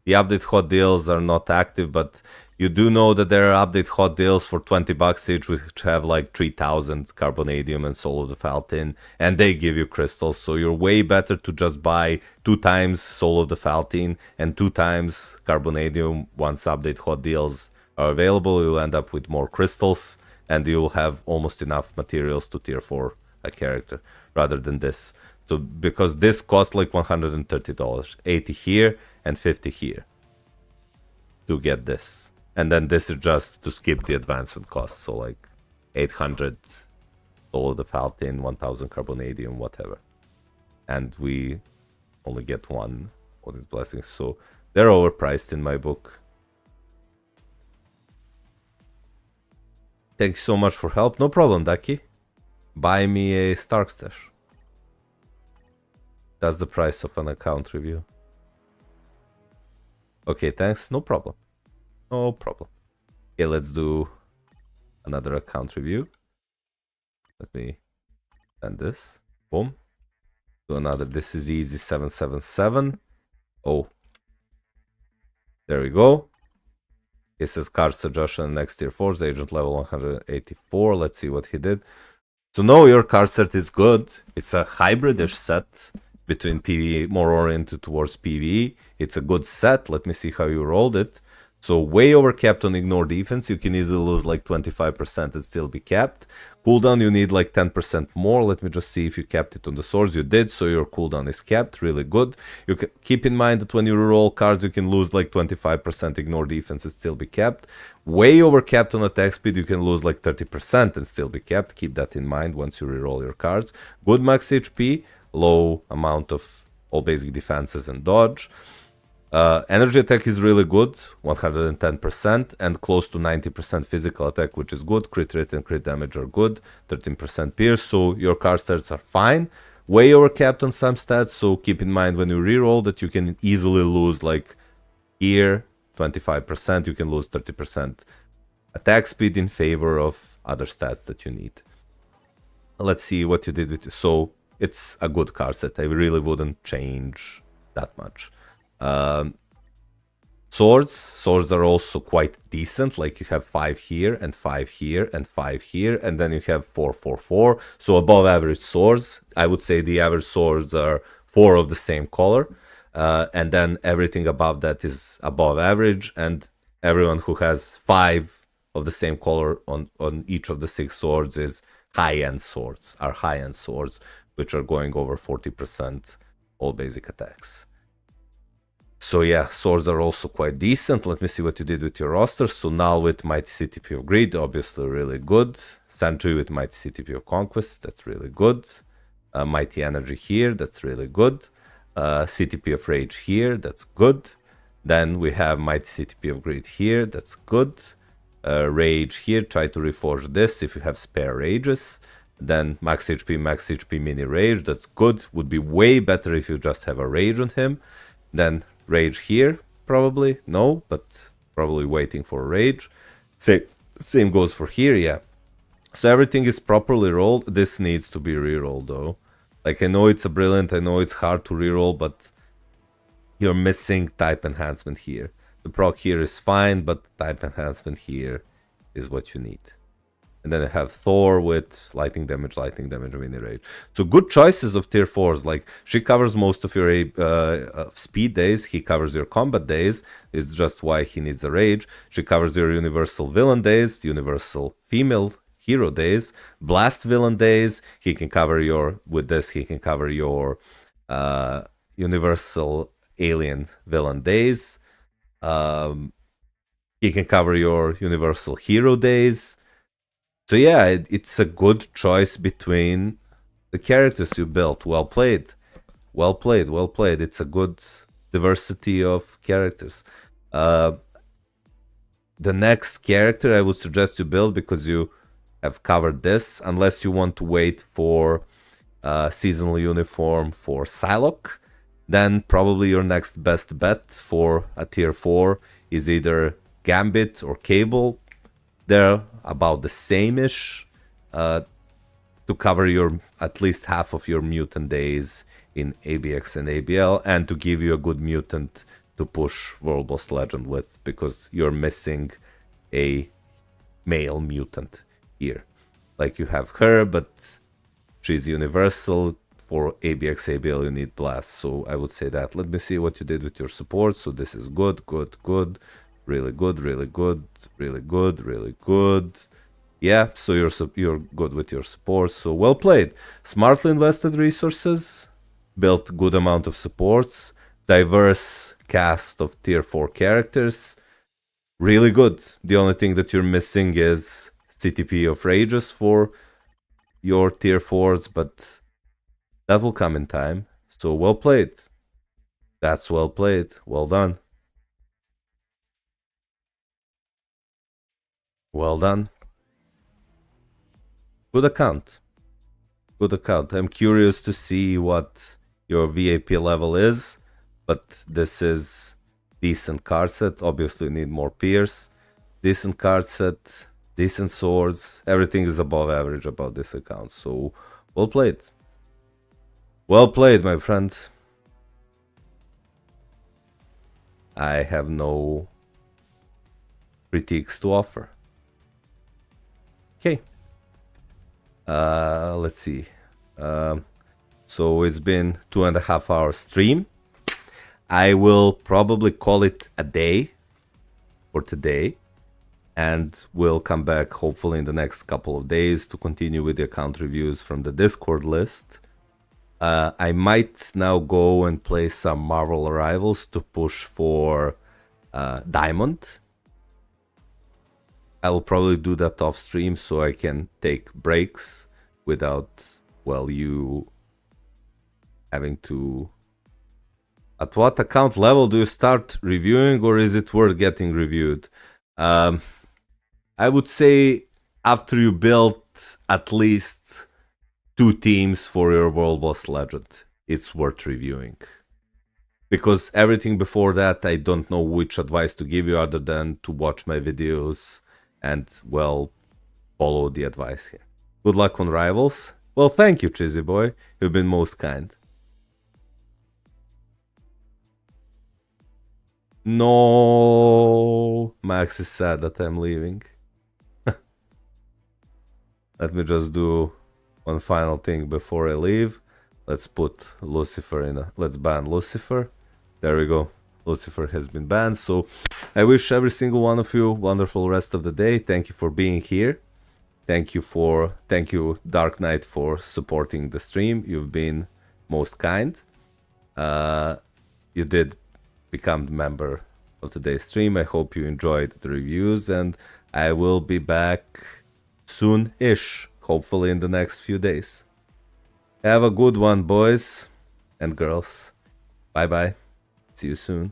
the update hot deals are not active, but you do know that there are update hot deals for 20 bucks each, which have like 3000 carbonadium and soul of the falcon, and they give you crystals. So you're way better to just buy 2 times soul of the falcon and 2 times carbonadium. Once update hot deals are available, you'll end up with more crystals, and you'll have almost enough materials to tier 4 a character, rather than this. So because this costs like $130, 80 here and 50 here to get this. And then this is just to skip the advancement cost. So like 800 soul of the falcon, 1000 carbonadium, whatever. And we only get 1 of these blessings. So they're overpriced in my book. Thanks so much for help. No problem, Ducky. Buy me a Stark stash. That's the price of an account review. Okay, thanks. No problem. No problem. Okay, let's do another account review. Let me send this. Boom. Do another. This is easy 777. Oh. There we go. It says card suggestion next tier 4's agent level 184. Let's see what he did. So no, your card set is good. It's a hybridish set. between PvE, more oriented towards PvE. It's a good set. Let me see how you rolled it. So way overcapped on ignore defense. You can easily lose like 25% and still be capped. Cooldown, you need like 10% more. Let me just see if you capped it on the swords. You did, so your cooldown is capped. Really good. You can keep in mind that when you reroll cards, you can lose like 25% ignore defense and still be capped. Way overcapped on attack speed, you can lose like 30% and still be capped. Keep that in mind once you reroll your cards. Good max HP, low amount of all basic defenses and dodge. Energy attack is really good, 110%, and close to 90% physical attack, which is good. Crit rate and crit damage are good, 13% pierce, so your card stats are fine. Way overcapped on some stats, so keep in mind when you reroll that you can easily lose, like here, 25%, you can lose 30% attack speed in favor of other stats that you need. Let's see what you did with it. So it's a good card set. I really wouldn't change that much. Swords are also quite decent. Like you have 5 here and 5 here and 5 here, and then you have 4, 4, 4. So above average swords. I would say the average swords are 4 of the same color, and then everything above that is above average, and everyone who has 5 of the same color on each of the 6 swords is high-end swords, which are going over 40% all basic attacks. So yeah, swords are also quite decent. Let me see what you did with your roster. So Null with Mighty CTP of Greed, obviously really good. Sentry with Mighty CTP of Conquest, that's really good. Mighty Energy here, that's really good. CTP of Rage here, that's good. Then we have Mighty CTP of Greed here, that's good. Rage here, try to reforge this if you have spare rages. Then max HP mini rage, that's good. Would be way better if you just have a rage on him. Then rage here, probably. No, but probably waiting for a rage. Same goes for here, yeah. So everything is properly rolled. This needs to be rerolled though. Like I know it's a brilliant, I know it's hard to reroll, but you're missing type enhancement here. The proc here is fine, but type enhancement here is what you need. And then I have Thor with lightning damage, mini rage. So good choices of tier 4s. Like she covers most of your speed days. He covers your combat days. It's just why he needs a rage. She covers your universal villain days, universal female hero days, blast villain days. He can cover your, with this, he can cover your universal alien villain days. He can cover your universal hero days. So yeah, it's a good choice between the characters you built. Well played. Well played, well played. It's a good diversity of characters. The next character I would suggest you build, because you have covered this, unless you want to wait for seasonal uniform for Psylocke, then probably your next best bet for a tier 4 is either Gambit or Cable. They're about the same-ish to cover your at least half of your mutant days in ABX and ABL, and to give you a good mutant to push World Boss Legend with, because you're missing a male mutant here. Like you have her, but she's universal. For ABX, ABL, you need Blast. So I would say that. Let me see what you did with your support. So this is good, good, good. Really good, really good, really good, really good. Yeah, so you're good with your support. So well played. Smartly invested resources. Built good amount of supports. Diverse cast of tier 4 characters. Really good. The only thing that you're missing is CTP of Rages for your tier 4s, but that will come in time. So well played. That's well played. Well done. Well done. Good account. Good account. I'm curious to see what your VAP level is, but this is decent card set. Obviously need more peers. Decent card set, decent swords. Everything is above average about this account. So well played. Well played, my friend. I have no critiques to offer. Okay. Let's see. So it's been 2.5 hour stream. I will probably call it a day for today, and we'll come back hopefully in the next couple of days to continue with the account reviews from the Discord list. I might now go and play some Marvel Arrivals to push for Diamond. I will probably do that off stream so I can take breaks without, well, you having to... At what account level do you start reviewing, or is it worth getting reviewed? I would say after you build at least 2 teams for your World Boss Legend, it's worth reviewing. Because everything before that, I don't know which advice to give you other than to watch my videos and, well, follow the advice here. Good luck on Rivals. Well, thank you, Chizzy Boy. You've been most kind. No, Max is sad that I'm leaving. Let me just do one final thing before I leave. Let's put Lucifer in let's ban Lucifer. There we go. Lucifer has been banned. So I wish every single one of you wonderful rest of the day. Thank you for being here. Thank you Dark Knight for supporting the stream. You've been most kind. You did become a member of today's stream. I hope you enjoyed the reviews, and I will be back soon-ish, hopefully in the next few days. Have a good one, boys and girls. Bye bye. See you soon.